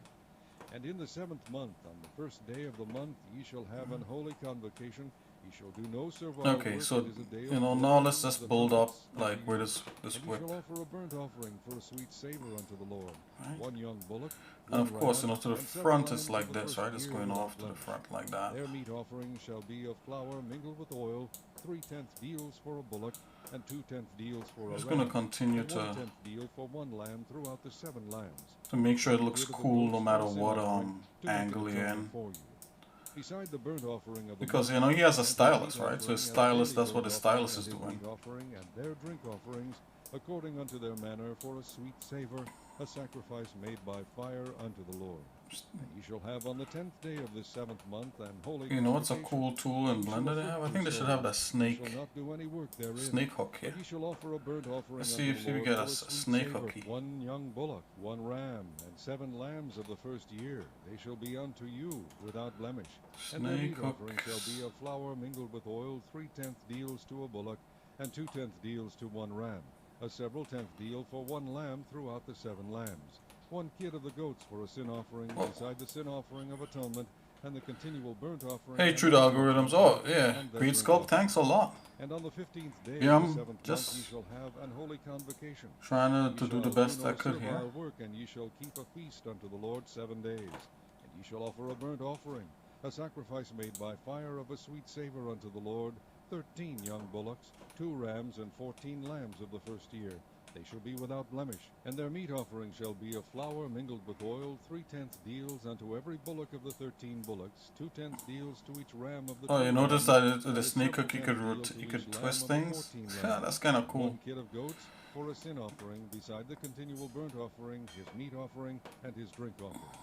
And in the 7th month, on the first day of the month, ye shall have an holy convocation. Ye shall do no servile Okay, work. so It is a day you of know, now let's blessings just and build up rest like unto where you. this And ye whip, shall offer a burnt offering for a sweet savor unto the Lord. right? One young bullock, And one of course, you ram, know, to the and 7 front lambs is of like the this, first right? It's year going without off to the blemish. front like that. Their meat offering shall be of flour mingled with oil, 3/10 deals for a bullock, and 2/10 deals for I'm a just gonna ram, continue and 1/10 deal for one lamb throughout the 7 lambs. make sure it One looks kid of the cool no goats for matter a sin what offering, to make angle an you're atonement in. for you. Beside the burnt offering of the Because morning, you know he has a and his stylist, meat right? So his offering, and the stylist, daily that's what burnt his offering, stylist and is his doing. meat offering, and their drink offerings, according unto their manner, for a sweet savor, a sacrifice made by fire unto the Lord. And ye shall have on the 10th day of this 7th month an holy You know what's a convocation. cool tool in Ye shall Blender they afflict have? I your think they should have that souls. Ye shall not do any work therein. snake hook here. But ye shall offer a burnt offering Let's unto see the if we Lord get for a a sweet snake savor, hooky. one young bullock, one ram, and 7 lambs of the first year. They shall be unto you without blemish. And their Snake meat offering shall hooks. be of flour mingled with oil, 3/10 deals to a bullock, and 2/10 deals to one ram, a several tenth deal for one lamb throughout the 7 lambs. 1 kid of the goats for a sin offering, beside the sin offering of atonement, and the continual burnt offering. Hey, and True the meat Algorithms. offering, Oh, yeah. and their Great drink sculpt. offering. Thanks a lot. And on the 15th day Yeah, of the I'm 7th month ye just shall have an holy convocation. trying Ye to do the shall best do I no could here. servile work, and ye shall keep a feast unto the Lord 7 days. And ye shall offer a burnt offering, a sacrifice made by fire of a sweet savor unto the Lord, 13 young bullocks, 2 rams, and 14 lambs of the first year. They shall be without blemish. And their meat offering shall be of flour mingled with oil, 3/10 deals unto every bullock of the 13 bullocks, 2/10 deals to each ram of the Oh, 2 you notice rams, that and the a snake several hook you tenth could deal to you each could lamb twist of the things. 14 Yeah, lambs. that's kind of cool. 1 kid of goats for a sin offering, beside the continual burnt offering, his meat offering, and his drink offering.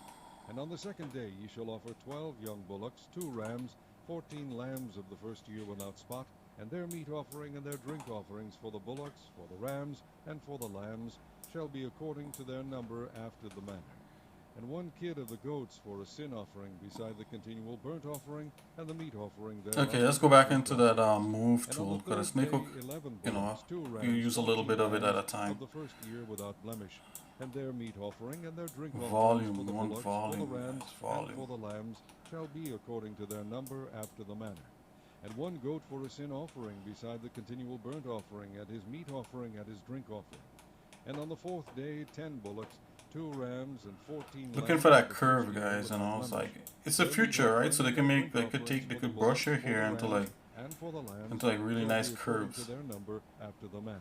And on the 2nd day ye shall offer 12 young bullocks, 2 rams, 14 lambs of the first year without spot, and their meat offering and their drink offerings for the bullocks, for the rams, and for the lambs, shall be according to their number after the manner. And 1 kid of the goats for a sin offering, beside the continual burnt offering, and the meat offering thereof. Okay, let's go back into that move tool. Because the snake hook, 11 you know, bullocks, 2 you rams, use a little 14 bit of it at a lambs time. of the first year without blemish, and their meat offering and their drink offerings Volume, for the one bullocks, volume, for the rams, guys, volume. and for the lambs shall be according to their number after the manner. And 1 goat for a sin offering, beside the continual burnt offering, and his meat offering, and his drink offering. And on the 4th day 10 bullocks, 2 rams, and 14 Looking lambs for of that the curve, first year guys, you without know, it's blemish. like, it's the Their meat future, right? offering So they and can their make, drink offerings they for the could brush bullocks, your for hair the into rams, like, and for the lambs really shall nice be according curves. to their number after the manner.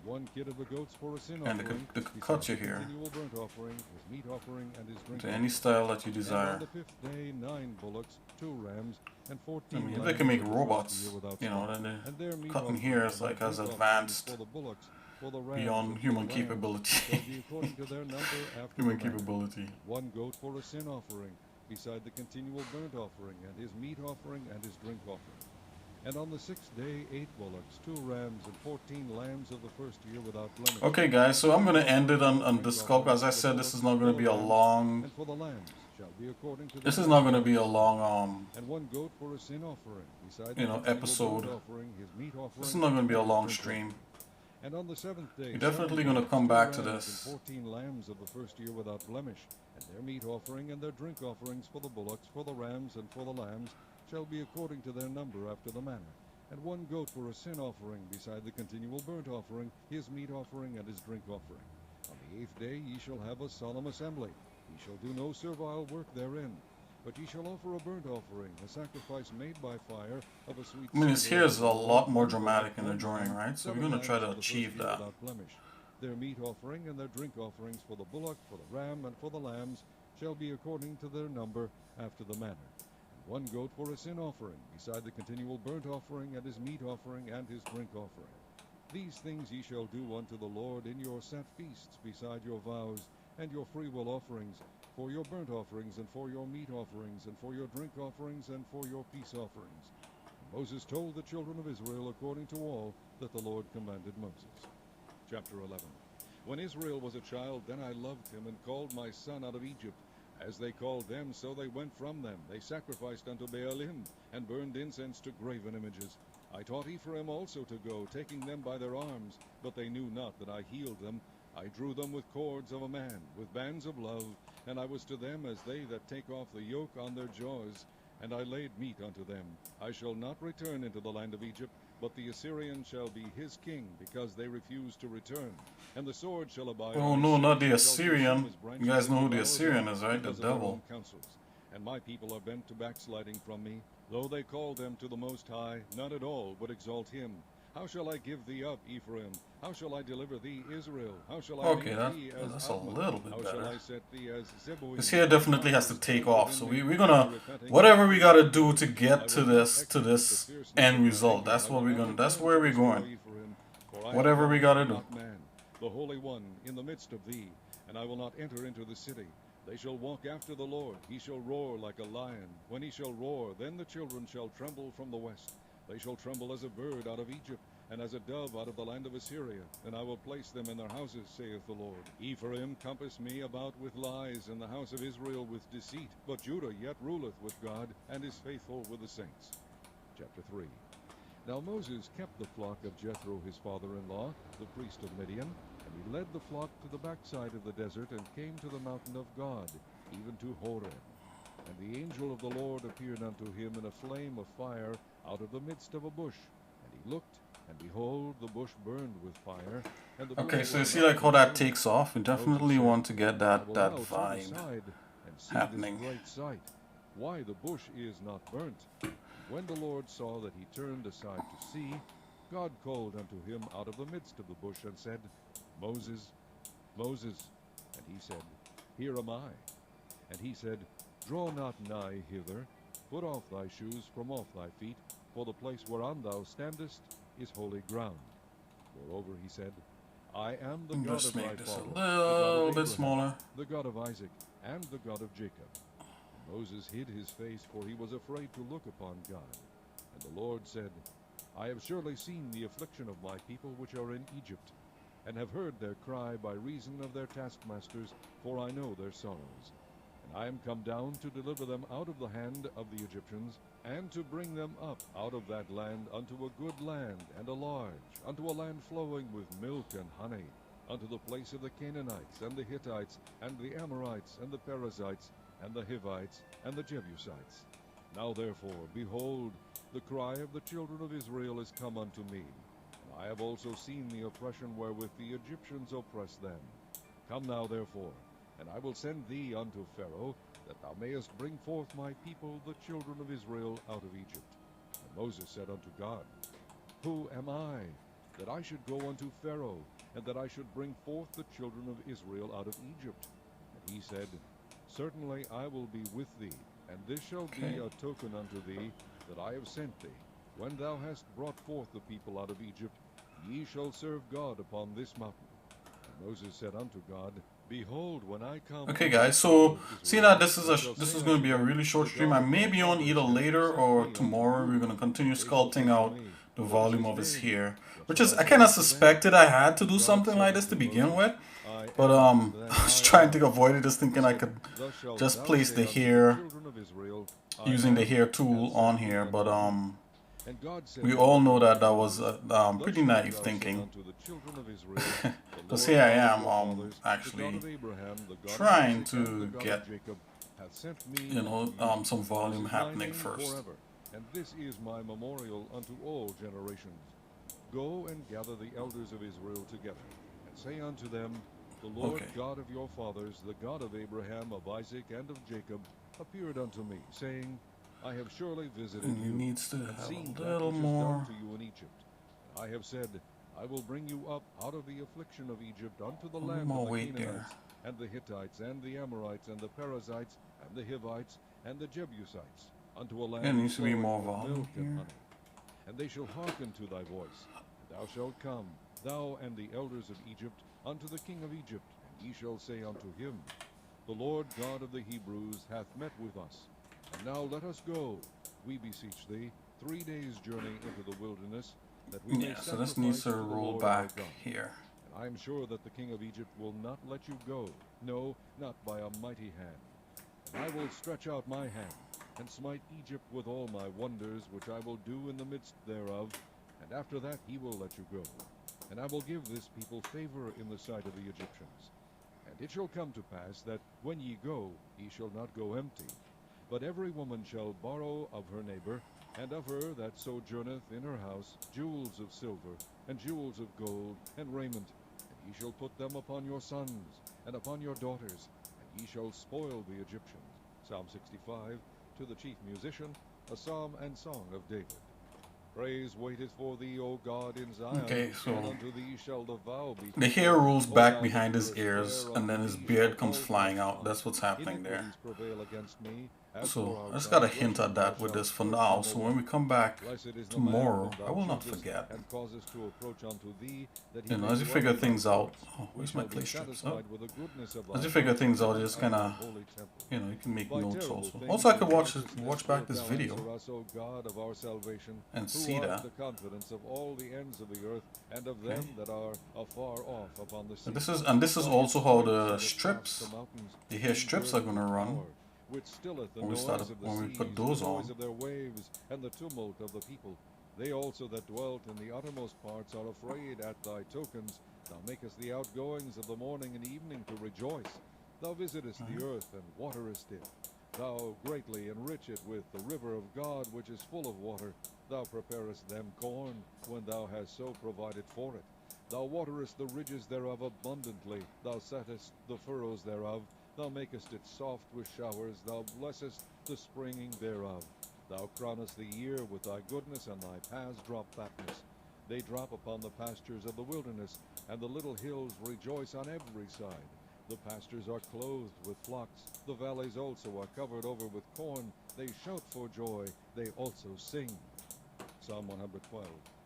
1 kid of the goats for a sin And they offering, could cut besides your the hair continual burnt offering, his meat offering, and his drink to offering. any style that you And on desire. the 5th day 9 bullocks, 2 rams, and 14 I mean, if lambs they can make of the first robots, year without you know, spot. then And their meat cutting offering here is and their like as drink offerings advanced for the bullocks, for the rams, beyond and for human the lambs capability. shall be according to their number after Human the manner. capability. 1 goat for a sin offering, beside the continual burnt offering, and his meat offering, and his drink offering. And on the 6th day 8 bullocks, 2 rams, and 14 lambs of the first year without blemish. Okay, guys, so I'm going to end it on this sculpt. As I For the said, this is bullocks, not for going to the be a rams, long, and for the lambs shall be according to this their is not number going to be a after the long, manner. And 1 goat for a sin offering, beside you the know, continual episode. burnt offering, his meat offering, This is not going to be a and his long drink stream. offering. And on the 7th day, You're definitely 7 going to bullocks, come 2 back to rams, this. and 14 lambs of the first year without blemish, And their meat offering and their drink offerings for the bullocks, for the rams, and for the lambs shall be according to their number after the manner. And one goat for a sin offering, beside the continual burnt offering, his meat offering and his drink offering. On the 8th day ye shall have a solemn assembly. Ye shall do no servile work therein. But ye shall offer a burnt offering, a sacrifice made by fire of a sweet I mean, his savour hair is unto a the Lord. lot more dramatic in the drawing, right? So we're Seven going to try lambs to of the first achieve year that. without blemish. Their meat offering and their drink offerings for the bullock, for the ram, and for the lambs shall be according to their number after the manner. And one goat for a sin offering, beside the continual burnt offering and his meat offering and his drink offering. These things ye shall do unto the Lord in your set feasts, beside your vows and your freewill offerings, for your burnt offerings, and for your meat offerings, and for your drink offerings, and for your peace offerings. And Moses told the children of Israel according to all that the Lord commanded Moses. Chapter 11. When Israel was a child, then I loved him, and called my son out of Egypt. As they called them, so they went from them. They sacrificed unto Baalim, and burned incense to graven images. I taught Ephraim also to go, taking them by their arms, but they knew not that I healed them. I drew them with cords of a man, with bands of love, and I was to them as they that take off the yoke on their jaws, and I laid meat unto them. I shall not return into the land of Egypt, but the Assyrian shall be his king, because they refuse to return. And the sword shall abide. Oh no, not the Assyrian. You guys know who the Assyrian is, right? The devil. And my people are bent to backsliding from me. Though they call them to the Most High, none at all would exalt him. How shall I give thee up, Ephraim? How shall I deliver thee, Israel? How shall I make thee as that's a Admah? little bit How shall better. I set thee as Zeboim? This hair definitely has to take off, so we're gonna, whatever we gotta do to get to this end result. That's what we're gonna. That's where we're going. Whatever we gotta do. The Holy One in the midst of thee, and I will not enter into the city. They shall walk after the Lord. He shall roar like a lion. When he shall roar, then the children shall tremble from the west. They shall tremble as a bird out of Egypt, and as a dove out of the land of Assyria. And I will place them in their houses, saith the Lord. Ephraim compassed me about with lies, and the house of Israel with deceit. But Judah yet ruleth with God, and is faithful with the saints. Chapter 3. Now Moses kept the flock of Jethro his father-in-law, the priest of Midian, and he led the flock to the backside of the desert, and came to the mountain of God, even to Horeb. And the angel of the Lord appeared unto him in a flame of fire out of the midst of a bush. And he looked, and behold, the bush burned with fire. And the Okay, so you see like how that takes off. We definitely want to get that vibe happening. Bright sight. Why the bush is not burnt. When the Lord saw that he turned aside to see, God called unto him out of the midst of the bush, and said, Moses, Moses. And he said, Here am I. And he said, Draw not nigh hither, put off thy shoes from off thy feet, for the place whereon thou standest is holy ground. Moreover he said, I am the God Just of thy make this father, a little bit smaller. the God of Isaac, and the God of Jacob. And Moses hid his face, for he was afraid to look upon God. And the Lord said, I have surely seen the affliction of my people which are in Egypt, and have heard their cry by reason of their taskmasters, for I know their sorrows. And I am come down to deliver them out of the hand of the Egyptians, and to bring them up out of that land unto a good land, and a large, unto a land flowing with milk and honey, unto the place of the Canaanites, and the Hittites, and the Amorites, and the Perizzites, and the Hivites, and the Jebusites. Now therefore, behold, the cry of the children of Israel is come unto me, and I have also seen the oppression wherewith the Egyptians oppress them. Come now therefore, and I will send thee unto Pharaoh, that thou mayest bring forth my people, the children of Israel, out of Egypt. And Moses said unto God, Who am I, that I should go unto Pharaoh, and that I should bring forth the children of Israel out of Egypt? And he said, Certainly I will be with thee, and this shall be a token unto thee, that I have sent thee. When thou hast brought forth the people out of Egypt, ye shall serve God upon this mountain. And Moses said unto God, Behold, when I come. Okay, guys. So see that this is going to be a really short stream. I may be on either later or tomorrow. We're going to continue sculpting out the volume of his hair, which is I kind of suspected I had to do something like this to begin with, but I was trying to avoid it, just thinking I could just place the hair using the hair tool on here, but And God said, We all know that that was Thus pretty shalt naive thou say thinking. unto the children of Israel, the Because Lord here I God of am, your fathers, the God actually of Abraham, the God of trying Isaac, and the to God get, of Jacob, hath sent me you unto know, you. some This volume is my happening name first. forever, and this is my memorial unto all generations. Go and gather the elders of Israel together, and say unto them, The Lord Okay. God of your fathers, the God of Abraham, of Isaac, and of Jacob, appeared unto me, saying, I have surely visited And it you, needs to and have seen a that little which is done more. to you in Egypt. And I have said, I will bring you up out of the affliction of Egypt unto the A little land of more the weight there. Canaanites, and the Hittites, and the Amorites, and the Perizzites, and the Hivites, and the Jebusites, unto a There land needs to be flowing more with volume milk and here. honey. And they shall hearken to thy voice, and thou shalt come, thou and the elders of Egypt, unto the king of Egypt, and ye shall say unto him, The Lord God of the Hebrews hath met with us. And now let us go, we beseech thee, 3 days' journey into the wilderness, that we may Yeah, so this needs sacrifice to to the roll Lord our back God. here. And I am sure that the king of Egypt will not let you go, no, not by a mighty hand. And I will stretch out my hand, and smite Egypt with all my wonders, which I will do in the midst thereof, and after that he will let you go. And I will give this people favor in the sight of the Egyptians. And it shall come to pass that when ye go, ye shall not go empty, but every woman shall borrow of her neighbor, and of her that sojourneth in her house, jewels of silver, and jewels of gold, and raiment, and ye shall put them upon your sons, and upon your daughters, and ye shall spoil the Egyptians. Psalm 65, to the chief musician, a psalm and song of David. Praise waiteth for thee, O God, in Zion, Okay, and so unto thee shall the vow be the hair fulfilled. rolls O back thou that behind his doest ears, swear, and unto then his thee beard shall comes all flying flesh out. come. That's what's happening there. Iniquities prevail against me. As So for our I just got a hint transgression, at thou that with shalt this for search now. them So away. when we come back Blessed is the man tomorrow, whom I thou will not choosest, forget. and causest to approach unto thee, that he You know, may as you dwell figure in thy things out. courts. Oh, We where's my shall be clay strips? Oh, satisfied with the goodness of as thy you figure house, things out, and you just of kind thy of, holy temple. you know, you can make By notes terrible also. things Also, I and could righteousness watch back wilt this thou video answer us, O God of our salvation, and who see art that. the confidence of all the ends of the earth, and of Okay. them that are afar off upon the sea. And this is By also his how strength the settest fast the strips, mountains, the hair being strips are girded gonna with run power, which stilleth the when we noise of the put seas, those the noise on. of their waves, and the tumult of the people. They also that dwelt in the uttermost parts are afraid at thy tokens. Thou makest the outgoings of the morning and evening to rejoice. Thou visitest the earth and waterest it. Thou greatly enrich it with the river of God, which is full of water. Thou preparest them corn, when thou hast so provided for it. Thou waterest the ridges thereof abundantly. Thou settest the furrows thereof. Thou makest it soft with showers. Thou blessest the springing thereof. Thou crownest the year with thy goodness, and thy paths drop fatness. They drop upon the pastures of the wilderness, and the little hills rejoice on every side. The pastures are clothed with flocks. The valleys also are covered over with corn. They shout for joy. They also sing. Psalm 112.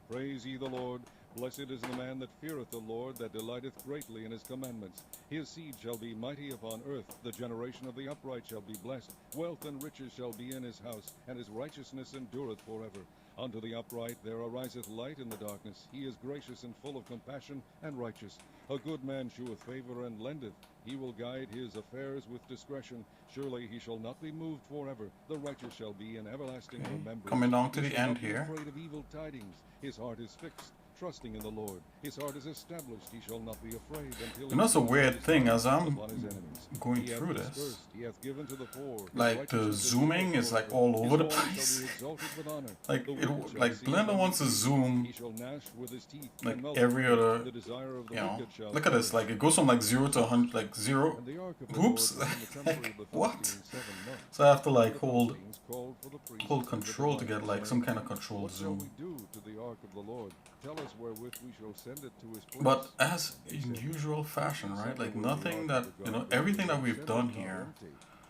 Praise ye the Lord. Blessed is the man that feareth the Lord, that delighteth greatly in his commandments. His seed shall be mighty upon earth. The generation of the upright shall be blessed. Wealth and riches shall be in his house, and his righteousness endureth forever. Unto the upright there ariseth light in the darkness. He is gracious and full of compassion, and righteous. A good man sheweth favor and lendeth. He will guide his affairs with discretion. Surely he shall not be moved forever. The righteous shall be in everlasting remembrance. Coming down to He the shall end not be here. afraid of evil tidings. His heart is fixed, trusting in the Lord. His heart is established. He shall not be afraid until You know, it's a weird thing as I'm upon his enemies. going He hath through this. dispersed, he hath given to the poor. His Like the righteousness zooming endureth is like forever. all His over the horn shall place. be exalted with honor. Like The wicked shall see Blender and wants to be zoom He shall gnash with his teeth like and melt every away. other, The desire of the you know. wicked shall Look at this, perish. like it goes from like 0 to 100, like 0. And the ark of the Oops, Lord was in the country like of the what? Philistines 7 months. So I have to And like the hold Philistines called for the priests and the control to get diviners, like some saying, kind of controlled What shall zoom. we do to the ark of the Lord? Tell us wherewith we shall send it to his place. But as And in they said, usual fashion, If ye right? send Like away the nothing ark that, of the you God know, of everything that Israel, we've send done it not here empty.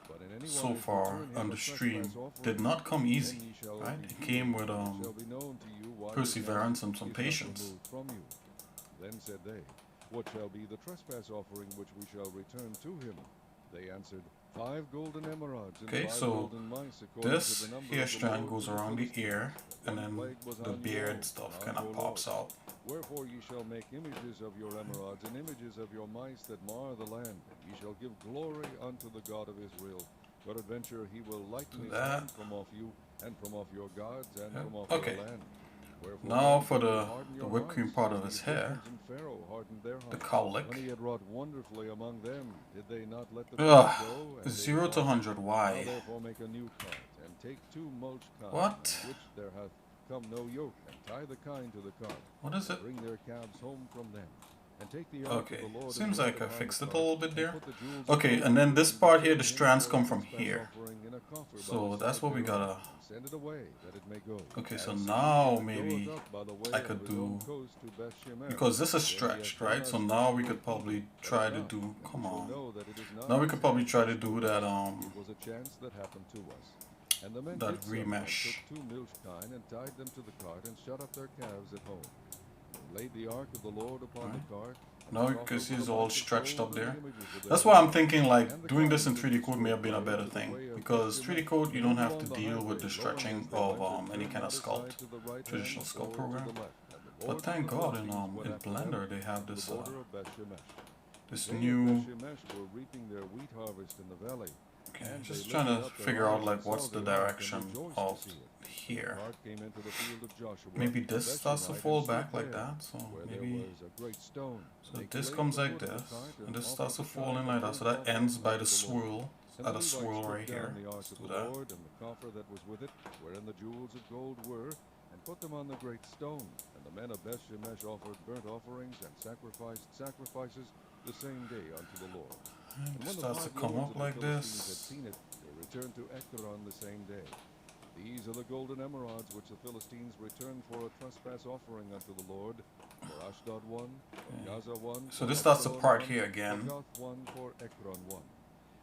But in any so wise far return him on a the stream trespass offering, did not come then easy, ye shall right? be It came with healed, and it shall be known to you why his hand perseverance and some is not patience. removed from you. Then said they, What shall be the trespass offering which we shall return to him? They answered, 5 golden emeralds and Okay, 5 so golden mice, according to this the number hair of the strand Lord goes to the around the Philistines. ear, and One then plague was the on you beard all, stuff on kind of your pops Lord. out. Wherefore ye shall make images of your emeralds, and images of your mice that mar the land, and ye shall give glory unto the God of Israel. Peradventure he will lighten his that. hand from off you, and from off your gods, and Yep. from off Okay. your land. Wherefore Now then for shall you the harden your whipped cream hearts, part as of the his hair. Egyptians and Pharaoh hardened their The hearts. cowlick. When he had wrought wonderfully among them, did they not let the Ugh. people go? And they 0 to departed? 100. Now Why? therefore make a new cart, and take 2 mulch kine, What? on which there hath come no yoke, and tie the kine to the cart. What is it? Bring their calves home from them. And take the ark Okay. of the Lord Seems and lay like it I upon fixed the it a cart, little bit and there. put the jewels of Okay, gold and then which this he part gave here, the him strands for a come from trespass here. offering in a coffer by So the that's side what we thereof, gotta. and send it away, that it may go. Okay, so And see, now if it maybe goeth up by the way I of could his own do, coast to Beth-shemesh, because this is then he hath stretched, done right? So us now we great could probably evil. Let try us to out, do. and Come we shall on. know that it is not Now we his could probably hand try to which do moved that. us. It was a chance that happened to us. And the men That did so, and remesh. took 2 milch kine, and tied them to the cart, and shut up their calves at home. And laid the ark of the Lord upon the cart. Now you can see it's all stretched up there. That's why why I'm thinking like doing this in 3D code may have been a better thing, because 3D code you don't have to deal with the stretching of any kind of sculpt, traditional sculpt program. But thank God in Blender they have this this new. were reaping their wheat harvest in the valley. Okay, And just they trying to lifted up their figure out eyes like and what's saw the the ark, and direction rejoiced of to see it. here. The ark came into the field of Joshua, Maybe the this starts to Bethshemite, fall and stood back like there, that, so where maybe. there was a great stone. So They this laid comes the like wood of the this, cart, and this offered starts to the fall kine in and like that. So burnt that ends by offerings the unto the Lord. swirl, And at the a Levites swirl took right down here. the ark Let's of do the that. Lord, and the coffer that was with it, wherein the jewels of gold were, and put them on the great stone. And the men of Beth-shemesh offered burnt offerings and sacrificed sacrifices the same day unto the Lord. And And it when the starts to 5 come lords up of the like Philistines had this. seen it, they returned to Ekron the same day. These are the golden emerods which the Philistines returned for a trespass offering unto the Lord, for Ashdod one, for Gaza one, So for this starts to Ashkelon part one, here for again. Gath one, for Ekron one.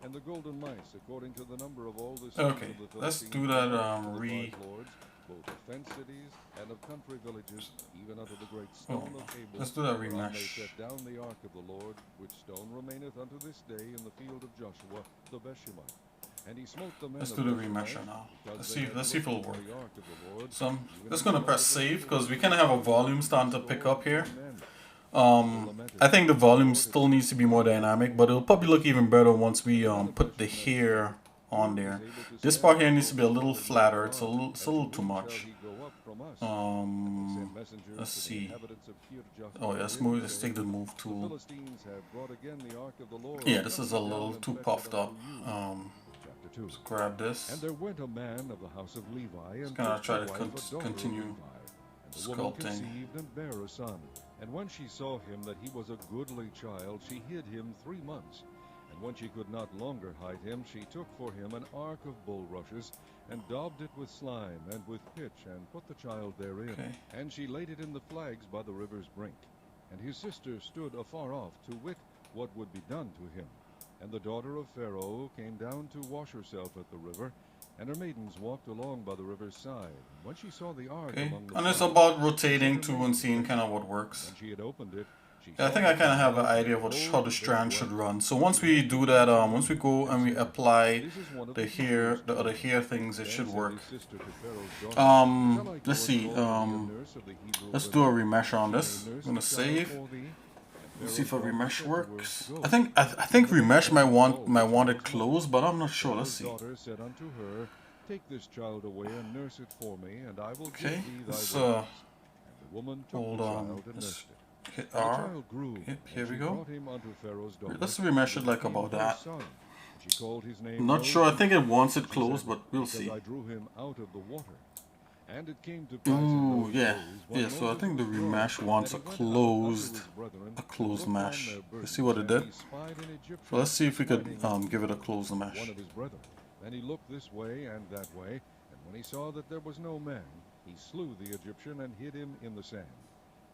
And the golden mice, according to the number of all the cities Okay, of the let's Philistines, do that belonged to the 5 lords, both of fenced cities and of country villages, even unto the great stone of Abel. Let's do that whereon they remesh. set down the ark of the Lord, which stone remaineth unto this day in the field of Joshua the Bethshemite. And he smote the men Let's of do the Bethshemesh, remesher now. because Let's they see. had Let's see if it'll looked work. on the ark of the Lord, So I'm even just in the gonna blood press of the save because we Philistines, kind of have a and volume slew starting to pick up here. 3 men. They lamented, I think the volume "The Lord still hath needs to be more dynamic, but it'll probably look even better once we put the hair on there. This part here needs to be a little flatter. It's a little too much. Let's see. Oh yeah, smooth. Let's take the move tool. Yeah, this is a little too puffed up. Let's grab this. And there went a man of the house of Levi, and gonna took try to to wife a daughter of continue Levi. And the woman sculpting. conceived and bare a son. And when she saw him that he was a goodly child, she hid him 3 months. And when she could not longer hide him, she took for him an ark of bulrushes, and daubed it with slime and with pitch, and put the child therein. Okay. And she laid it in the flags by the river's brink. And his sister stood afar off, to wit what would be done to him. And the daughter of Pharaoh came down to wash herself at the river, and her maidens walked along by the river's side. And when she saw the ark Okay, among the and it's flags, about she rotating said to too her and seeing maidens, kind of what works. when she had opened it, she Yeah, I saw think I the kind of have an child, idea of and how the behold, strand there should dwelt run. So once we do that, once we go and we apply the hair, the other hair things, it should work. Let's see. Let's do a remesh on this. I'm gonna save. Let's see if a remesh works. I think remesh might want it closed, but I'm not sure. Let's see. said unto her, take this child away and nurse it for me, and I will Okay, give thee thy let's wages. And the woman took hold the on. child and Let's nursed it. hit And the R. child grew, Yep, here and we she go. brought him unto Pharaoh's daughter. Let's remesh it and like became about her that. son. And she called his name I'm not sure. I think it wants it closed, but we'll see. I drew him out of the water. And it came to pass in Ooh, those yeah, days, when yeah. So I Moses think the was grown, remesh wants that a he went out unto closed, his brethren, a closed to look on mesh. their Let's see what it burdens, did. and he spied an Egyptian So let's see if we could fighting give it a closed mesh. one of his brethren. Then he looked this way and that way, and when he saw that there was no man, he slew the Egyptian and hid him in the sand.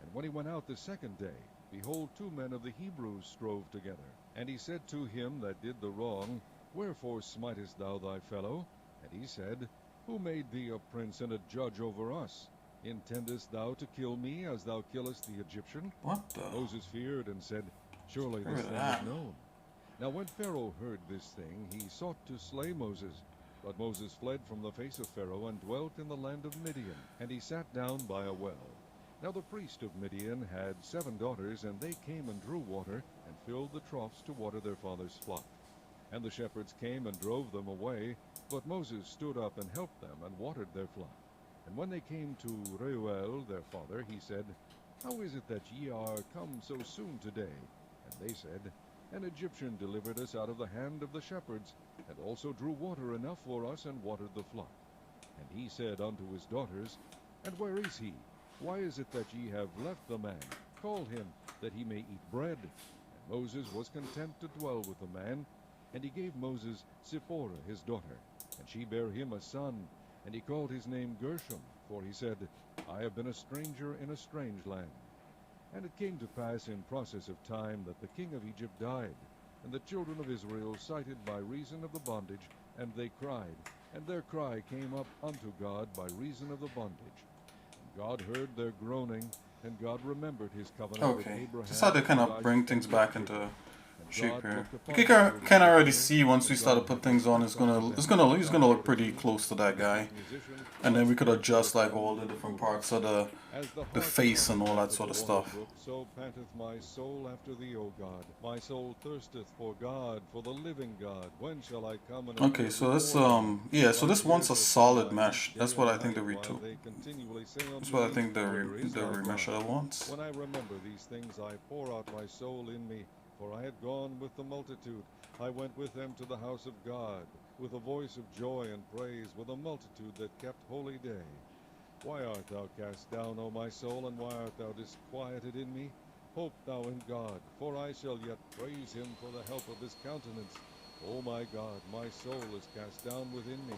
And when he went out the second day, behold, 2 men of the Hebrews strove together. And he said to him that did the wrong, wherefore smitest thou thy fellow? And he said, who made thee a prince and a judge over us? Intendest thou to kill me as thou killest the Egyptian? What the? Moses feared and said, surely this Look at thing that. is known. Now when Pharaoh heard this thing, he sought to slay Moses. But Moses fled from the face of Pharaoh and dwelt in the land of Midian, and he sat down by a well. Now the priest of Midian had 7 daughters, and they came and drew water, and filled the troughs to water their father's flock. And the shepherds came and drove them away, but Moses stood up and helped them and watered their flock. And when they came to Reuel their father, he said, How is it that ye are come so soon today? And they said, An Egyptian delivered us out of the hand of the shepherds, and also drew water enough for us, and watered the flock. And he said unto his daughters, And where is he? Why is it that ye have left the man? Call him, that he may eat bread. And Moses was content to dwell with the man. And he gave Moses Zipporah his daughter, and she bare him a son, and he called his name Gershom, for he said, I have been a stranger in a strange land. And it came to pass in process of time that the king of Egypt died, and the children of Israel sighted by reason of the bondage, and they cried, and their cry came up unto God by reason of the bondage. And God heard their groaning, and God remembered his covenant with Okay, Abraham. just how to kind of Isaac, bring and things Jacob. back into And shape God here. looked upon You the children of can already Israel, see once we and start to God put had things on, mercy unto them. he's gonna look pretty close to that guy, Musician, and then we could God adjust like spoke all the unto different Moses. parts of the As the hart face and all that panteth sort of after the water stuff. brook, so panteth my soul after thee, O God. My soul thirsteth for God, for the living God. When shall I come and Okay, appear so this before thee? yeah, so My this wants a tears have been solid my mesh. meat That's day what and I think the night, while they continually say that's unto what I me, think Where is thy God? remesher wants. When I remember these things, I pour out my soul in me, for I had gone with the multitude. I went with them to the house of God, with a voice of joy and praise, with a multitude that kept holy day. Why art thou cast down, O my soul, and why art thou disquieted in me? Hope thou in God, for I shall yet praise him for the help of his countenance. O my God, my soul is cast down within me.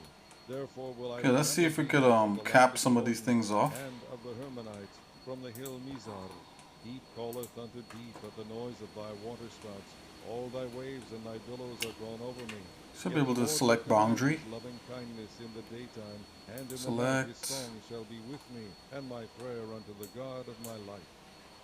Therefore will I Okay, let's see if we remember could thee from the land cap of some the of these Chaldeans things off. and of the Hermonites, from the hill Mizar. Deep calleth unto deep at the noise of thy waterspouts. All thy waves and thy billows are gone over me. Should be Yet able the to Lord will select command boundary. his loving kindness in the daytime, and in the night his Select. song shall be with me, and my prayer unto the God of my life.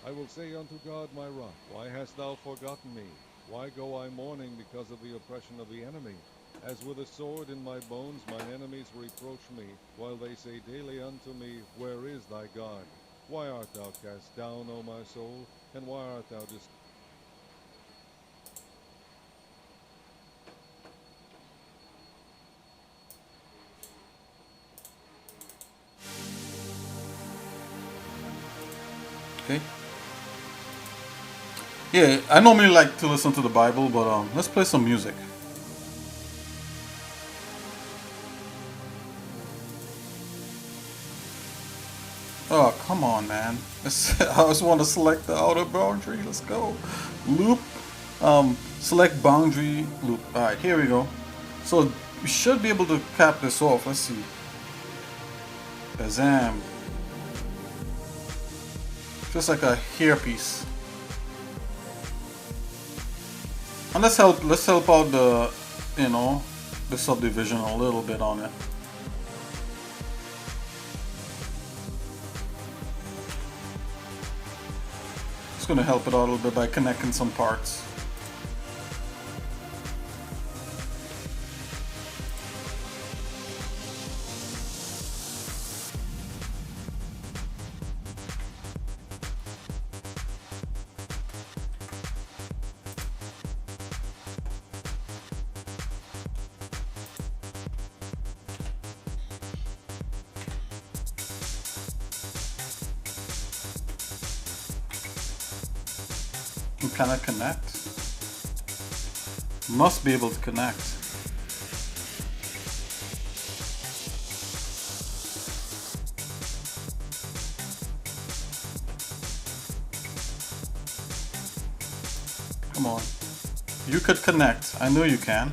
I will say unto God my rock, Why hast thou forgotten me? Why go I mourning because of the oppression of the enemy? As with a sword in my bones mine enemies reproach me, while they say daily unto me, Where is thy God? Why art thou cast down, O my soul, and why art thou discouraged? Okay. Yeah, I normally like to listen to the Bible, but let's play some music. Oh, come on, man. I just want to select the outer boundary. Let's go. Loop. Select boundary loop. Alright, here we go. So we should be able to cap this off. Let's see. Bazam. Just like a hairpiece. And let's help out the, the subdivision a little bit on it. Just gonna help it out a little bit by connecting some parts. Can I connect? Must be able to connect. Come on. You could connect. I know you can.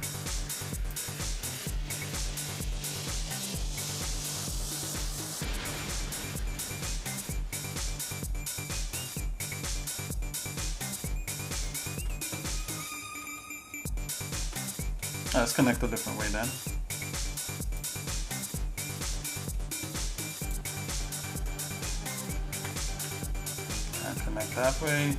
Let's connect a different way then. And connect that way.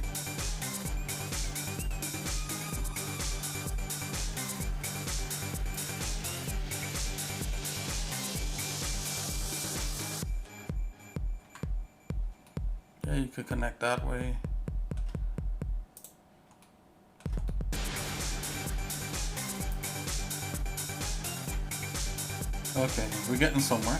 Yeah, you could connect that way. Okay, we're getting somewhere.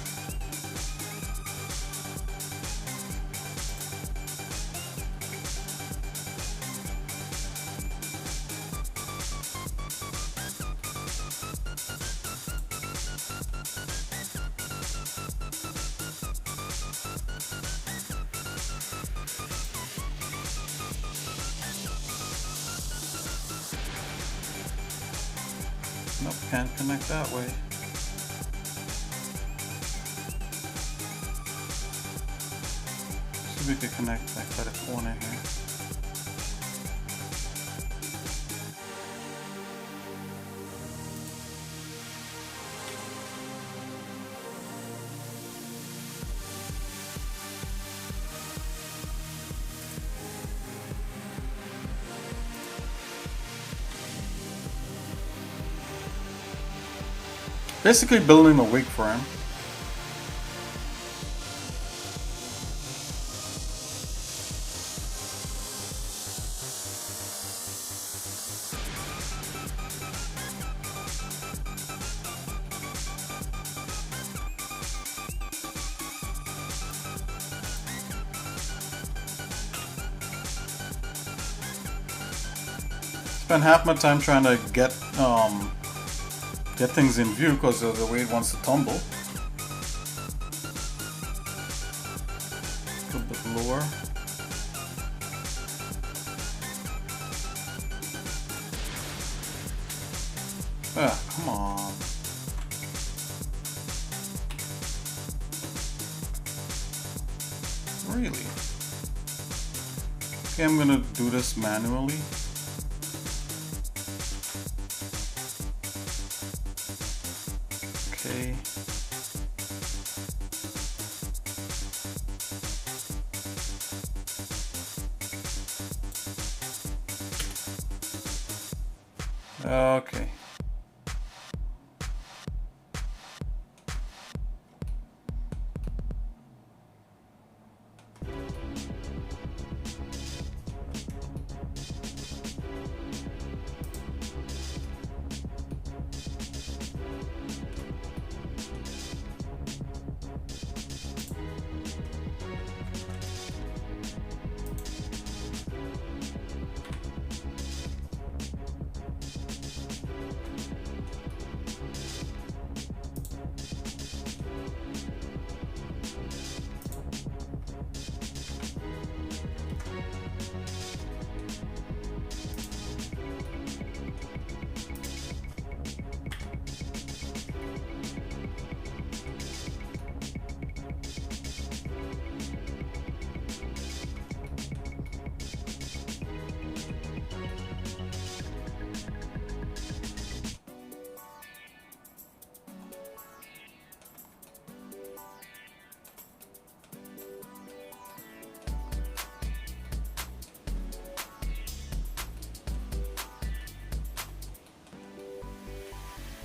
Nope, can't connect that way. See if we can connect like by the corner here. Basically building a wig for him. Spend half my time trying to get things in view because of the way it wants to tumble. A little bit lower. Ah, come on. Really? Okay, I'm gonna do this manually. Okay. Okay.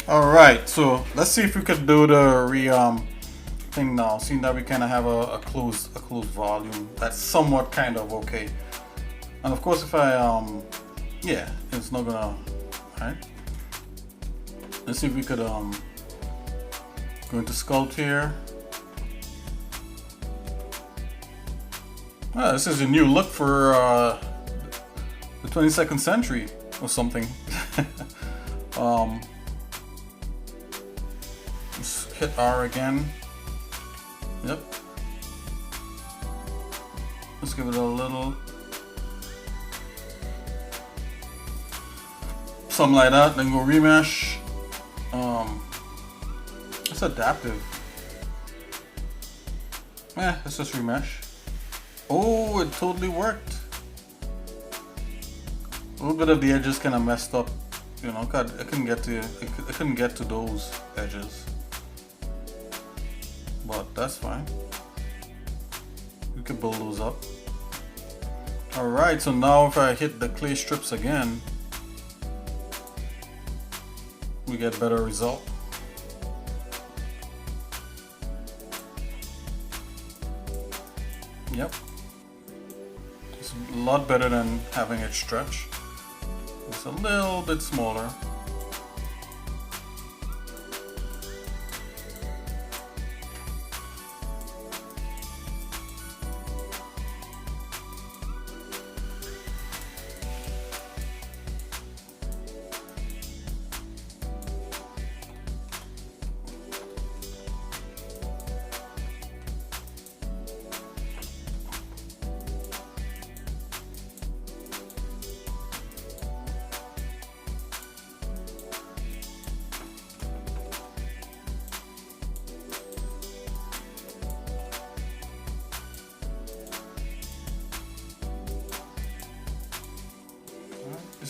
Alright, so let's see if we could do the thing now, seeing that we kind of have a closed volume. That's somewhat kind of okay. And of course if I yeah, it's not gonna, right? Let's see if we could go into sculpt here. Ah, this is a new look for the 22nd century or something. Just hit R again. Yep. Let's give it a little something like that. Then go remesh. It's adaptive. Let's just remesh. Oh, it totally worked. A little bit of the edges kind of messed up, you know. I couldn't get to those edges, but that's fine. We could build those up. All right. So now if I hit the clay strips again, we get better result. Yep. It's a lot better than having it stretch. It's a little bit smaller.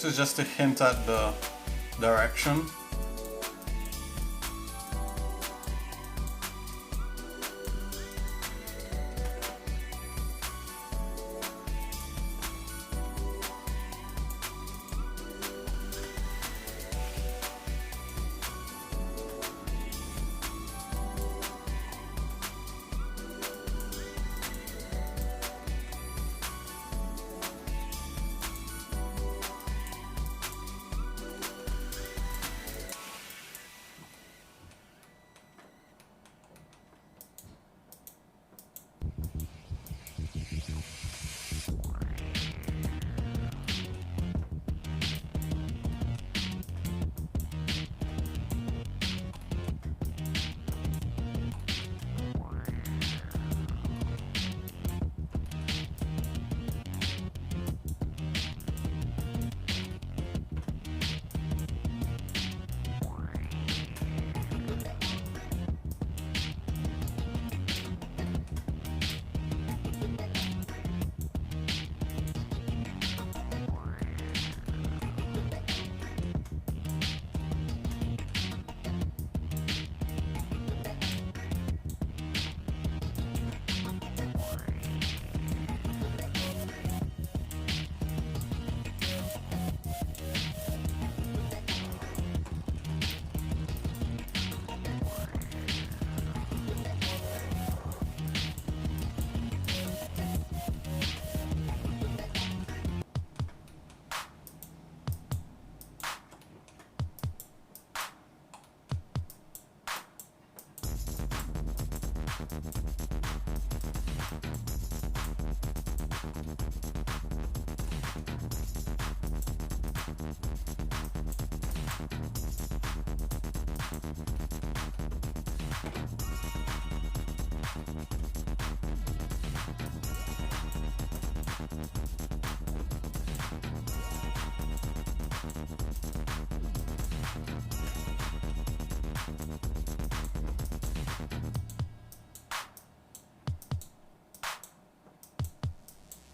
This is just a hint at the direction.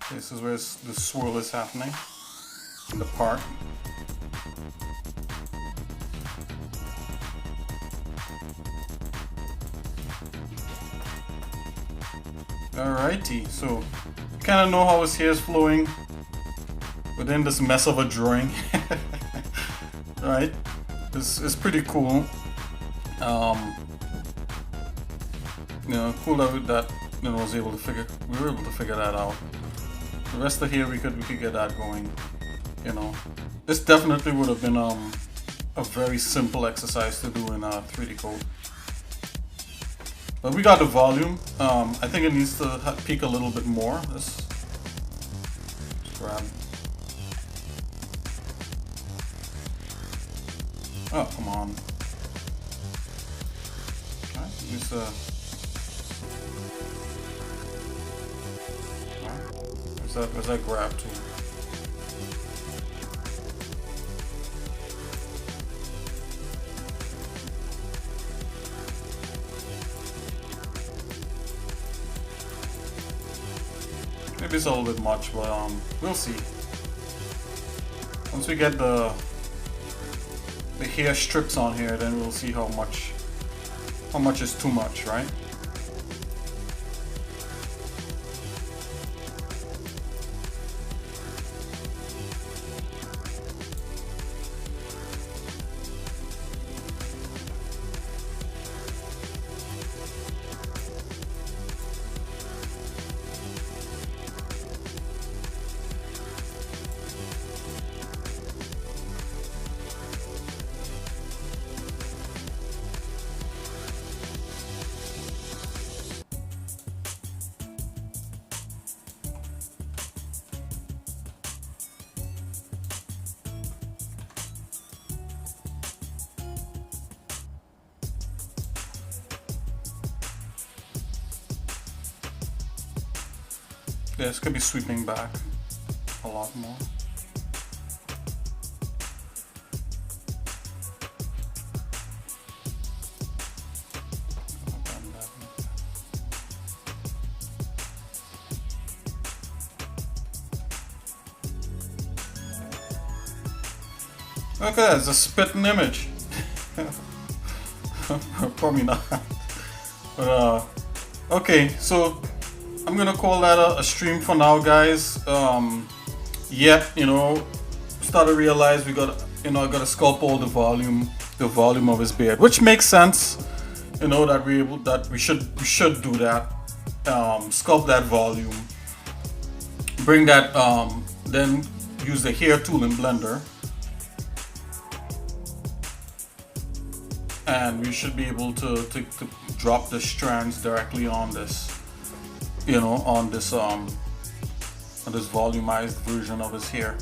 This is where the swirl is happening in the park. Alrighty, so you kind of know how his hair is flowing within this mess of a drawing. Right? It's pretty cool. You know, cool that we were able to figure that out. The rest of here we could get that going. You know, this definitely would have been a very simple exercise to do in 3D code. But we got the volume. I think it needs to peak a little bit more. Let's grab. Oh, come on. Alright, use where's that grab to? Maybe it's a little bit much, but we'll see. Once we get the hair strips on here, then we'll see how much is too much, right? Yeah, this could be sweeping back a lot more. Look at that, it's a spitting image. Probably not. But okay, so I'm gonna call that a stream for now, guys. Yet, you know, start to realize we got, you know, I gotta sculpt all the volume of his beard, which makes sense. You know, that we should do that. Sculpt that volume. Bring that, then use the hair tool in Blender, and we should be able to drop the strands directly on this, you know, on this volumized version of his hair.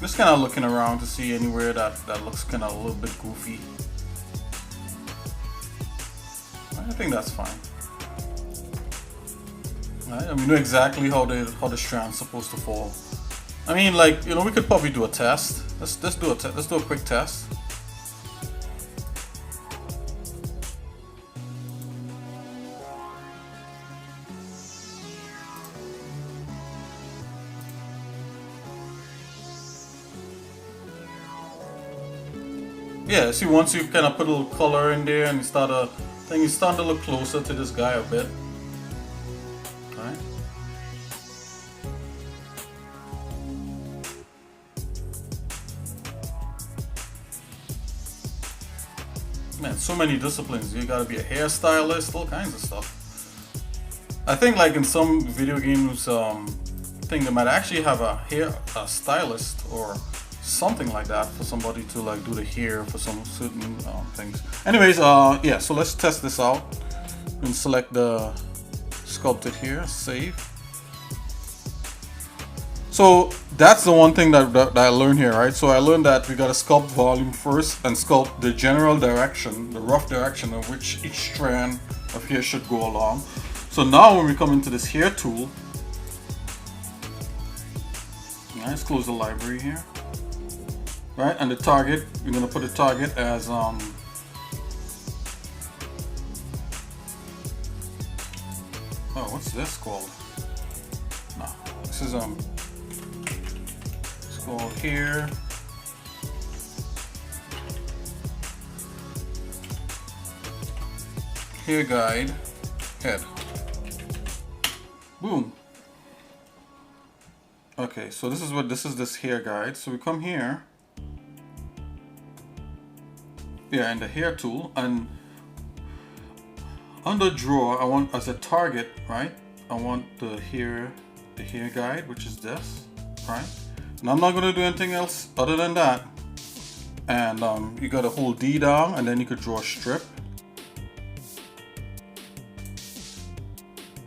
Just kind of looking around to see anywhere that looks kind of a little bit goofy. I think that's fine. Right? And we know exactly how the strand's supposed to fall. I mean, like, you know, we could probably do a test. Let's do a quick test. Yeah, see, once you kind of put a little color in there and you start to look closer to this guy a bit. Alright. Man, so many disciplines. You gotta be a hairstylist, all kinds of stuff. I think like in some video games, I think they might actually have a stylist or something like that for somebody to like do the hair for some certain things. Anyways, yeah, so let's test this out and select the sculpted here, save. So that's the one thing that I learned here, right? So I learned that we gotta sculpt volume first and sculpt the general direction, the rough direction of which each strand of hair should go along. So now when we come into this hair tool, let's close the library here. Right, and the target, we're gonna put the target as oh, what's this called? No, this is it's called hair guide head. Boom. Okay, so this is this hair guide. So we come here. Yeah, and the hair tool, and under draw, I want as a target, right? I want the hair guide, which is this, right? And I'm not gonna do anything else other than that. And you gotta hold D down, and then you could draw a strip.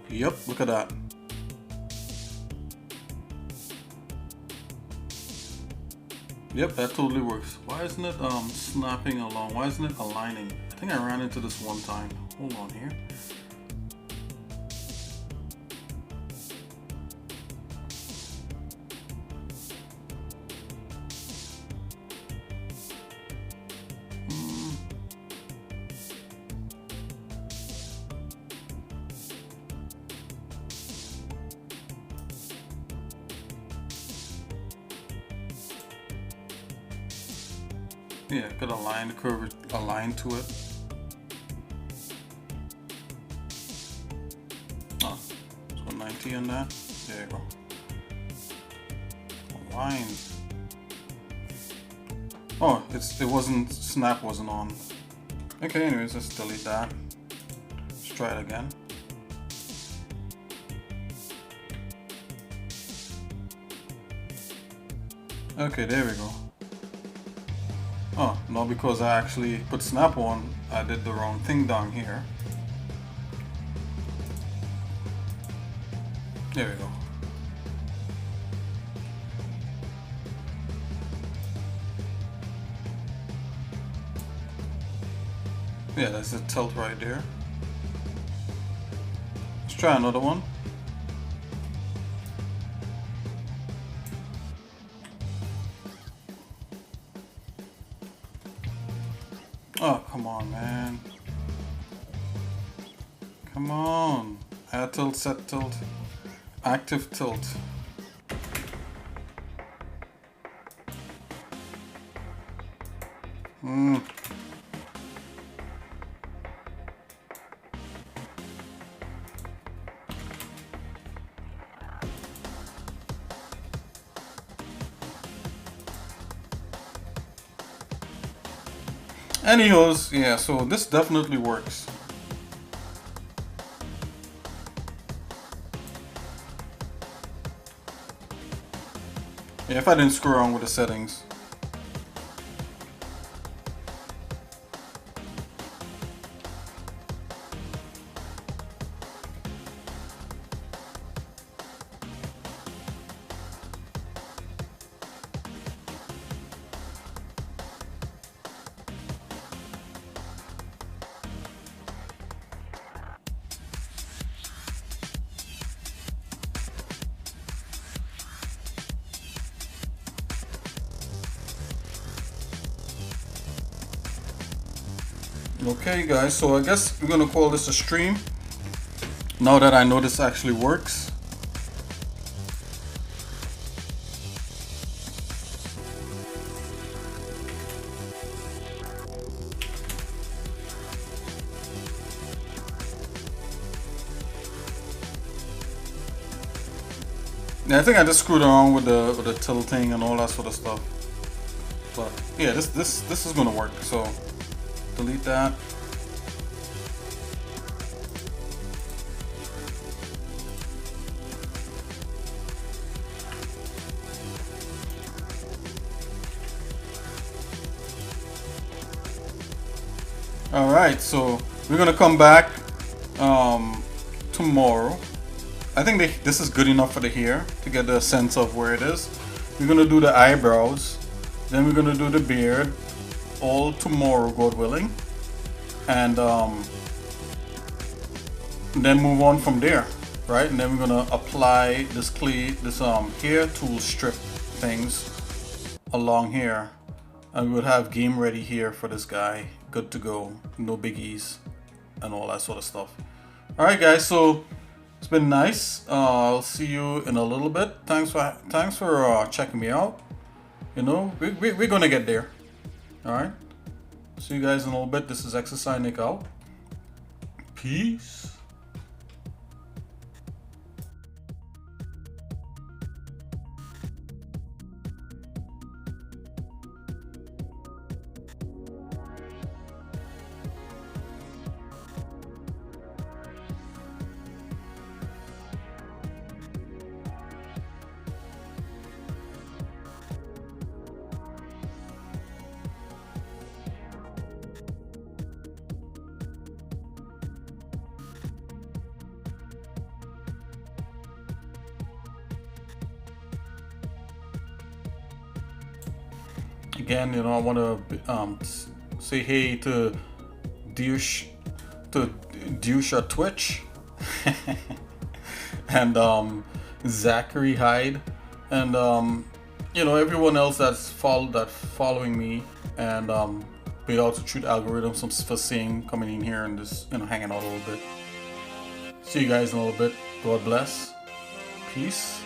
Yep, look at that. Yep, that totally works. Why isn't it snapping along? Why isn't it aligning? I think I ran into this one time. Hold on here. Yeah, could align the curve, align to it. Oh, so 90 on that. There you go. Align. Oh, snap wasn't on. Okay, anyways, let's delete that. Let's try it again. Okay, there we go. Oh, no, because I actually put snap on, I did the wrong thing down here. There we go. Yeah, that's the tilt right there. Let's try another one. Oh, come on, man. Come on. Add tilt, set tilt. Active tilt. Anyways, yeah, so this definitely works. Yeah, if I didn't screw around with the settings. Okay guys, so I guess we're gonna call this a stream now that I know this actually works. Yeah, I think I just screwed around with the tilting and all that sort of stuff. But yeah, this is gonna work. So delete that. All right, so we're gonna come back tomorrow. I think this is good enough for the hair to get a sense of where it is. We're gonna do the eyebrows, then we're gonna do the beard, all tomorrow, God willing, and then move on from there, right? And then we're gonna apply this hair tool strip things along here, and we'll have game ready here for this guy, good to go, no biggies, and all that sort of stuff. All right, guys, so it's been nice. I'll see you in a little bit. Thanks for checking me out. You know, we're gonna get there. All right. See you guys in a little bit. This is xsinick out. Peace. Again, you know, I want to say hey to Douche at Twitch and Zachary Hyde and you know, everyone else that's following me, and Big Altitude Algorithms for seeing coming in here and just, you know, hanging out a little bit. See you guys in a little bit. God bless. Peace.